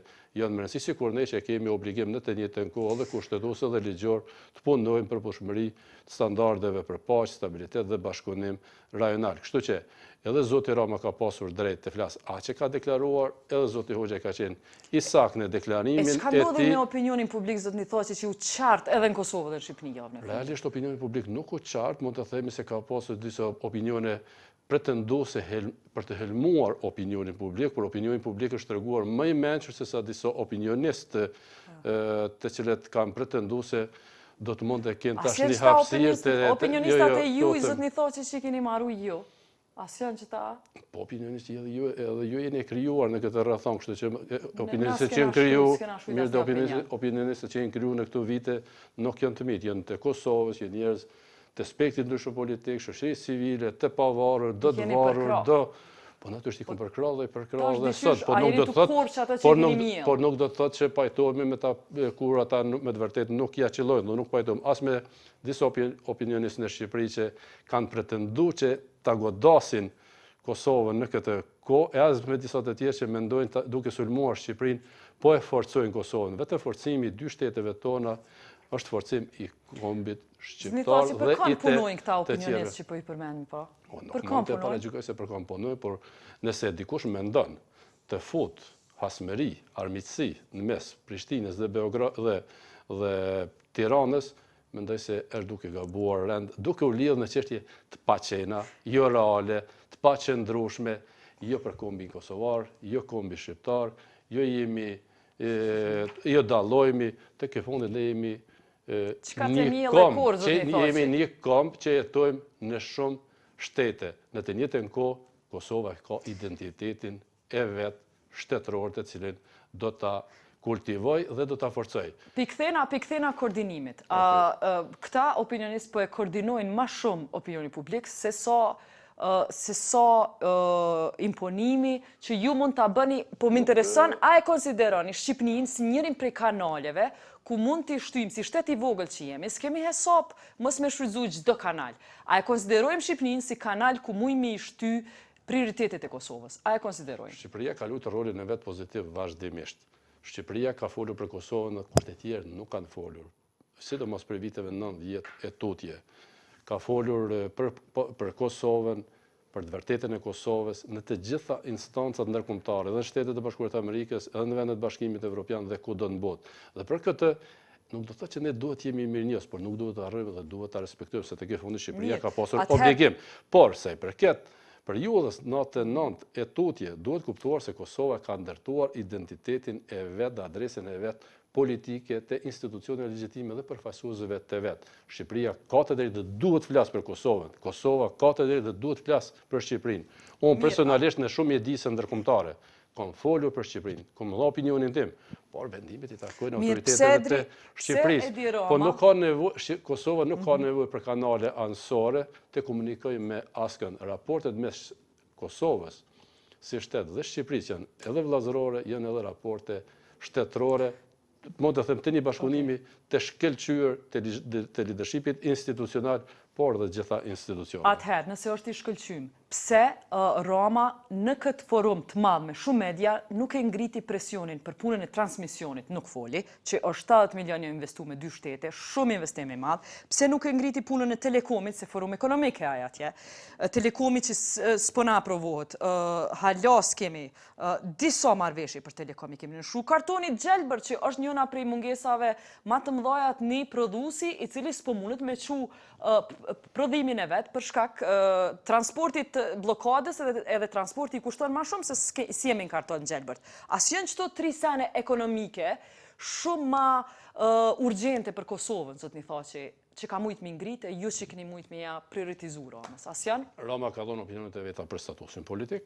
janë më rëndësishme, sikur ne që kemi obligim në të njëjtën kohë edhe kushtetuese dhe ligjor të punojmë për pushmëri të standardeve për paqe, stabilitet dhe bashkëpunim rajonal. Kështu që edhe Zoti Rama ka pasur drejt të flasë që ka deklaruar, edhe Zoti Hoxha ka qenë i saktë në deklarimin e tij. Çka ndodhi me opinionin publik, zotni Thaçi, që u qartë edhe në Kosovë dhe në Shqipëri? Realisht opinioni publik nuk u qartë, mund të themi se ka pasur disa opinione pretenduese për të helmuar opinionin publik, por opinioni publik është treguar më i mençur se sa disa opinionistë të cilët kanë pretenduese do të mund të kenë tash një hapësirë të... Opinionistat e ju, i zotni Thaçi, që keni marru ju? Asë janë që ta... Po, opinionistë edhe ju jeni krijuar në këtë rrethon, kështu që opinionistët që janë opinionistët që janë krijuar në këto vite nuk janë të mirë, janë të Kosovës, janë njerëz të spektrit ndryshëm politik, shoqërisë civile, të pavarur, do të varur, po natyrisht i kam përkrahur dhe sot, por nuk do të thotë që pajtohemi me ta kur ata me të vërtetë nuk ja qellojnë, nuk pajtohemi as me disa opinionistë në Shqipëri që kanë pretenduar që ta godasin Kosovën në këtë kohë, e as me disa të tjerë që mendojnë duke sulmuar Shqipërinë, po e forcojnë Kosovën. Vetëm forcimi i dy shteteve tona është forcim i kombit shqiptar dhe i të tjerë. Për kanë punojnë këta opinionistë që po i përmendin, po? Për kanë punojnë? Paragjykoj se për kanë punojnë, por nëse dikush mendon të fut hasmëri, armiqësi në mes Prishtinës dhe Beograd dhe Tiranës, mendoj se është duke gabuar rend, duke u lidhur në çështje të paqena, jo reale, të paqëndrueshme, jo për kombin kosovar, jo kombi shqiptar, jo dallojemi, te ky fundi ne jemi një komb që jetojmë në shumë shtete. Në të njëjtën kohë, Kosova ka identitetin e vet shtetëror të cilin do ta kultivoj dhe do ta forcoj. Pikthena koordinimit. Këta opinionistë po e koordinojnë më shumë opinioni publik se sa imponimi që ju mund ta bëni, po më intereson, a e konsideroni Shqipërinë si njërin prej kanaleve ku mund t'i shtyjmë si shtet i vogël që jemi, s'kemi hesap mos me shfrytzu çdo kanal. A e konsiderojmë Shqipërinë si kanal ku mujmë i shty prioritetet e Kosovës? A e konsiderojmë? Shqipëria ka luajtur rolin e vet pozitiv vazhdimisht. Shqipëria ka folur për Kosovën kur të tjerë nuk kanë folur. Sidomos për viteve 90 e tutje. Ka folur për Kosovën, për të vërtetën e Kosovës në të gjitha instancat ndërkombëtare, edhe në Shtetet e Bashkuara të Amerikës, edhe në vendet e Bashkimit Evropian dhe kudo në botë. Dhe për këtë nuk do të thotë që ne duhet jemi mirënjohës, por nuk duhet të harrojmë dhe duhet ta respektojmë se tek fundi Shqipëria ka pasur obligim. Por sa i përket periudhës 99 e tutje, duhet kuptuar se Kosova ka ndërtuar identitetin e vet dhe adresën e vet politike të institucioneve legjitime dhe përfaqësuesve të vet. Shqipëria ka të drejtë dhe duhet flas për Kosovën. Kosova ka të drejtë dhe duhet flas për Shqipërinë. Unë personalisht në shumë mjedise ndërkombëtare kam folur për Shqipërinë, kam dhënë opinionin tim, por vendimet i takojnë autoriteteve të Shqipërisë. Po nuk ka nevojë, Kosova nuk ka nevojë për kanale anësore të komunikojë me askën. Raportet mes Kosovës si shtet dhe Shqipërisë janë edhe vëllazërore, janë edhe raporte shtetërore, mund të them të një bashkëpunimi të shkëlqyer të leadershipit institucional, por dhe gjitha institucionet. Atëherë, nëse është i shkëlqym, pse Rama në këtë forum të madh me shumë media nuk e ngriti presionin për punën e transmisionit, nuk foli, që është 70 milionë investuar me 2 shtete, shumë investim i madh, pse nuk e ngriti punën e telekomit, se forum ekonomik e ai atje, telekomi që s'po na aprovohet, halas kemi, disa marrëveshje për telekomi kemi në shu, kartoni Gjelbër që është njëna prej mungesave më të mëdha të një prodhuesi i cili s'po mundet me çu prodhimin e vet për shkak transportit blokadës edhe transporti kushton më shumë se si jemi në karton Gjelbërt. As janë çto 3 sene ekonomike shumë më urgjente për Kosovën, zotni Thaçi, që ka mujt me ngritë, ju që keni mujt me ja prioritizur Ramës. As janë? Rama ka dhënë opinionet e veta për statusin politik,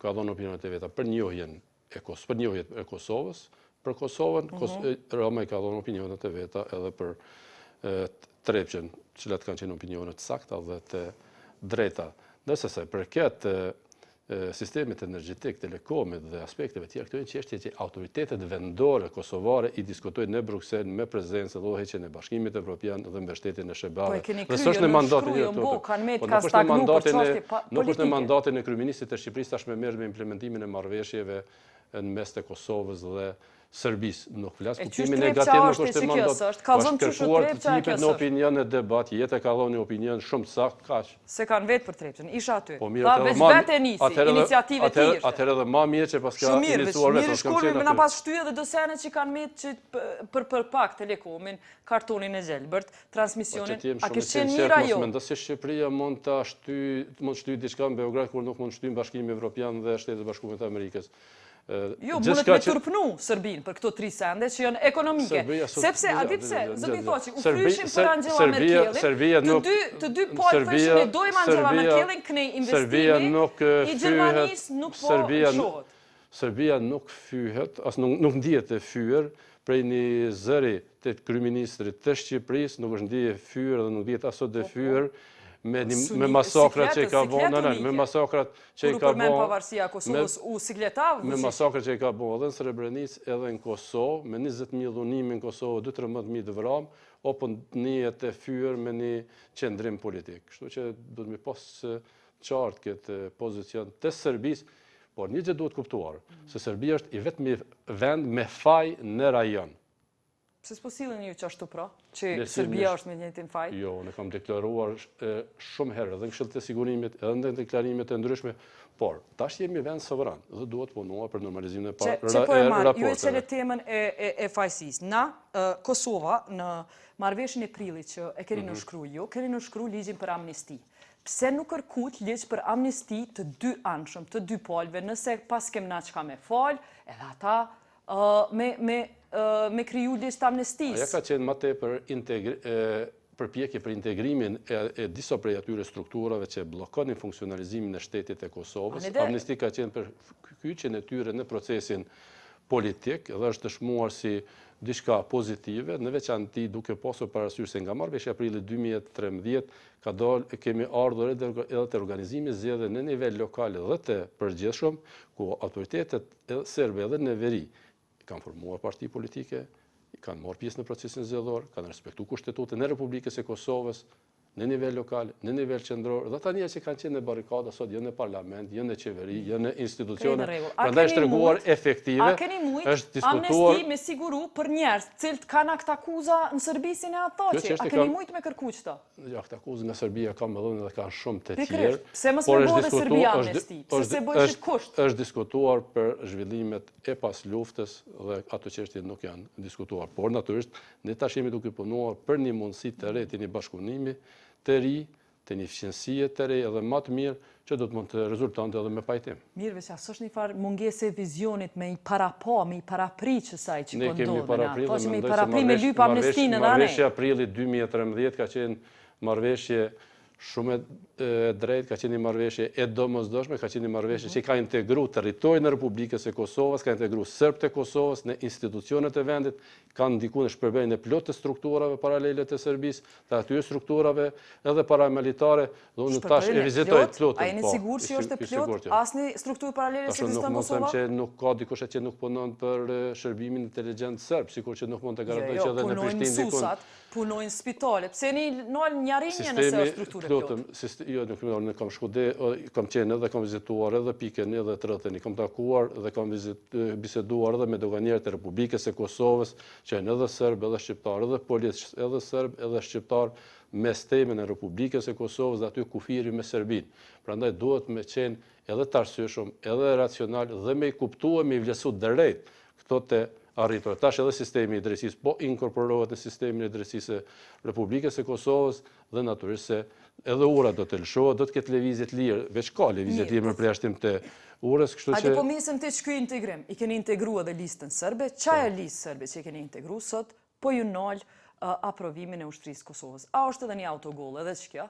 ka dhënë opinionet e veta për njohjen e Kosovës, për Kosovën, Rama ka dhënë opinionet e veta edhe për trepçen, cilat kanë qenë opinionet sakta dhe të drejta. Nëse se përket sistemit energjetik, telekomit dhe aspekteve tjera, këto janë çështje që autoritetet vendore kosovare i diskutojnë në Bruksel me prezencë dhe udhëheqjen e Bashkimit Evropian dhe mbështetjen e shebave. Dhe s'është në mandatin e nuk është në mandatin e kryeministit të Shqipërisë tash me merr me implementimin e marrëveshjeve në mes të Kosovës dhe Serbisë. Nuk flas kuptimin negativ, nuk është në mandat. Ka kërkuar të jepet në opinion e debat, Jeta ka dhënë opinion shumë sakt, kaq. Se kanë vetë për trepçen, isha aty. Tha veç vetë nisi, iniciative të tjera. Atëherë edhe më mirë që paska iniciuar vetë. Mirë shkollën me na pas shtyë edhe do sene që kanë metë që për pak telekomin, kartonin e Gjelbërt, transmisionin. A ke qenë mira jo? Mendoj se Shqipëria mund ta shtyj diçka në Beograd kur nuk mund shtyjë Bashkimi Evropian dhe Shtetet e Bashkuara të Amerikës. Jo, mundet me turpnu Serbinë për këto 3 sende që janë ekonomike. Sepse, a di pse, zëmi Thaçi, u fryshin për Angela Merkelin, të dy palë thëshin e dojmë Angela Merkelin kënej investimi, i Gjermanisë nuk po shohet. Serbia nuk fyhet, as nuk ndihet e fyer prej një zëri të kryeministrit të Shqipërisë, nuk është ndihet e fyer dhe nuk ndihet as sot e fyer me masakrat që i ka bënë, me masakrat që i ka bënë, pavarësia Kosovës u sikletav, me masakrat që i ka bënë edhe në Srebrenicë edhe në Kosovë, me 20.000 dhunime në Kosovë, 12-13.000 të vramë, apo njët e fyer me një qendrim politik. Kështu që duhet me pas qartë këtë pozicion të Serbisë, por një gjë duhet kuptuar, se Serbia është i vetmi vend me faj në rajon. Pse s'po sillen ju që ashtu pra, që Serbia është me njëjtin faj? Jo, ne kam deklaruar shumë herë, edhe në Këshillit e Sigurimit, edhe në deklarimet e ndryshme, por tash jemi vend sovran dhe duhet punuar për normalizimin e raporteve. Ju e qele temën e fajësisë. Na, Kosova, në marrëveshjen e prillit që e keni nënshkru ju, keni nënshkru ligjin për amnisti. Pse nuk kërkut ligj për amnisti të dy anshëm, të dy palëve, nëse pas kem na çka me fal, edhe ata me kriju ligj të amnestisë. Aja ka qenë më tepër përpjekje për integrimin e disa prej atyre strukturave që bllokonin funksionalizimin e shtetit e Kosovës. Amnesti ka qenë për kyçjen e tyre në procesin politik dhe është dëshmuar si diçka pozitive, në veçanti duke pasur parasysh se nga marrëveshja prilli 2013 kemi ardhur edhe të organizimi zgjedhje në nivel lokal dhe të përgjithshëm, ku autoritetet serbe edhe në veri kanë formuar parti politike, kanë marrë pjesë në procesin zgjedhor, kanë respektuar kushtetutën e Republikës së Kosovës në nivel lokal, në nivel qendror, dhe tani që kanë qenë në barrikada sot, jo në parlament, jo në qeveri, jo në institucione, prandaj është treguar efektive. A keni mujt amnesti me siguru për njerëz cilët kanë akt akuza në Serbisin e ato që a keni mujt me kërku qëto? Ja, akt akuza në Serbi kam edhe dhe kanë shumë të tjerë. Pse mos më bëhet Serbia amnesti? Pse se bëhet kusht? Është diskutuar për zhvillimet e pas luftës dhe ato çështje nuk janë diskutuar, por natyrisht ne tash jemi duke punuar për një mundësi të re të një bashkëpunimi të ri, të një eficiencie të re edhe më të mirë që do të mund të rezultonte edhe me pajtim. Mirë, veç asë është një farë mungesë e vizionit me i parapa, me i parapri kësaj që ne kemi parapri dhe me i parapri me lypa amnestinë në anë. Marrëveshja prillit 2013 ka qenë marrëveshje shumë e drejtë, ka qenë një marrëveshje e domosdoshme, ka qenë një marrëveshje që ka integruar territorin e Republikës së Kosovës, ka integruar serbët e Kosovës në institucionet e vendit, ka ndikuar në shpërbejjen e plotë të strukturave paralele të Serbisë, të atyre strukturave edhe paramilitare, dhe unë tash e vizitoj plotën. A jeni sigurt që është e plot asnjë strukturë paralele që ekziston në Kosovë? Nuk mund të them që nuk ka dikush që nuk punon për shërbimin inteligent serb, sikur që nuk mund të garantoj që edhe në Prishtinë dikun punojnë spitale. Pse nol njarinje nëse është strukturë plot? Jo, nuk kam shkude, kam qenë edhe kam vizituar edhe pikën edhe tretën, kam takuar dhe kam biseduar edhe me doganierët e Republikës së Kosovës, që janë edhe serb, edhe shqiptar, edhe polic, edhe serb, edhe shqiptar, mes temën e Republikës së Kosovës dhe aty kufiri me Serbinë. Prandaj duhet me qenë edhe të arsyeshëm, edhe racional dhe me i kuptuar, me i vlerësuar drejt këto të arritur. Tash edhe sistemi i drejtësisë po inkorporohet në sistemin e drejtësisë së Republikës së Kosovës dhe natyrisht se edhe ura do të lëshohet, do të ketë lëvizje të lirë, veç ka lëvizje të lirë për përjashtim të urës, kështu që... A di po misëm të ky integrim, i keni integruar edhe listën serbe, çaja listë serbe që i keni integruar sot, po ju nol aprovimin e ushtrisë Kosovës. A është edhe një autogol, edhe ç'kjo?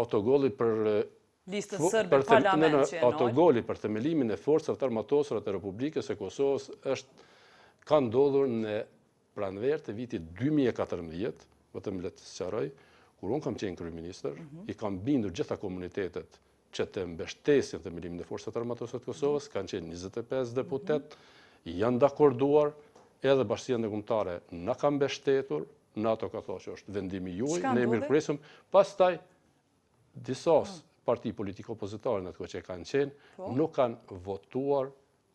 Autogolli për listën serbe parlament që e nol. Autogolli për themelimin e forcave armatosura të Republikës së Kosovës ka ndodhur në pranverë të vitit 2014, vetëm le të sqaroj, kur unë kam qenë kryeministër, i kam bindur gjitha komunitetet që të mbështesin themelimin e forcave armatosura të Kosovës, kanë qenë 25 deputet, janë dakorduar, edhe Bashkia Ndërkombëtare na ka mbështetur, NATO ka thënë që është vendimi juaj, ne mirëpresim, pastaj disa parti politik opozitare në ato që kanë qenë, nuk kanë votuar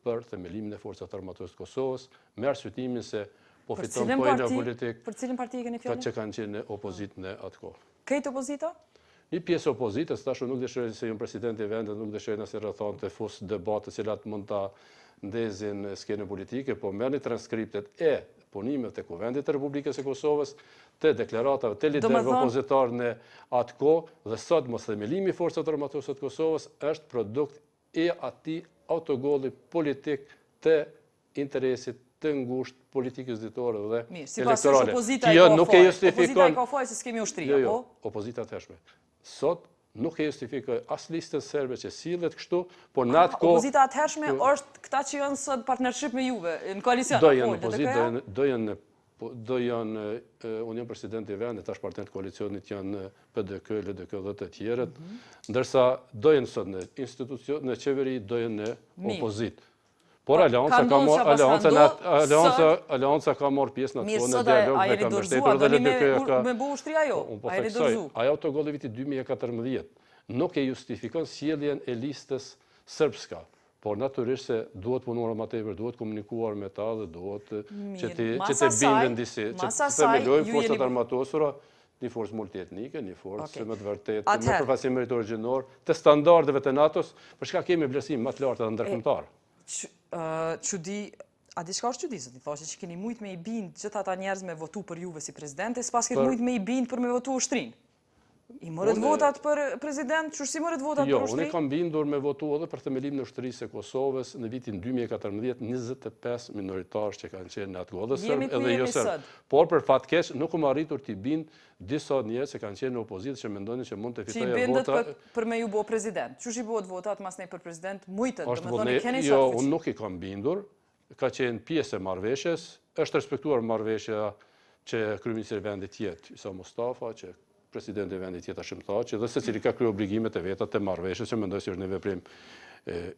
për themelimin e forcave armatosura të Kosovës, me arsyetimin se po fiton pojë politik. Për cilën parti keni fjalën? Që kanë qenë opozitë në atë kohë. Këtë opozita? Një pjesë opozitës, tash nuk dëshiroj se jam presidenti i vendit, nuk dëshiroj as rrethon të fus debate të cilat mund ta ndezin skenën politike, po merrni transkriptet e punimet të Kuvendit të Republikës së Kosovës, të deklaratave të liderëve opozitar në atë kohë dhe sot mos themelimi i forcave armatosura të Kosovës është produkt i atij autogolli politik të interesit të ngushtë politikës ditore dhe elektorale. Kjo nuk e justifikon. Opozita e ka fajë se s'kemi ushtri, apo? Jo, opozita të hershme. Sot nuk e justifikoj as listën serbe që sillet kështu, por në atë kohë opozita e hershme është këta që janë sot partnership me Juve në koalicion. Do janë unë jam presidenti i vendit, tash partnerët e koalicionit janë PDK, LDK dhe të tjerët, ndërsa do janë sot në institucion, në qeveri, do janë në opozitë. Por Alianca ka marrë pjesë në atë në dialog me ka mbështetur dhe LDK me bu ushtria jo. A e dorëzu. Ajo autogolli vitit 2014 nuk e justifikon sjelljen e listës serbska. Por natyrisht se duhet punuar më tepër, duhet komunikuar me ta dhe duhet që të bindën disi, që të themelojnë forcat armatosura, një forcë multietnike, një forcë me të vërtetë, me përfaqësim meritor, të standardeve të NATO-s, për shkak kemi vlerësim më të lartë edhe ndërkombëtar. A di çka është çudi, zoti, thoshe që keni mujt me i bind gjithë ata njerëz me votu për juve si presidente, s'pas keni mujt me i bind për me votu ushtrinë. I morët votat për president, qërë si morët votat për ushtri? Jo, unë kam bindur me votu edhe për themelimin e ushtrisë e Kosovës në vitin 2014, 25 minoritarë që kanë qenë në atë kohë, edhe sërbë edhe jo sërbë. Por për fatkeq nuk më arritur t'i bind disa njerëz që kanë qenë në opozitë që mendonin që mund të fitoje vota. Që i bindet për me ju bo president. Qërë i bohet votat mas nej për president, mujtët, dhe me thoni keni jo, unë nuk i kam bindur, ka qenë pjesë e marrëveshjes, është respektuar marrëveshja që kryeministri i vendit jetë Isa Mustafa, që Presidenti i vendit Jeta Xharrën, dhe secili ka kryer obligimet e veta të marrëveshjes, që mendoj se është një veprim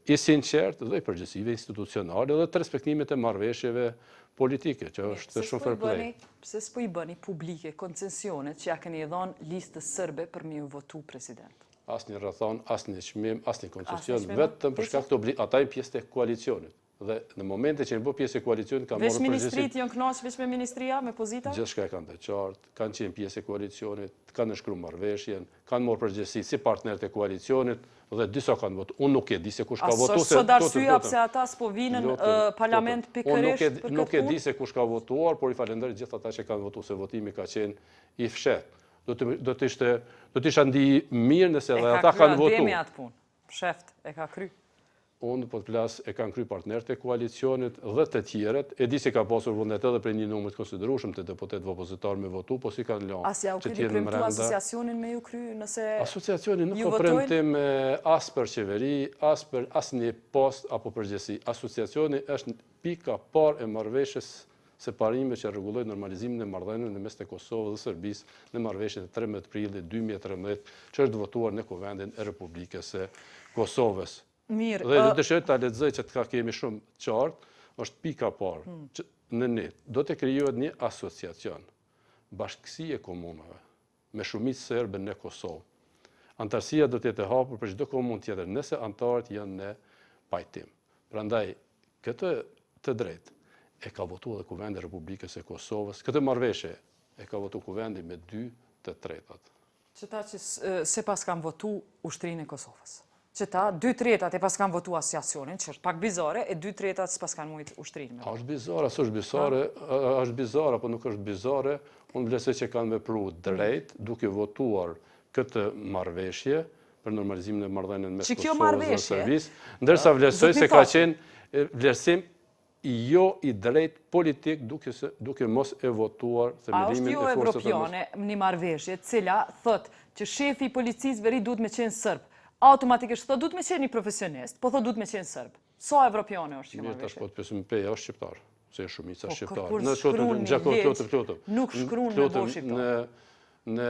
i sinqert dhe i përgjegjësive institucionale dhe të respektimit e marrëveshjeve politike, që është shumë fair play. Pse s'po i bëni publike koncesionet që ja keni dhënë listës sërbe për me ju votu president? Asnjë rrethon, asnjë çmim, asnjë koncesion, vetëm për shkak të ata janë pjesë të koalicionit. Dhe në momente që në bë pjesë e koalicionit ka marrë përgjegjësi. Veç ministrit janë kënaqur veç me ministria, me pozita? Gjithçka e kanë të qartë, kanë qenë pjesë e koalicionit, kanë shkruar marrëveshjen, kanë marrë përgjegjësi si partnerët e koalicionit dhe disa kanë votuar. Unë nuk e di se kush ka votuar. A sot arsyeja pse ata s'po vinën parlament pikërisht për këtë? Unë nuk e di se kush ka votuar, por i falenderoj gjithë ata që kanë votuar se votimi ka qenë i fshehtë. Do të ishte ndihmë mirë nëse edhe ata kanë votuar. E ka kryer atë punë. Sheft e ka kryer. Unë po të flas e kanë kryer partnerët e koalicionit dhe të tjerët. E di se ka pasur vullnet edhe për një numër të konsiderueshëm të deputetëve opozitar me votu, po si kanë lënë. As ja u keni premtuar asociacionin me ju kry nëse asociacioni nuk po premtim as për qeveri, as për asnjë post apo përgjegjësi. Asociacioni është pika parë e marrëveshjes së parime që rregulloi normalizimin e marrëdhënieve në mes të Kosovës dhe Serbisë në marrëveshjen e 13 prillit 2013, që është votuar në Kuvendin e Republikës së Kosovës. Mirë. Dhe dëshiroj ta lexoj që të kemi shumë qartë, është pika parë. Në net do të krijohet një asociacion, bashkësi e komunave me shumicë serbe në Kosovë. Antarësia do të jetë e hapur për çdo komunë tjetër, nëse antarët janë në pajtim. Prandaj këtë të drejtë e ka votuar edhe Kuvendi i Republikës së Kosovës. Këtë marrëveshje e ka votuar Kuvendi me 2/3. Qëta që se pas kanë votu ushtrinë e Kosovës. Qëta 2/3 e pas kanë votu asociacionin, që është pak bizare, e 2/3 s'pas kanë mujtë ushtrinë. A është bizare, është bizare, apo nuk është bizare, unë vlerësoj që kanë vepruar drejt, duke votuar këtë marrëveshje për normalizimin e marrëdhënieve mes Kosovës dhe Serbisë, ndërsa vlerësoj se ka qenë vlerësim jo i drejt politik duke mos e votuar themelimin e forcave. A është jo evropiane një marrëveshje, cila thot që shefi i policisë veri duhet me qenë sërb. Automatikisht thot duhet me qenë një profesionist, po thot duhet me qenë sërb. Sa evropiane është kjo marrëveshje? Mirë, tash po të pyesim peja është shqiptar, se është shumica shqiptar. Nuk shkruan me bo shqiptar. Në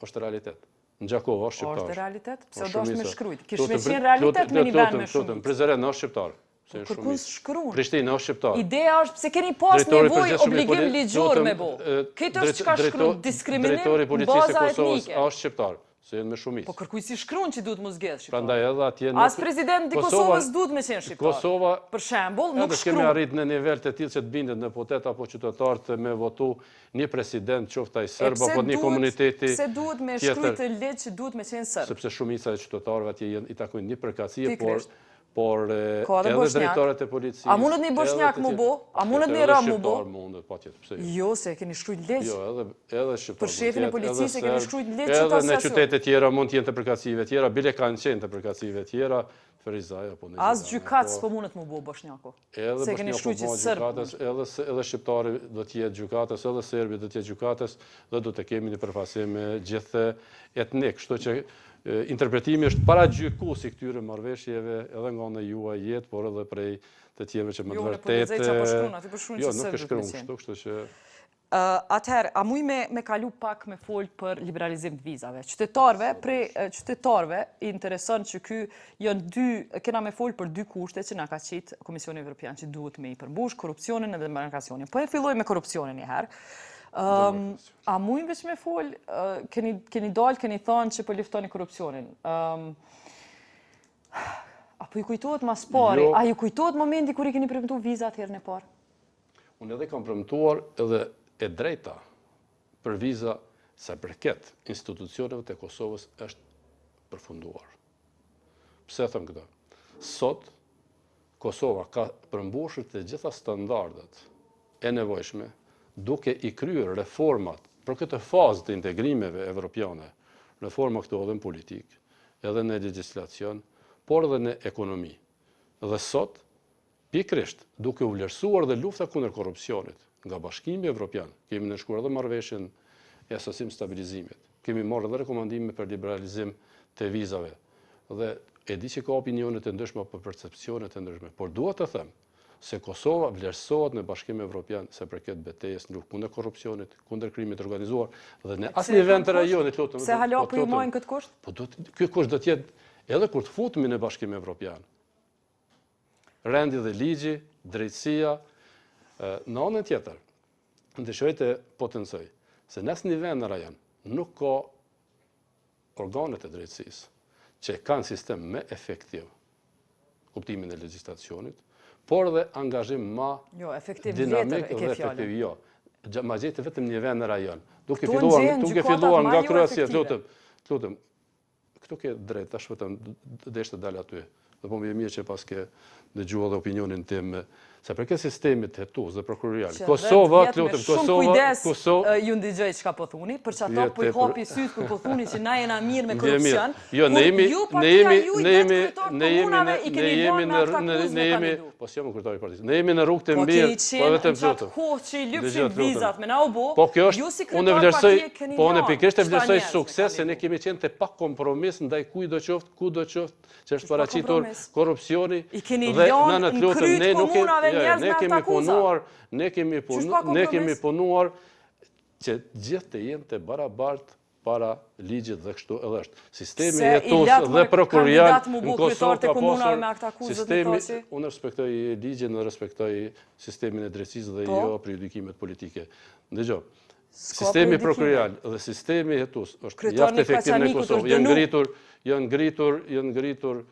është realitet. Në Gjakova është shqiptar. Është realitet? Pse do është me shkrujt? Kish me qenë realitet me një vend me shumicë. Prizren është shqiptar. Kërkues shkruan. Prishtinë është shqiptar. Ideja është pse keni pas nevojë obligim ligjor me bo. Këtë është çka shkruan diskriminim në baza etnike. Është shqiptar. Se jenë me shumicë. Po kërkuesi shkruan që duhet mos zgjedh shqiptar. Prandaj edhe atje as presidenti i Kosovës duhet me qenë shqiptar. Kosova, për shembull, nuk shkruan. Kemi arrit në nivel të tillë që të bindet deputet apo qytetar të me votu një president, qoftë ai serb apo një komuniteti. Pse duhet me shkruajtë ligj që duhet me qenë serb? Sepse shumica e qytetarëve atje i takojnë një përkatësie, por edhe drejtorët e policisë. A mundet një bosnjak mu bo? A mundet një ram mu bo? Mundet, patjetër, pse jo. Jo, se keni shkruajt ligj. Jo, edhe shqiptar. Për shefin e policisë keni shkruajt ligj që ta edhe në qytete tjera mund të jenë të përkatësive tjera, bile kanë qenë të përkatësive tjera, Ferizaj apo në. As gjykatës po mundet mu bo bosnjaku. Se keni shkruajt që serb. Edhe shqiptari do të jetë gjykatës, edhe serbi do të jetë gjykatës dhe do të kemi një përfaqësim gjithë etnik, kështu që interpretimi është paragjykues i këtyre marrëveshjeve edhe nga ana juaj jetë, por edhe prej të tjerëve që më të vërtetë. Jo, nuk e shkruan kështu që atëherë, a muj me kalu pak me fol për liberalizim të vizave. Qytetarëve i intereson që ky janë kena me fol për 2 kushte që na ka qitë Komisioni Evropian që duhet me i përmbush, korrupsionin edhe markacionin. Po e filloj me korrupsionin një herë. A mujnë veç me fol, keni dalë, keni thonë që po liftoni korrupsionin. A Apo ju kujtohet mas pari? A ju kujtohet momenti kur I keni premtuar vizat herën e parë? Unë edhe kam premtuar edhe e drejta për viza sa përket institucioneve të Kosovës është përfunduar. Pse them këtë? Sot Kosova ka përmbushur të gjitha standardet e nevojshme duke I kryer reformat për këtë fazë të integrimeve evropiane, reforma këto edhe në politik, edhe në legislacion, por edhe në ekonomi. Dhe sot, pikrisht, duke u vlerësuar dhe lufta kundër korrupsionit nga Bashkimi Evropian, kemi nënshkruar edhe marrëveshjen e asosim stabilizimit, kemi marrë edhe rekomandime për liberalizim të vizave, dhe e di që ka opinione të ndryshme apo percepcione të ndryshme, por dua të them se Kosova vlerësohet në Bashkimin Evropian se përket betejës në luftë kundër korrupsionit, kundër krimit të organizuar dhe në asnjë vend të rajonit lutem. Pse hala po ju marrin këtë kusht? Po ky kusht do të jetë edhe kur të futemi në Bashkimin Evropian. Rendi dhe ligji, drejtësia, në anën tjetër, dëshiroj të potencoj se në asnjë vend në rajon nuk ka organet e drejtësisë që kanë sistem më efektiv kuptimin e legjislacionit, por dhe angazhim ma dinamik dhe efektiv. Jo, ma gjete vetëm një vend në rajon. Duke filluar nga Kroacia, lutem, këtu ke drejt, tash vetëm deshte dal aty. Dhe po më mirë që pas ke dëgjuar dhe opinionin tim, sa përket sistemit hetues dhe prokurorial. Kosova, lutem, Kosova, ju ndigjoj çka po thuni, për çato po I hapi syt kur po thuni që na jena mirë me korrupsion. Jo, ne jemi po si jam kryetari I partisë. Ne jemi në rrugë të mirë, po vetëm lutem. Kohë që I lypshin vizat me na u bë. Po kjo është, unë vlerësoj, po unë pikërisht e vlerësoj sukses se ne kemi qenë te pa kompromis ndaj kudo qoftë që është paraqitur korrupsioni dhe na lutem ne nuk ne kemi punuar që gjithë të jenë të barabartë para ligjit dhe kështu edhe është. Sistemi jetues dhe prokurorial në Kosovë ka pasur sistemi, unë respektoj ligjin dhe respektoj sistemin e drejtësisë dhe jo prejudikimet politike. Dëgjoj. Sistemi prokurorial dhe sistemi jetues është jaftë efektiv në Kosovë. Janë ngritur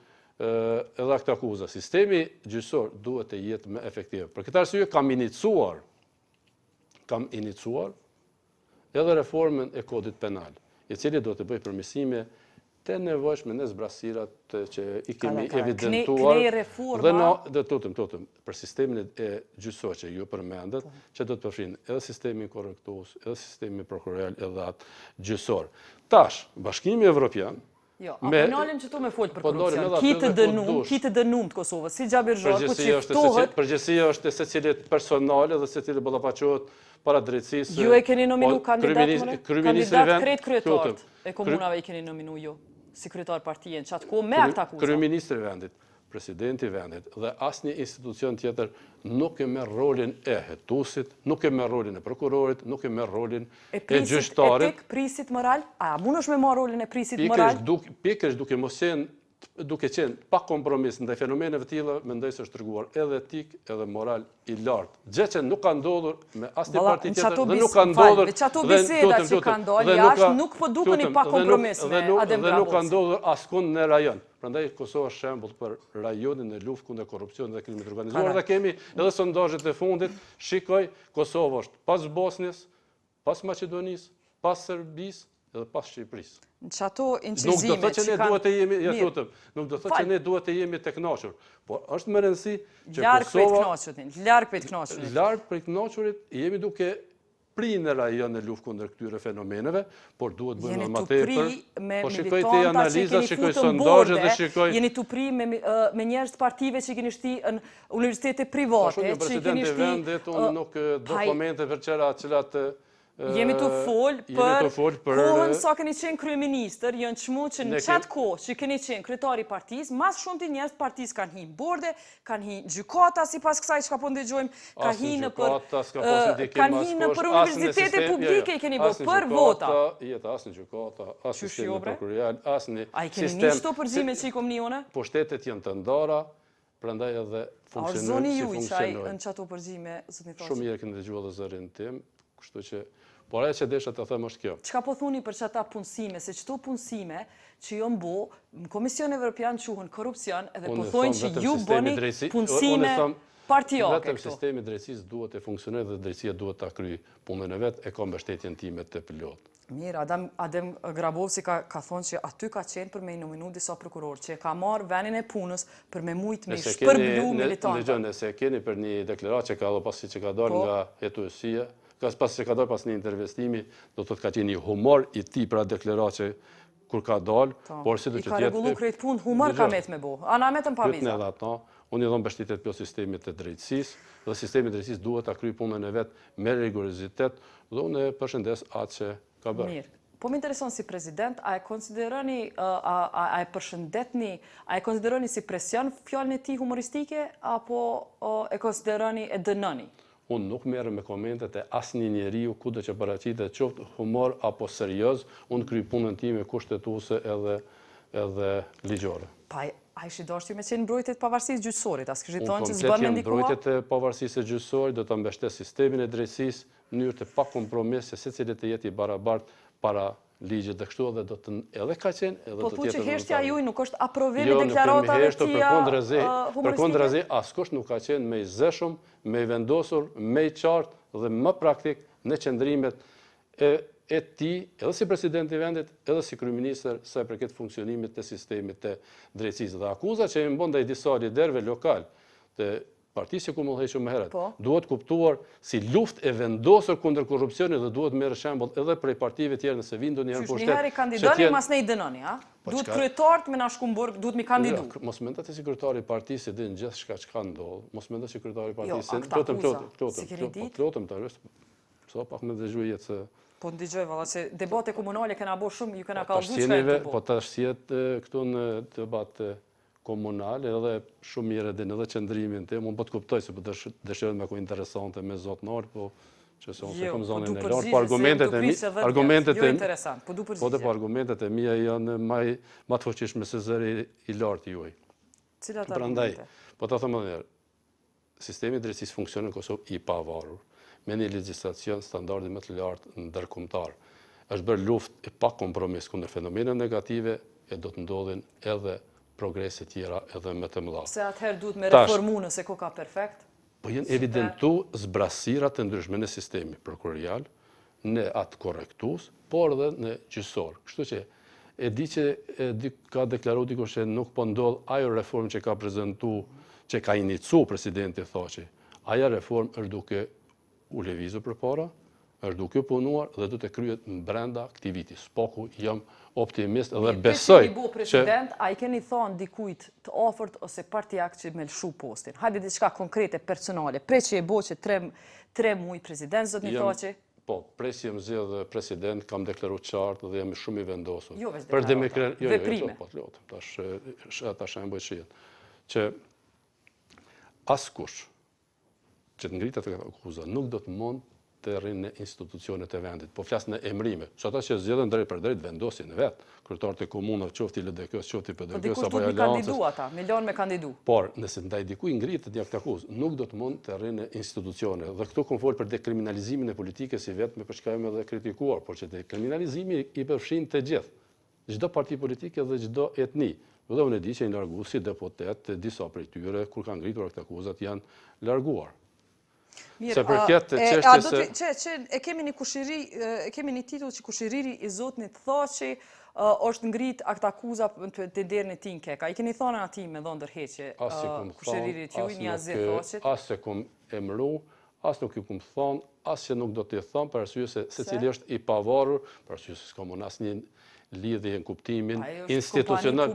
edhe këtë akuza. Sistemi gjyqësor duhet të jetë më efektiv. Për këtë arsye kam iniciuar edhe reformën e kodit penal, I cili do të bëj përmirësime të nevojshme në zbrasirat që I kemi evidentuar dhe tutem për sistemin e gjyqësor që ju përmendet, që do të përfshin edhe sistemin korrektues, edhe sistemin prokurorial edhe atë gjyqësor. Tash, Bashkimi Evropian Jo, apo nalim që tu me folë për korrupsion. Kitë dënum të Kosovës, si Gjabir Zhor, ku qiftohet... Përgjësia është e secilit personale dhe secilit ballafaqohet para drejtësisë... Ju e keni nominu kandidat krejt kryetarët e komunave I keni nominu ju, si kryetar partije, në qatë ko me akta akuza. Kryeministri vendit, Presidenti vendit dhe asnjë institucion tjetër nuk e merr rolin e hetuesit, nuk e merr rolin e prokurorit, nuk e merr rolin e gjyqtarit. E tek prisit moral? A mundesh me marr rolin e prisit moral? Pikërisht duke qenë pa kompromis ndaj fenomeneve të tilla, mendoj se është treguar edhe etik edhe moral I lartë. Gjë që nuk ka ndodhur me asnjë parti tjetër dhe nuk ka ndodhur me çato biseda që kanë ndodhur jashtë nuk po dukeni pa kompromis me Adem dhe nuk ka ndodhur askund në rajon. Prandaj Kosova është shembull për rajonin e luftës kundër korrupsionit dhe krimit të organizuar dhe kemi edhe sondazhet e fundit, shikoj Kosova është pas Bosnjës, pas Maqedonisë, pas Serbisë edhe pas Shqipërisë. Në çato incizime nuk do të thotë që ne duhet të jemi të kënaqur, por është më rëndësi që larg prej të kënaqurit. Larg prej të kënaqurit jemi duke prinë në rajon në luftë kundër këtyre fenomeneve, por duhet bëjmë më tepër. Po shikoj te analizat, shikoj sondazhet dhe shikoj. Jeni tu pri me njerëz të partive që keni shti në universitete private, që keni shti vendit, unë nuk dokumente për cilat jemi të folë për kohën sa keni qenë kryeministër, janë çmu që në qatë kohë që keni qenë kryetari partisë, mas shumë të njerëz partisë kanë hi borde, kanë hi gjykata sipas kësaj çka po ndëgjojmë, kanë hi në për universitete publike I keni bërë për vota. Asnjë gjykata, asnjë sistem prokurorial, asnjë sistem. A I keni një çto përzime që I kom njëone? Po shtetet janë të ndara, prandaj edhe funksionojnë si funksionojnë. Arzoni ju çaj në çato përzime, zotni Thaçi. Shumë mirë keni dëgjuar edhe zërin tim, kështu që por ajo që desha të them është kjo. Çka po thuni për çata punësime, se çto punësime që jo mbo, në Komisionin Evropian quhen korrupsion edhe po thonë që ju bëni punësime partijake Vetëm këtu. sistemi i drejtësisë duhet të funksionojë dhe drejtësia duhet ta kryejë punën e vet, e ka mbështetjen time të plot. Mirë, Adem Grabovci ka thonë që aty ka qenë për me i nominu disa prokuror, që ka marrë venin e punës për me mujtë me shpërblu militantë. Nëse keni për një deklaratë që ka dhënë pasi që ka dalë nga hetuesia, pasi që ka dalë pas një intervistimi, do të ka qenë një humor i tij për atë deklaratë që kur ka dalë, por si do të jetë. I ka rregullu krejt punë, humor ka met me bo. Ana metën pa viza. Edhe ata, unë i dhom mbështetjet plot sistemit të drejtësisë, dhe sistemi i drejtësisë duhet ta kryejë punën e vet me rigorozitet, dhe unë përshëndes atë që ka bërë. Mirë. Po më intereson si president, a e konsideroni, a e përshëndetni, a e konsideroni si presion fjalën e tij humoristike, apo e konsideroni e dënoni? Unë nuk merrem me komentet e asnjë njeriu kudo që paraqitet, qoftë humor apo serioz, unë kryj punën time kushtetuese edhe ligjore. Pa a ishi dashur me qenë mbrojtjet pavarësisë gjyqësorit, as kishit thonë që Unë s'bën me komplet ndikua? mbrojtjet e pavarësisë së gjyqësorit, do ta mbështes sistemin e drejtësisë në mënyrë të pakompromis, se secili të jetë i barabartë para ligjit, dhe kështu edhe do të edhe ka qenë edhe Po do të thu jetë. që heshtja juaj nuk është aprovimi deklaratave të tia humoristike? Përkundrazi, askush nuk ka qenë me i zëshum, me i vendosur, me i qartë dhe më praktik në qëndrimet e tij, edhe si presidenti i vendit, edhe si kryeministër sa i përket funksionimit të sistemit të drejtësisë. Dhe akuza që i bën ndaj disa liderëve lokal të partisë ku më dheqë më herët, duhet kuptuar si luftë e vendosur kundër korrupsionit dhe duhet merë shembull edhe prej partive tjerë nëse vinë ndonjëherë pushtet. Njëherë i kandidoni, mas ne i dënoni, a? Duhet kryetarët me na shkumburg, duhet mi kandidu. Mos mendoj se kryetari i partisë din gjithçka çka ndodh. Mos mendoj se kryetari i partisë plotëm sa pak më dëgjoj jetë se po ndigoj valla se debate komunale kena bërë shumë, ju kena kallëzuar çfarë. Po tash siet këtu në debat komunal edhe shumë mirë edhe qëndrimin tim, unë po të kuptoj se po dëshiroj me ku interesante me zotnar, po që se unë se kam zonën e lartë, po argumentet e mia janë më të fuqishme se zëri i lartë juaj. Cilat argumente? Po ta them edhe një herë, sistemi i drejtësisë funksionon në Kosovë i pavarur, me një legjislacion standardi më të lartë ndërkombëtar. Është bërë luftë e pa kompromis kundër fenomeneve negative e do të ndodhin edhe progrese tjera edhe më të mëdha. Se atëherë duhet me reformu nëse ko ka perfekt? Po jenë evidentu zbrasirat të ndryshme në sistemi prokurorial, në atë korrektues, por edhe në gjyqësor. Kështu që e di që ka deklaruar dikush që nuk po ndodh ajo reformë që ka prezantuar, që ka inicu Presidenti Thaçi. Aja reformë është duke u lëvizur përpara, është duke punuar dhe do të kryhet brenda këtij viti. Spoku jam optimist dhe besoj që president, a i keni thonë dikujt të afërt ose partijak që me lëshu postin? Hajde diçka konkrete, personale. Pre që e bo që 3 muaj president, zot një Thaçi? Po, pre që jem zgjedh president, kam deklaruar qartë dhe jam shumë i vendosur. Jo veç deklarata, veprime. Po, lutem, tash e mboj shihet. Që askush që të ngritet të akuza nuk do të mund të rrinë në institucionet e vendit, po flas në emrime. Që ata që zgjedhen drejt për drejt vendosin vet, kryetarët e komunave, qoftë LDK-s, qoftë PDK-s apo Alancës. Po dikush duhet mi kandidu ata, me lanë me kandidu. Por nëse ndaj dikujt ngritet një akt akuzë, nuk do të mund të rrinë në institucione. Dhe këtu kam folur për dekriminalizimin e politikës si vetëm për çka jam edhe kritikuar, por që dekriminalizimi i përfshin të gjithë, çdo parti politike dhe çdo etni. Dhe unë e di që janë larguar si deputet disa prej tyre kur kanë ngritur akt akuzat janë larguar. Mirë, e kemi një kushiri, e kemi një titull që kushiriri i zotnit Thaçi është ngrit akt akuza të derën e tij në Keka. I keni thonë atij me dhënë ndërheqje kushiririt juaj një azë Thaçit? As se kum emru, as nuk ju kum thonë, as që nuk do t'i thonë për arsye se secili është i pavarur, për arsye se s'kam asnjë lidhje në kuptimin institucional.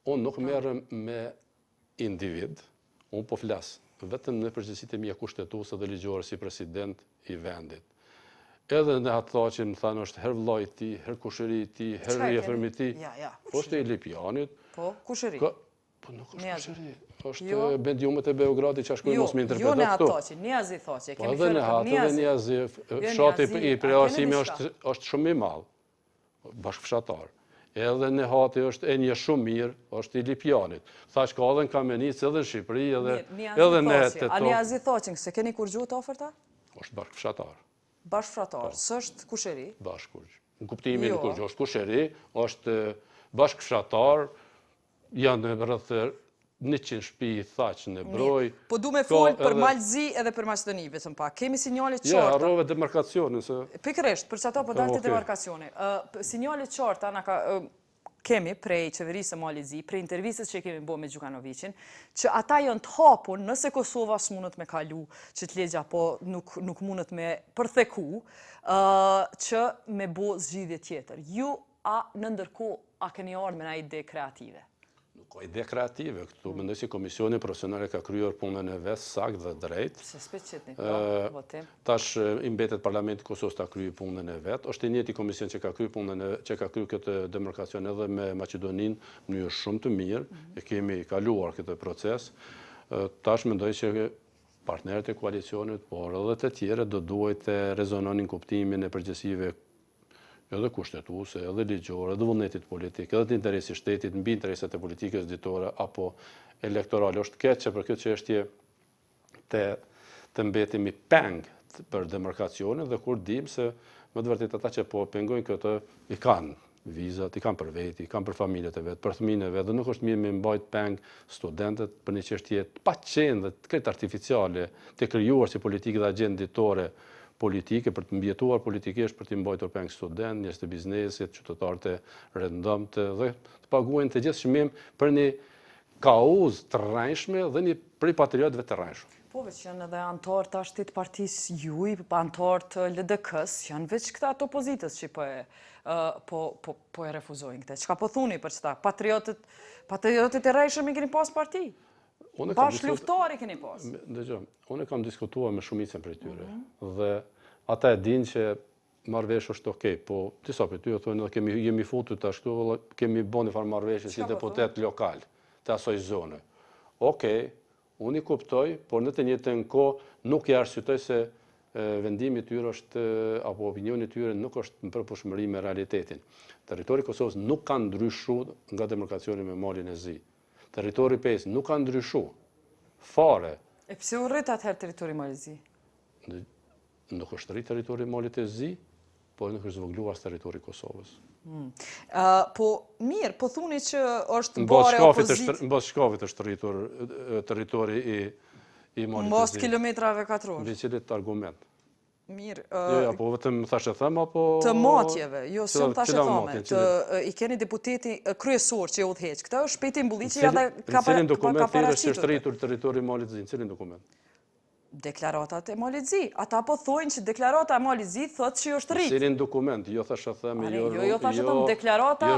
Unë nuk merrem me individ, unë po flas vetëm në përgjegjësitë e mia kushtetuese dhe ligjore si president i vendit. Edhe në atë Thaçi më thanë është her vllai i tij, her kushëri i tij, her rrjefërmi i tij. Po është i Lipjanit. Po, kushëri. Po nuk është kushëri. Është bendiumet e Beogradit që shkojnë mos më interpretoj këtu. Jo në atë Thaçi, Niazi Thaçi, kemi fjalë për Niazi. Fshati i preasimi është shumë i madh. Bashkëfshatar. Edhe në hati është e një shumë mirë, është i Lipjanit. Thaç ka edhe në Kamenic, edhe në Shqipëri, edhe në Teto. A Niazi Thaçi, se keni kur gjuhë të oferta? Është bashkëfshatar. Bashkëfratar, s'është kusheri? Bashkëkurgj. Në kuptimin kur është kusheri, është bashkëfratar, janë rreth 100 shtëpi thaq në broj. Po du me folë për Malzi edhe për Maqedoni, vetëm pak. Kemi sinjale qarta. Ja, harrove demarkacionin. Pikërisht, për çato po dalte demarkacioni. Sinjale qarta na kemi prej qeverisë së Malzi, prej intervistës që kemi bërë me Gjukanovićin, që ata janë të hapur nëse Kosova s'mundet me kalu, që të legja po nuk mundet me përtheku, që me bo zgjidhje tjetër. Ju në ndërkohë a keni ardhur me na ide kreative? Ka ide kreative këtu, mendoj si Komisioni Profesionale ka kryer punën e vet sakt dhe drejt. Se specifik votim. Tash i mbetet Parlamenti i Kosovës ta kryejë punën e vet. Është i njëjti komision që ka kryer këtë demarkacion edhe me Maqedoninë në mënyrë shumë të mirë. E kemi kaluar këtë proces. Tash mendoj që partnerët e koalicionit, por edhe të tjerë do duhet të rezononin kuptimin e përgjegjësive edhe kushtetuese, edhe ligjore, edhe vullnetit politik, edhe të interesi shtetit, mbi interesat e politikës ditore apo elektorale. Është keq që për këtë çështje të mbetemi peng për demarkacionin dhe kur dim se më të vërtetë ata që po pengojnë këtë i kanë vizat, i kanë për veti, i kanë për familjet e vet, për fëmijët e vet, dhe nuk është mirë me mbajt peng studentët për një çështje pa qenë dhe të këtë artificiale të krijuar si politikë dhe agjendë ditore politike, për të mbjetuar politikisht, për të mbajtur peng student, njerëz të biznesit, qytetarë të rëndëmtë dhe të paguajnë të gjithë çmim për një kauzë të rrënjshme dhe një prej patriotëve të rrënjshëm. Po veç janë edhe antar tash të partisë juaj, antar të LDK-s, janë veç këta të opozitës që po e refuzojnë këtë. Çka po thuni për çta? Patriotët e rrënjshëm i keni pas parti? Bashkë luftari keni pas. Dëgjoj, unë kam diskutuar me shumicën prej tyre dhe ata e dinë që marrëveshja është okay, po disa prej tyre thonë se jemi futur tash këtu, kemi bën një farë marrëveshje si deputet lokal të asoj zone. Okej, unë i kuptoj, por në të njëjtën kohë nuk i arsyetoj se vendimi i tyre është apo opinioni i tyre nuk është në përputhshmëri me realitetin. Territori i Kosovës nuk ka ndryshuar nga demarkacioni me malin e Zi. Territori 5 nuk ka ndryshuar fare. E pse u rrit atëherë territori i Malzi? Nuk është rrit territori i Malit e Zi, po nuk është zvogluar as territori i Kosovës. Po mirë, po thuni që është bare opozitë. Mbas shkafit është rritur territori i Malit e Zi. Mbas kilometrave katror. Mbi cilit argument. Mirë. Jo, po vetëm thashë them apo të matjeve, jo se unë thashë thome. I keni deputeti kryesor që e udhëheq. Këtë është Shpeti Mbulliqi ja ka paraqitur. Cilin dokument thirrës që është rritur territori i Malit Zi? Cilin dokument? Deklaratat e Malit Zi. Ata po thonë që deklarata e Malit Zi thotë që është rrit. Cilin dokument? Jo thashë them, jo thashë them deklarata e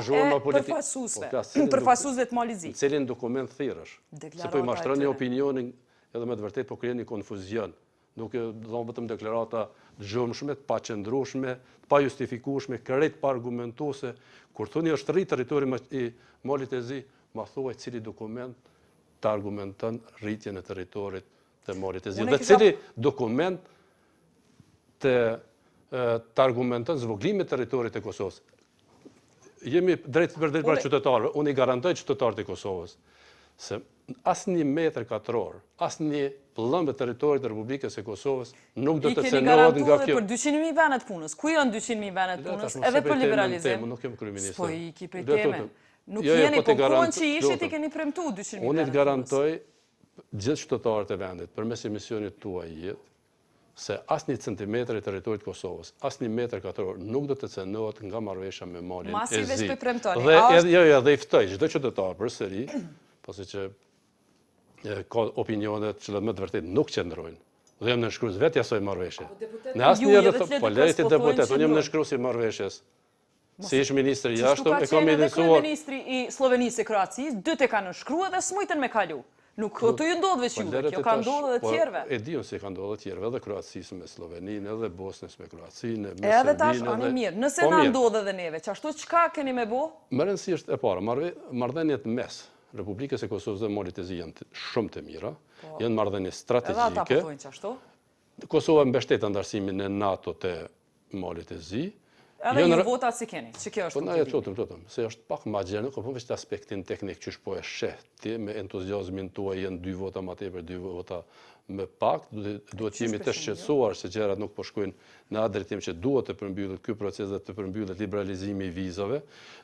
përfaqësuesve të Malit Zi. Cilin dokument thirrësh? Se po i mashtroni opinionin edhe me të vërtetë po krijeni konfuzion. Nuk e dhon vetëm deklarata zhurmshme, të paqëndrueshme, të pa justifikueshme, krejt pa argumentuese. Kur thoni është rrit territori i Malit e Zi, ma thuaj cili dokument të argumenton rritjen e territorit të Malit e Zi. Dhe cili dokument të argumenton zvoglimin e territorit të Kosovës. Jemi drejt për qytetarëve. Unë i garantoj qytetarët e Kosovës se asnjë metër katror, asnjë pllëmbë territorit të Republikës së Kosovës nuk do të cenohet nga kjo. Për 200.000 vende të punës. Ku janë 200.000 vende të punës? Edhe për liberalizim. Nuk kem kryeminist. Po i kipej temën. Nuk jeni po kohën që ishit i keni premtuar 200.000 vende. Unë i garantoj gjithë qytetarët e vendit përmes emisionit tuaj jetë se asnjë centimetër i territorit të Kosovës, asnjë metër katror nuk do të cenohet nga marrëveshja me Malin e Zi. Masi veç premtoni. Dhe i ftoj çdo qytetar përsëri, pasi që ka opinionet që më të vërtet nuk qëndrojnë. Dhe jam nënshkrues vetë asaj marrëveshje. Në asnjë po lejti deputet, unë jam nënshkrues i marrëveshjes. Si ish ministri i jashtëm e kam iniciuar. Ministri i Slovenisë e Kroacisë, dy të kanë nënshkruar dhe smujtën me kalu. Nuk këtu ju ndodh veç juve, kjo ka ndodhur edhe tjerëve. E diun se ka ndodhur tjerëve, edhe Kroacisë me Sloveninë, edhe Bosnës me Kroacinë, me Serbinë. Edhe tash ani mirë, nëse na ndodh edhe neve, çashtu çka keni me bë? Më rëndësisht e para, marrëdhëniet mes Republikës e Kosovës dhe Malit e Zi janë shumë të mira, janë marrëdhënie strategjike. Edhe ata po thonë çashtu. Kosova mbështet ndarësimin e NATO të Malit e Zi. Edhe ju votat si keni, që kjo është. Po na e lutem, se është pak më gjerë, nuk po vetë aspektin teknik që po e sheh ti me entuziazmin tuaj janë 2 vota më tepër, 2 vota me pak, duhet jemi të shqetësuar se gjërat nuk po shkojnë në atë drejtim që duhet të përmbyllet ky proces dhe të përmbyllet liberalizimi i vizave.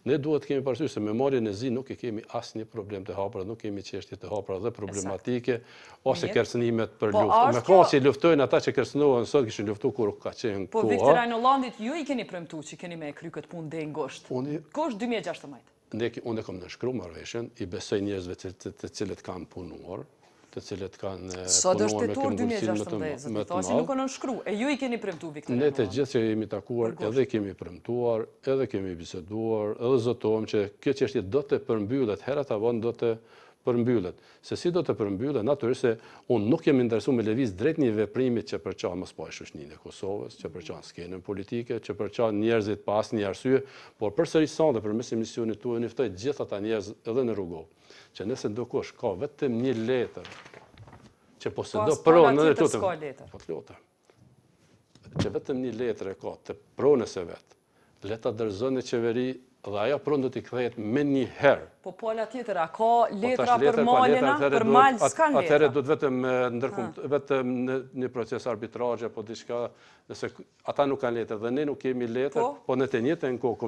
Ne duhet të kemi parasysh se me marrjen e zi nuk e kemi asnjë problem të hapura, nuk kemi çështje të hapura dhe problematike ose kërcënimet për luftë. Me kohë që luftojnë ata që kërcënohen sot kishin luftuar kur ka qenë koha. Po Viktor Rajnollandit ju i keni premtuar që keni me kry këtë punë deri ngosht. Kush 2016? Unë kam nënshkruar marrëveshjen, i besoj njerëzve të cilët kanë punuar, të cilët kanë punuar me këmbgulsinë më të madhe. Nuk kanë nënshkruar, e ju i keni premtuar Viktor. Ne të gjithë që jemi takuar, edhe kemi premtuar, edhe kemi biseduar, edhe zotohem që kjo çështje do të përmbyllet, herat avon do të përmbyllet. Se si do të përmbyllet, natyrisht se unë nuk jam interesuar me lëviz drejt një veprimi që përçan mos pa shoqërinë e Kosovës, që përçan skenën politike, që përçan njerëzit pa asnjë arsye, por përsëri sonte përmes emisionit tuaj niftoj gjithë ata njerëz edhe në rrugë. Që nëse ndokush ka vetëm një letër që posedon pronën e lutem. Që vetëm një letër e ka të pronës së vet. Le ta dorëzoni qeveri dhe ajo pronë do t'i kthehet me një herë. Po pola tjetër, a ka letra për malena, për mal s'kan letra? Atëherë do të vetëm në një proces arbitrazhe apo diçka, nëse ata nuk kanë letër dhe ne nuk kemi letër, po në të njëjtën kohë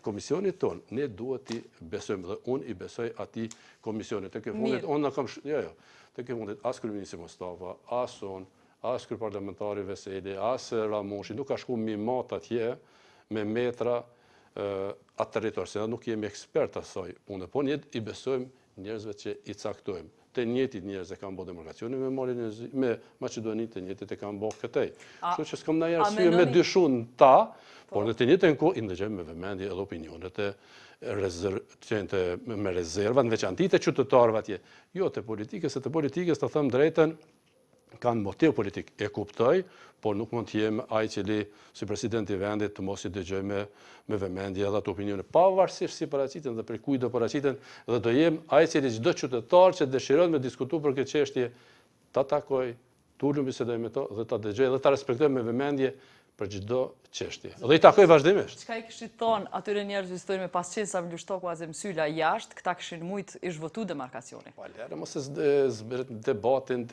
komisioni ton, ne duhet t'i besojmë dhe unë i besoj atij komisionit. Të këtë fundit unë kam të këtë fundit as kryeministri Mustafa, as unë, as kryeparlamentari Veseli, as Ramoshi, nuk ka shku mi mat atje me metra atë territor, se nuk jemi ekspert asaj pune, po ne i besojmë njerëzve që i caktojmë. Të njëjtit njerëz e kanë bërë demarkacionin me Maqedoninë, të njëjtit e kanë bërë këtej. Kështu që s'kam ndonjë arsye me dyshun ta, por në të njëjtën kohë i ndëgjojmë me vëmendje edhe opinionet me rezerva, në veçanti të qytetarëve atje. Jo të politikës, se të politikës të them drejtën kanë motiv politik, e kuptoj, por nuk mund të jem ai cili si presidenti i vendit të mos i dëgjoj me vëmendje edhe ato opinione, pavarësisht si paraqiten dhe për kujt do paraqiten, dhe do jem ai cili çdo qytetar që dëshiron me diskutuar për këtë çështje, ta takoj, tulum bisedoj me to dhe ta dëgjoj dhe ta respektoj me vëmendje për çdo çështje. Dhe i takoj vazhdimisht. Çka i kishit thonë atyre njerëzve që thonë me pasqen sa vlushtoku as Mësyla jashtë, këta kishin mujt i zhvotu demarkacionin. Po lere mos e debatin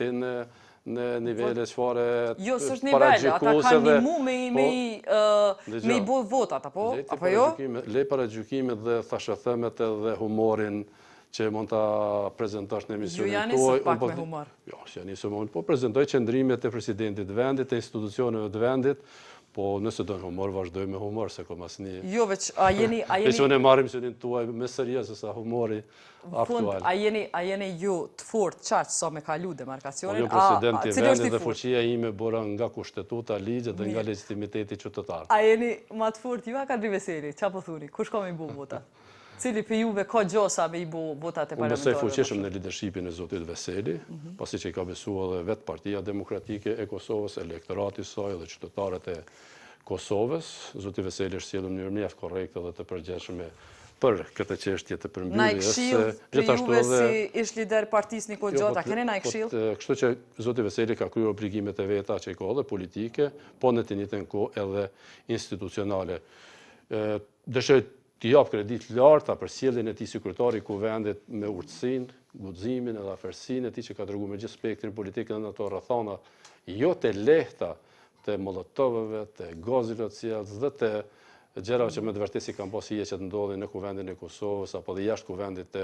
në nivele çfarë jo, s'është nivele, ata kanë nimu me i bo votat, apo jo? Le paragjykimet dhe thashëthemet dhe humorin që mund ta prezantosh në emisionin tuaj. Ju janë së pak me humor. Jo, janë së mund, po prezantoj qëndrimet e presidentit vendit, të institucioneve të vendit, po nëse do në humor, vazhdoj me humor, se kom asni... Jo, veç, a jeni... Veç unë e marrë emisionin tuaj me sërja, se sa humori aktual. A jeni ju të fort qaqë sa me kalu demarkacionin? Jo, presidenti vendit dhe fuqia ime bora nga kushtetuta, ligjet dhe nga legitimiteti qytetar. A jeni ma të fort, ju a ka dri Veseli, qa po thuni, kush ka me i bu votat? Cili për juve ka gjosa me i bu votat e parlamentare? Unë besoj fuqishëm në lidershipin e zotit Veseli, pasi që i ka besua dhe vetë Partia Demokratike e Kosovës, elektorati saj dhe qytetarët e Kosovës. Zotit Veseli është sjellur në mënyrë mjaft korrekte dhe të përgjithshme për këtë çështje të përmbylljes. Na i këshill për juve si ish lider partisë Niko Gjota, keni na i këshill? Kështu që zoti Veseli ka kryer obligimet e veta që i ka edhe politike, po në të njëjtën kohë edhe institucionale. Dëshoj t'i jap kredit larta për sjelljen e tij si kryetari i kuvendit me urtësinë, guximin edhe afërsinë e tij që ka treguar me gjithë spektrin politik në ato rrethana jo të lehta të molotovëve, të gazit dhe të gjërave që me të vërtetë si kanë pasur që të ndodhin në kuvendin e Kosovës apo dhe jashtë kuvendit të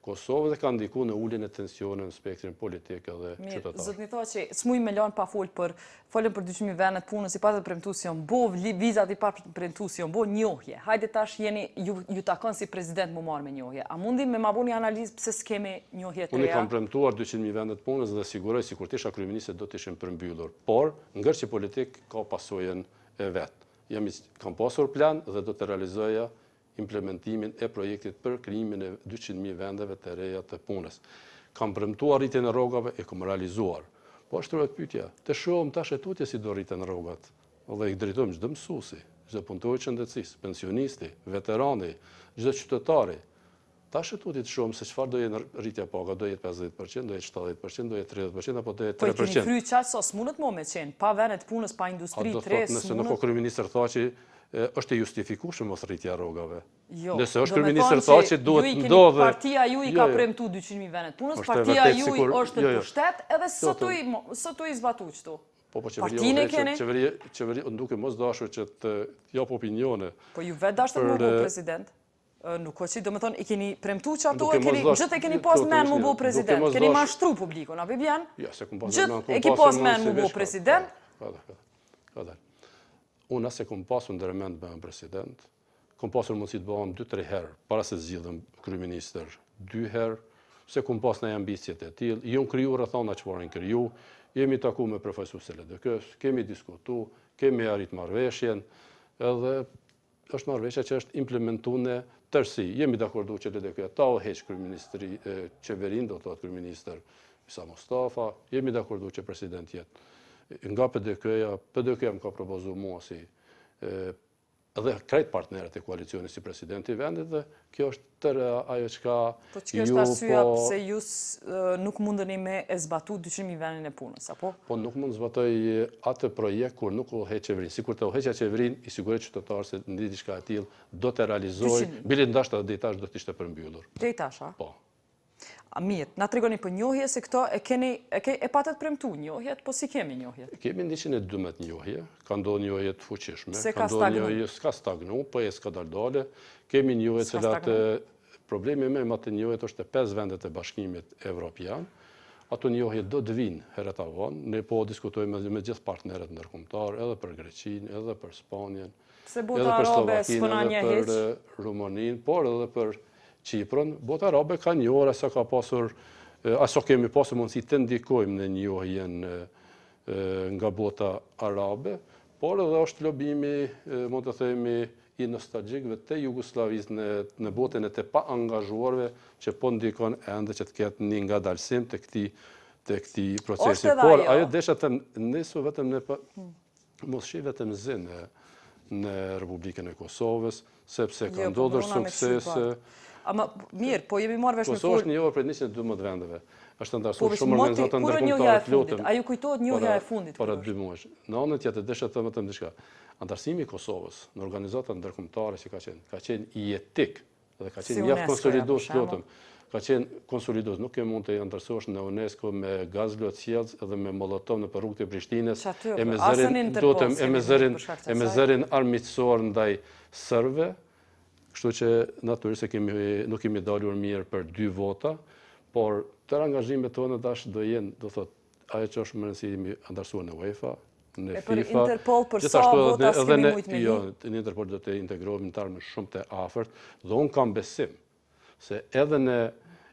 Kosovës dhe kanë ndikuar në uljen e tensionit në spektrin politik edhe qytetar. Zotni Thaçi, s'muj me lan pa folën për 200.000 vende të punës, i patë premtuesion, bo vizat i pa premtuesion, bo njohje. Hajde tash ju takon si president mu marrë me njohje. A mundi me ma buni analizë pse s'kemi njohje të reja? Unë kam premtuar 200.000 vende të punës dhe siguroj sikur të isha kryeminist do të ishin përmbyllur, por ngërçi politik ka pasojën e vet. Kam pasur plan dhe do të realizoja implementimin e projektit për krijimin e 200.000 vendeve të reja të punës. Kam premtuar rritjen e rrogave e kam realizuar. Po shtrohet pyetja, të shohim tash e tutje si do rriten rrogat. Dhe i drejtojmë çdo mësuesi, çdo punëtor qendërcisë, pensionisti, veterani, çdo qytetari. Tash e tuti të shohim se çfarë do jetë rritja paga, do jetë 50%, do jetë 70%, do jetë 30% apo do jetë 3%. Po i keni kryer çaq sa s'mundet më me qenë, pa vende të punës, pa industri, tres. Nëse nuk ka kryeministër Thaçi, është e justifikueshme mos rritja rrogave. Jo, nëse është kryeministër Thaçi duhet ndodhe. Partia ju i ka premtu 200.000 venet punës, partia ju është në pushtet edhe sot u i zbatu qëtu. Po qeveria duke mos dashur që të jap opinione. Po ju vetë dashët më bu president? Nuk o që do me thonë, i keni premtu që ato, gjithë e keni pas men më bu president, keni mashtru publikun, a bibjan? Gjithë e ki pas men më bu president? Unë asë e kom pasur ndërmend me në president, kom pasur mundësi të bëhem 2-3 herë, para se zgjidhem kryeministër 2 herë, se kom pas në ambicjet e tillë, jo në kriju rrethana që vorën kriju, jemi taku me profesor LDK-s, kemi diskutu, kemi arrit marrëveshjen, edhe është marrëveshja që është implementuar tërsi. Jemi dakordu që LDK ta o heq kryeministri qeverin, do të thotë kryeministër Isa Mustafa, jemi dakordu që president jetë nga PDK-ja më ka propozu mua si edhe krejt partnerët e koalicionit si presidenti i vendit dhe kjo është tërë ajo çka po që është arsyeja pse ju nuk mundeni me e zbatu 200.000 venin e punës, apo? Po nuk mund zbatoj atë projekt kur nuk u heq qeverin. Sikur të u heqja qeverin, i sigurohet qytetarë se ndi diçka e tillë do të realizoj, bile ndoshta deri tash do të ishte përmbyllur. Deri tash, a? Po. Mirë, na tregoni për njohje se këto e patet premtu njohjet, po si kemi njohje? Kemi 112 njohje, ka ndodhur njohje të fuqishme, ka ndodhur njohje s'ka stagnu, po s'ka daldale. Kemi njohje cilat problemi me atë njohjet është 5 vendet e Bashkimit Evropian. Ato njohje do të vinë herët avon, ne po diskutojmë me gjithë partnerët ndërkombëtar, edhe për Greqinë, edhe për Spanjen, edhe për Slovakinë, edhe për Rumaninë, por edhe për Qiprën, bota arabe ka njohur sa ka pasur, aso kemi pasur mundësi të ndikojmë në njohjen nga bota arabe, por edhe është lobimi, mund të themi, i nostalgjikëve të Jugosllavisë në botën e të pa angazhuarve që po ndikon ende që të ketë një ngadalësim të këtij procesi. Por ajo desha të nisu vetëm në mos shi vetëm zinë në Republikën e Kosovës, sepse ka ndodhur suksese. Ama mirë, po jemi marrë vesh me Kosovë është njohur për 112 vendeve. Është ndarësuar shumë organizata ndërkombëtare të lutëm. A ju kujtohet njohja e fundit? Para 2 muajsh. Në anën tjetër desha të them diçka. Antarësimi i Kosovës në organizata ndërkombëtare që ka qenë i etik dhe ka qenë jaftë konsolidues të lutëm. Ka qenë konsolidues, nuk e mund të antarësohesh në UNESCO me gaz lotësjellës edhe me molotov në rrugët e Prishtinës, e me zërin armiqësor ndaj serbëve. Kështu që natyrisht nuk kemi dalur mirë për 2 vota, por tërë angazhimet tona tash do jenë, do thotë, ajo që është më rëndësishme jemi antarësuar në UEFA, në FIFA. Për Interpol për sa vota s'kemi mujt me jo, në Interpol do të integrohemi në shumë të afërt, dhe unë kam besim se edhe në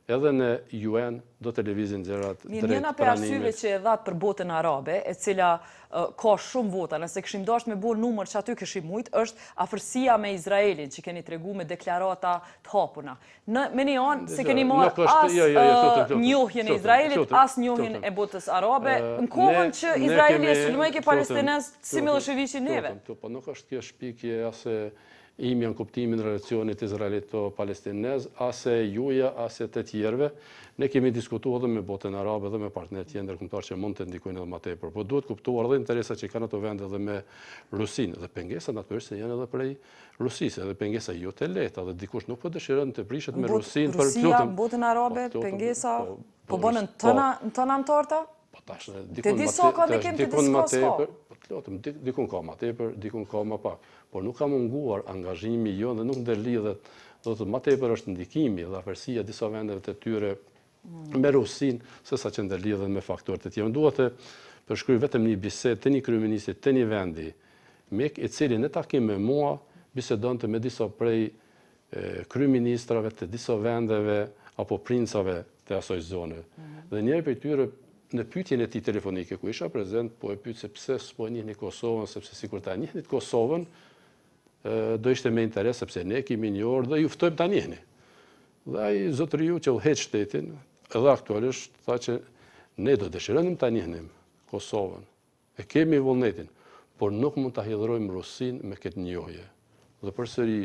UN do të lëvizin gjërat drejt pranimit. Njëna për arsyeve që e dhatë për botën arabe, e cila ka shumë vota, nëse këshim dasht me bërë numër që aty këshim mujt, është afërsia me Izraelin, që keni tregu me deklarata të hapuna. Me një anë, se keni marë as njohjen e Izraelit, as njohjen e botës arabe, në kohën që Izraeli e sulmojke Palestinës si Miloševiqi neve. Po nuk është kjo shpikje ase imi në kuptimin relacionit izraelito-palestinez, ase juja, ase të tjerve. Ne kemi diskutuar edhe me botën arabe dhe me partnerët tjerë ndërkombëtar që mund të ndikojnë edhe më tepër. Po duhet kuptuar edhe interesat që kanë ato vende edhe me Rusinë. Dhe pengesat natyrisht janë edhe prej Rusisë, edhe pengesa jo të lehta, dhe dikush nuk po dëshiron të prishet me Rusinë për Rusia, botën arabe, pengesa, po bënën tëna antarta? Po tash, dikun ka ma tepër, dikun ka ma pak. Por nuk ka munguar angazhimi jo dhe nuk ndërlidhet, do të ma tepër është ndikimi dhe afërsia disa vendeve të tyre me Rusinë, se sa që ndërlidhet me faktorët e tjerë. Dua të përshkruaj vetëm një bisedë të një kryeministit të një vendi, mik i cili në takim me mua bisedonte me disa prej kryeministrave të disa vendeve apo princave të asoj zone. Dhe njëri prej tyre në pyetjen e tij telefonike ku isha prezent, po e pyet se pse s'po njihni Kosovën, sepse sikur ta njihni Kosovën, do ishte me interes sepse ne kemi njohur dhe ju ftojmë ta njihni. Dhe ai zotëriu që u heq shtetin, edhe aktualisht tha që ne do dëshironim ta njihnim Kosovën. E kemi vullnetin, por nuk mund ta hidhrojmë Rusinë me këtë njohje. Dhe përsëri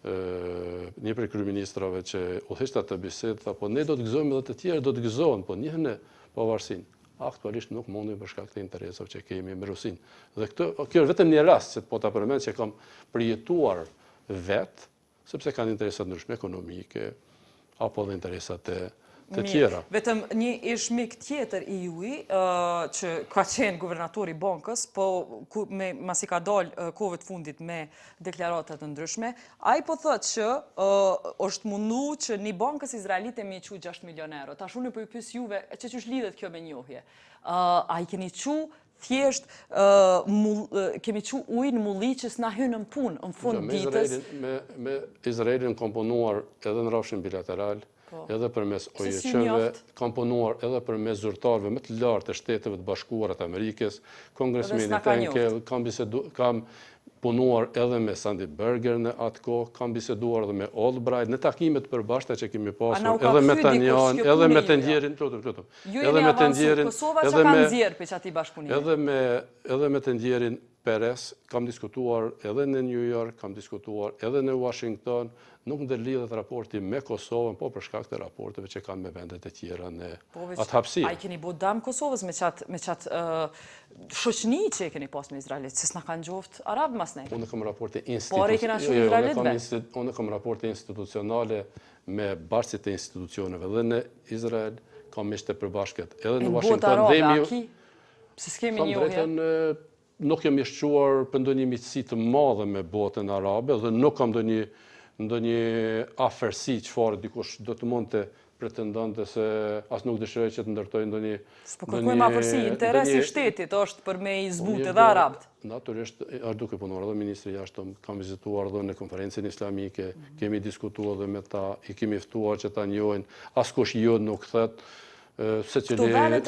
një prej kryeministrave që u heqta të bisedë tha, po ne do të gëzojmë edhe të tjerë do të gëzohen, po njihni pavarësinë. aktualisht nuk mundi për shkak të interesave që kemi me Rusinë. Dhe kjo është vetëm një rast që po ta përmend që kam përjetuar vetë, sepse kanë interesat ndryshme ekonomike apo dhe interesat të tjera. Vetëm një ish-mik tjetër i juaj, që ka qenë guvernatori i bankës, po masi ka dalë kohëve të fundit me deklaratat të ndryshme, ai po thotë që është mundu që një bankës izraelite me çu 6 milion euro. Tash unë po ju pyes juve, ç'është lidhet kjo me njohje? Ai keni çu thjesht kemi çu ujë në mulli që s'na hyn në punë në fund ditës. Me Izraelin komponuar edhe në rrafshin bilateral, edhe përmes OJQ-ve, kam punuar edhe përmes zyrtarëve më të lartë të Shteteve të Bashkuara të Amerikës, kongresmenit Enkel, kam punuar edhe me Sandy Berger në atë kohë, kam biseduar edhe me Albright në takimet përbashkëta që kemi pasur, edhe me Tanjan, edhe me të ndjerin, edhe me të ndjerin, Kosova që ka nxjerr për çati bashkëpunimi. Edhe me të ndjerin Perez, kam diskutuar edhe në New York, kam diskutuar edhe në Washington, nuk ndërlidhet raporti me Kosovën, po për shkak të raporteve që kanë me vendet e tjera në atë hapësirë. Ai keni bu dam Kosovës me qatë shoqëni që keni pas me Izraelit, se s'na kanë gjoftë arab mas ne. Unë kam raporte Unë kam raporte institucionale me bashkësit e institucioneve dhe në Izrael, kam miqtë të përbashkët edhe në Washington dhe mi. Se s'kemi njohje. Nuk jam shquar për ndonjë miqësi të madhe me botën arabe dhe nuk kam ndonjë afërsi çfarë dikush do të mund të pretendonte se as nuk dëshiroj që të ndërtoj ndonjë. Po kërkojmë afërsi, interesi i shtetit është për me i zbutë edhe arabët. Natyrisht, duke punuar edhe ministri jashtëm, kam vizituar edhe në konferencën islamike, kemi diskutuar edhe me ta, i kemi ftuar që ta njohin, askush nuk thot. Se cili thët,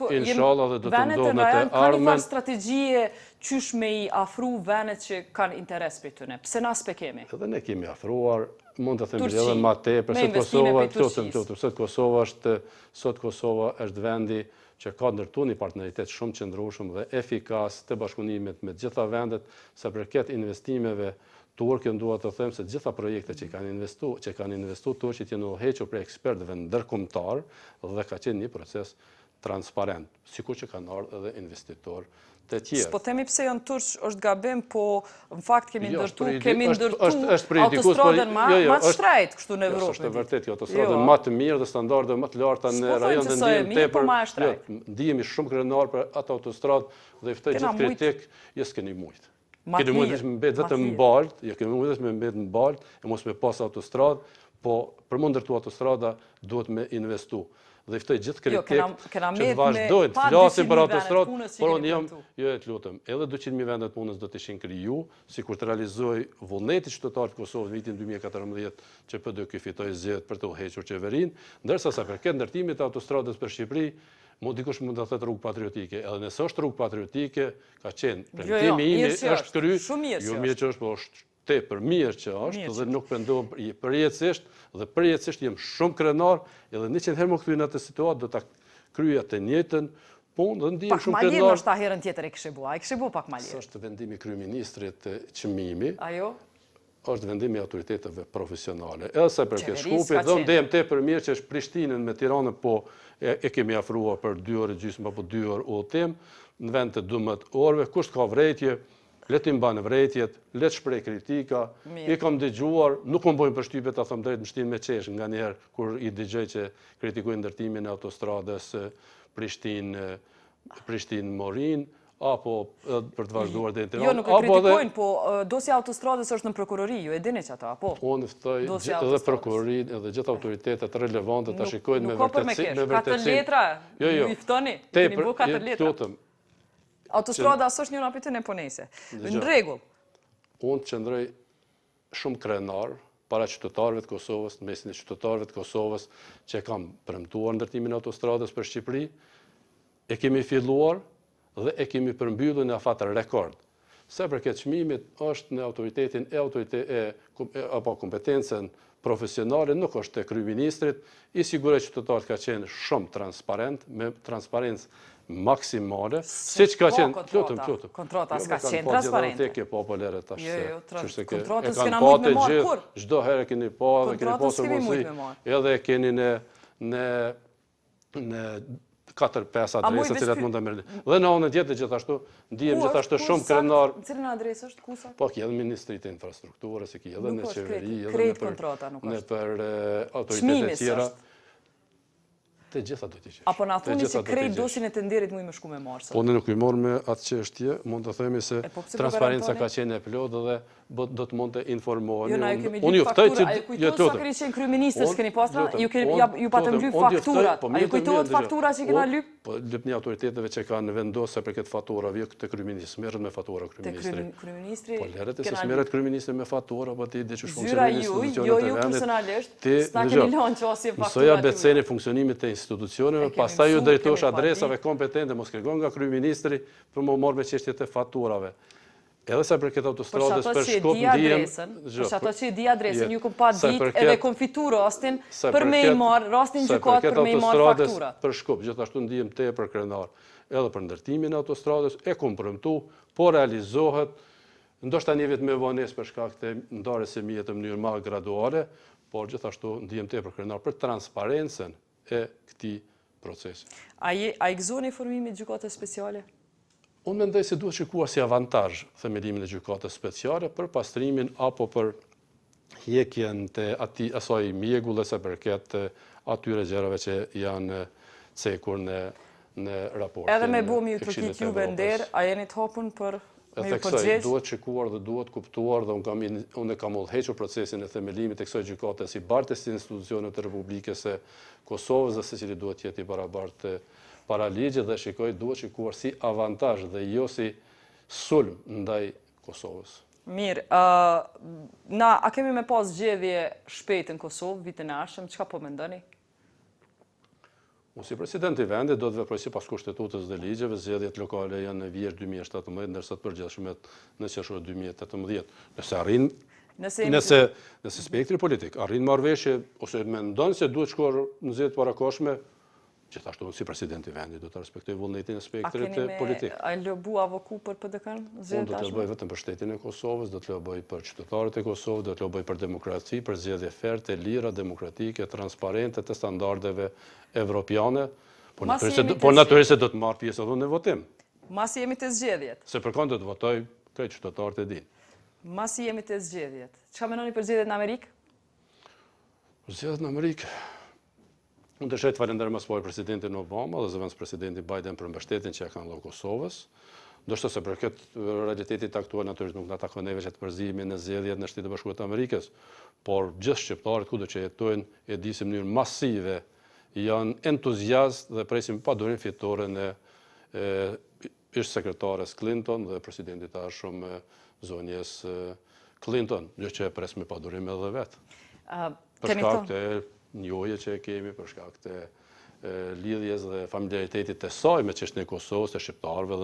inshallah dhe do të ndodhë në të armen. Ka një farë strategjie qysh me i afru venet që kanë interes për tëne? Pse na s'pe kemi? Edhe ne kemi afruar, mund të themi edhe ma tepër, sot Kosova është vendi që ka ndërtu një partneritet shumë qëndrueshëm dhe efikas të bashkëpunimit me gjitha vendet, sa përket investimeve turke, dua të them se gjitha projekte që kanë investu turqit janë udhëhequr prej ekspertëve ndërkombëtar dhe ka qenë një proces transparent, sikur që kanë ardhur edhe investitorë të tjerë. Po themi pse janë turq është gabim, po në fakt kemi ndërtu autostradën më të shtrejt kështu në Evropë. Është vërtet kjo autostradën më të mirë dhe standarde më të larta në rajon të ndihmë tepër. Ndihemi shumë krenar për atë autostradë dhe i ftoj gjithë kritik, s'keni mujt. Keni mundës me mbet vetëm në baltë, e mos me pas autostradë, po për mund ndërtu autostrada duhet me investu. Dhe i ftoj gjithë kritik që të vazhdojnë të flasin për autostradë, por unë jam, jo e të lutëm, edhe 200.000 vendet punës do të ishin kriju, si kur të realizoj vullneti qytetar të Kosovës në vitin 2014 që PD fitoi zgjedhjet për të udhëhequr qeverinë, ndërsa sa përket ndërtimit të autostradës për Shqipëri, dikush mund të thotë rrugë patriotike, edhe nëse është rrugë patriotike, ka qenë premtimi imi është kry, jo mirë që është, po është tepër mirë që është dhe nuk pendohem përjetësisht dhe përjetësisht jem shumë krenar, edhe 100 herë më kthy në atë situatë do ta kryej të njëjtën punë dhe ndihem shumë krenar. Pak malje është herën tjetër e kishte bu pak malje. Është vendimi i kryeministrit çmimi. Ajo është vendimi i autoriteteve profesionale. Edhe sa përket Shkupit, do ndem tepër mirë që është Prishtinën me Tiranën, po e kemi afruar për 2 orë gjysmë apo 2 orë udhëtim në vend të 12 orëve. Kush ka vrejtje, le të mbanë vrejtjet, le të shpreh kritika. I kam dëgjuar, nuk më bojnë përshtypje ta them drejt, më shtin me qesh nganjëherë kur i dëgjoj që kritikojnë ndërtimin e autostradës Prishtinë-Morin, apo për të vazhduar deri në Tiranë. Jo, nuk e kritikojnë, po dosja autostradës është në prokurori, ju e dini që ata, po. Unë ftoj edhe prokurorinë edhe gjithë autoritetet relevante ta shikojnë me vërtetësi. Nuk ka 4 letra, ju i ftoni, keni bu 4 letra. Autostrada është një apitën e ponese. Në rregull. Unë qëndroj shumë krenar para qytetarëve të Kosovës, në mesin e qytetarëve të Kosovës që kam premtuar ndërtimin e autostradës për Shqipëri. E kemi filluar dhe e kemi përmbyllur në afat rekord. Sa përket çmimit, është në autoritetin apo kompetencën profesionale, nuk është te kryeministrit. I siguroj qytetarët ka qenë shumë transparent, me transparencë maksimale, siç ka qenë, lutem. Kontrota s'ka qenë transparente. Tek popullore tash. Jo, kontrotës kena mujt me marr kur. Çdo herë keni pa dhe keni pasur mundësi. Edhe keni në 4-5 adresa cilat mund të merrni. Dhe në anën tjetër gjithashtu ndihem gjithashtu shumë krenar. Cilën adresë është kusa? Po ki edhe Ministrit e Infrastrukturës, ki edhe në qeveri, edhe në për autoritetet tjera. Të gjitha do t'i qesh. Apo na thoni që krejt dosin e të nderit mu i më shku me marë? Po në nuk i morë me atë çështje, mund të themi se transparenca ka qenë e plot dhe do të mund të informoheni. Jo, na ju kemi lyp faktura, a ju kujtohet sa keni qenë kryeministër, s'keni pasra? Ju patëm lyp fakturat, a ju kujtohet faktura që kena lyp? Po lyp një autoriteteve që kanë vendosur për këtë faturave, jo të kryeministrit, merret me fatura kryeministri. Po leret e se s'merret kryeministri me fatura, po ti di që funksionon institucionet e vendit. Personalisht, s'na keni lënë qasje faktura. Mësoja beceni funksionimit të institucioneve, pastaj ju drejtosh adresave kompetente, mos kërkon nga kryeministri për më marrë me çështjet e faturave. Edhe sa për këtë autostradës për shkop ndihem. Për ato që di adresën, ju kom pa ditë edhe kom fitur rastin për me i marrë, rastin gjykat për me i marrë faktura. Për shkop, gjithashtu ndihem tepër krenar. Edhe për ndërtimin e autostradës, e kom premtu, po realizohet, ndoshta një vit me vonesë për shkak të ndarjes së mije të mënyrë më graduale, por gjithashtu ndihem tepër krenar për transparencën e këtij procesi. A i gëzoni formimit gjykatës speciale? Unë mendoj se duhet shikuar si avantazh themelimin e gjykatës speciale për pastrimin apo për hjekjen të asaj mjegulle sa përket atyre gjërave që janë cekur në raportin. Edhe me bumi ju përkit juve nder, a jeni të hapun për me ju përgjegjë? Duhet shikuar dhe duhet kuptuar dhe unë kam udhëhequr procesin e themelimit e kësaj gjykate si bartës të institucionet të Republikës së Kosovës dhe secili duhet jetë i barabartë para ligjit dhe duhet shikuar si avantazh dhe jo si sulm ndaj Kosovës. Mirë, a kemi me pas zgjedhje shpejt në Kosovë, vitin e ardhshëm, çka po mendoni? Unë si presidenti i vendit do të veproj sipas kushtetutës dhe ligjeve, zgjedhjet lokale janë në vjeç 2017, ndërsa të përgjithshmet në qershor 2018. Nëse arrin nëse spektri politik arrin marrëveshje ose mendon se duhet shkuar në zgjedhje parakoshme, gjithashtu unë si presidenti i vendit do të respektoj vullnetin e spektrit politik. A keni me lëbu avoku për PDK-n? Unë do të lëboj vetëm për shtetin e Kosovës, do të lëboj për qytetarët e Kosovës, do të lëboj për demokraci, për zgjedhje ferte, lira, demokratike, transparente të standardeve evropiane, por natyrisht do të marr pjesë edhe në votim. Masi jemi të zgjedhjet. Se përkon do të votoj krejt qytetarët e din. Masi jemi të zgjedhjet. Çka mendoni për zgjedhjet në Amerikë? Zgjedhjet në Amerikë. Unë të shëjtë falenderoj mas pojë Presidentin Obama dhe zëvendës Presidenti Biden për mbështetjen që ja kanë dhënë Kosovës. Ndoshta se për këtë realitetit aktual natyrisht nuk na takon neve që të përzihemi në zgjedhjet në Shtetet e Bashkuara të Amerikës, por gjithë shqiptarët kudo që jetojnë e di se në mënyrë masive janë entuziast dhe presin pa durim fitoren e ish sekretares Clinton dhe presidentit tashëm zonjes Clinton, gjë që e pres me pa durim edhe vetë. Për shkak të njohje që e kemi, për shkak të lidhjes dhe familjaritetit të saj me çështjen e Kosovës, të shqiptarëve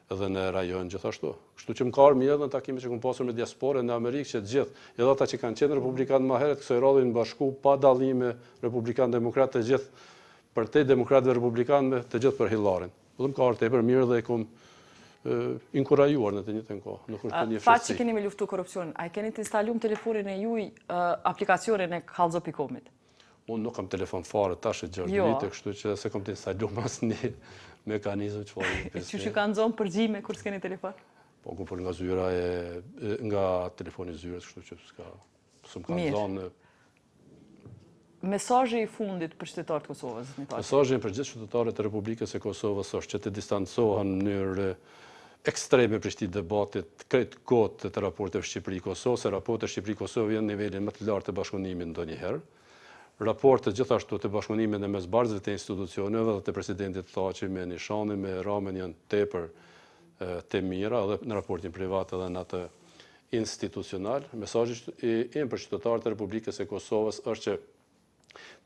edhe në rajon gjithashtu. Kështu që më ka ardhur mirë edhe në takimet që kam pasur me diasporën në Amerikë, që të gjithë, edhe ata që kanë qenë republikanë më herët, kësaj radhe në bashku pa dallime republikan demokrat, të gjithë për te demokratëve republikanë, të gjithë për Hillarin. Dhe më ka ardhur tepër mirë dhe kom inkurajuar në të njëjtën kohë. Faqë që keni me luftu korrupsionin, a keni të instaluar telefonin e juaj aplikacionin e kallëzo.com-it? Unë nuk kam telefon fare tash e gjatë vitit, kështu që se kam të instaluar asnjë mekanizëm çfarë. Çu kanë zonë përgjime kur s'keni telefon? Po ku nga zyra nga telefoni i zyrës, kështu që s'm kanë zonë. Mesazhi i fundit për qytetarët e Kosovës, mesazhi për gjithë qytetarët e Republikës së Kosovës është që të distancohen në mënyrë ekstreme për këtij debatit krejt kohët të raporteve Shqipëri-Kosovë, se raportet Shqipëri-Kosovë janë në nivelin më të lartë të bashkëpunimit ndonjëherë. Raportet gjithashtu të bashkëpunimit në mesbarzëve të institucioneve dhe të Presidentit Thaçi me Nishanin, me Ramën janë tepër të mira, edhe në raportin privat edhe në atë institucional. Mesazhi im për qytetarët e Republikës së Kosovës është që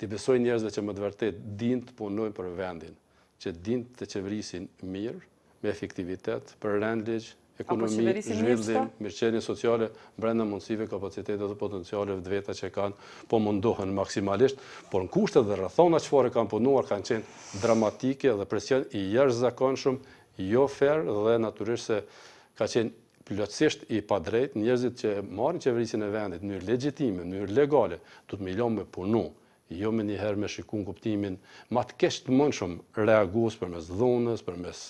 t'i besoj njerëzve që më të vërtet dinë të punojnë për vendin, që dinë të qeverisin mirë, me efektivitet, për rendligj, ekonomi, zhvillim, mirëqenie sociale, brenda mundësive, kapacitetet dhe potencialeve të veta që kanë, po mundohen maksimalisht, por në kushtet dhe rrethona çfarë kanë punuar kanë qenë dramatike dhe presion i jashtëzakonshëm, jo fair dhe natyrisht se ka qenë plotësisht i padrejt, njerëzit që marrin qeverisin e vendit në mënyrë legjitime, në mënyrë legale, do të milion me punu jo me njëherë me shikun kuptimin ma të keq të mundshëm reagues përmes dhunës, përmes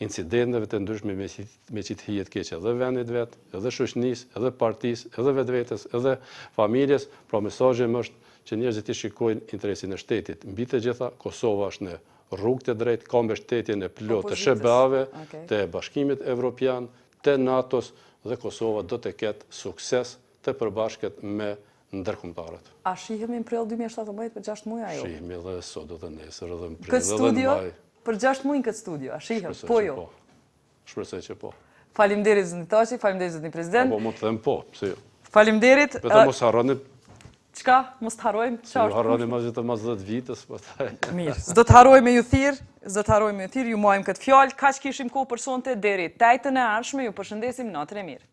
incidenteve të ndryshme me që të hijet keq edhe vendit vet, edhe shoqënisë, edhe partisë, edhe vetvetes, edhe familjes. Pra mesazhi është që njerëzit të shikojnë interesin e shtetit. Mbi të gjitha, Kosova është në rrugë të drejtë, ka mbështetjen e plotë të SBA-ve, të Bashkimit Evropian, të NATO-s, dhe Kosova do të ketë sukses të përbashkët me ndërkombëtarët. A shihemi në prill 2017 për 6 muaj ajo? Shihemi edhe sot edhe nesër edhe në prill Këtë studio, për 6 muaj në këtë studio, a shihem? Po jo? Shpresoj që po. Faleminderit zëni Thaçi, faleminderit zëni President. Apo mund të them po, pse jo? Faleminderit. Vetëm mos harroni. Çka? Mos të harrojmë? Ju harroni mas 10 vitës, pastaj. Mirë, s'do të harrojmë ju thirr, ju mojmë këtë fjalë, kaq kishim kohë për sonte deri tajtën e ardhshme, ju përshëndesim natën e mirë.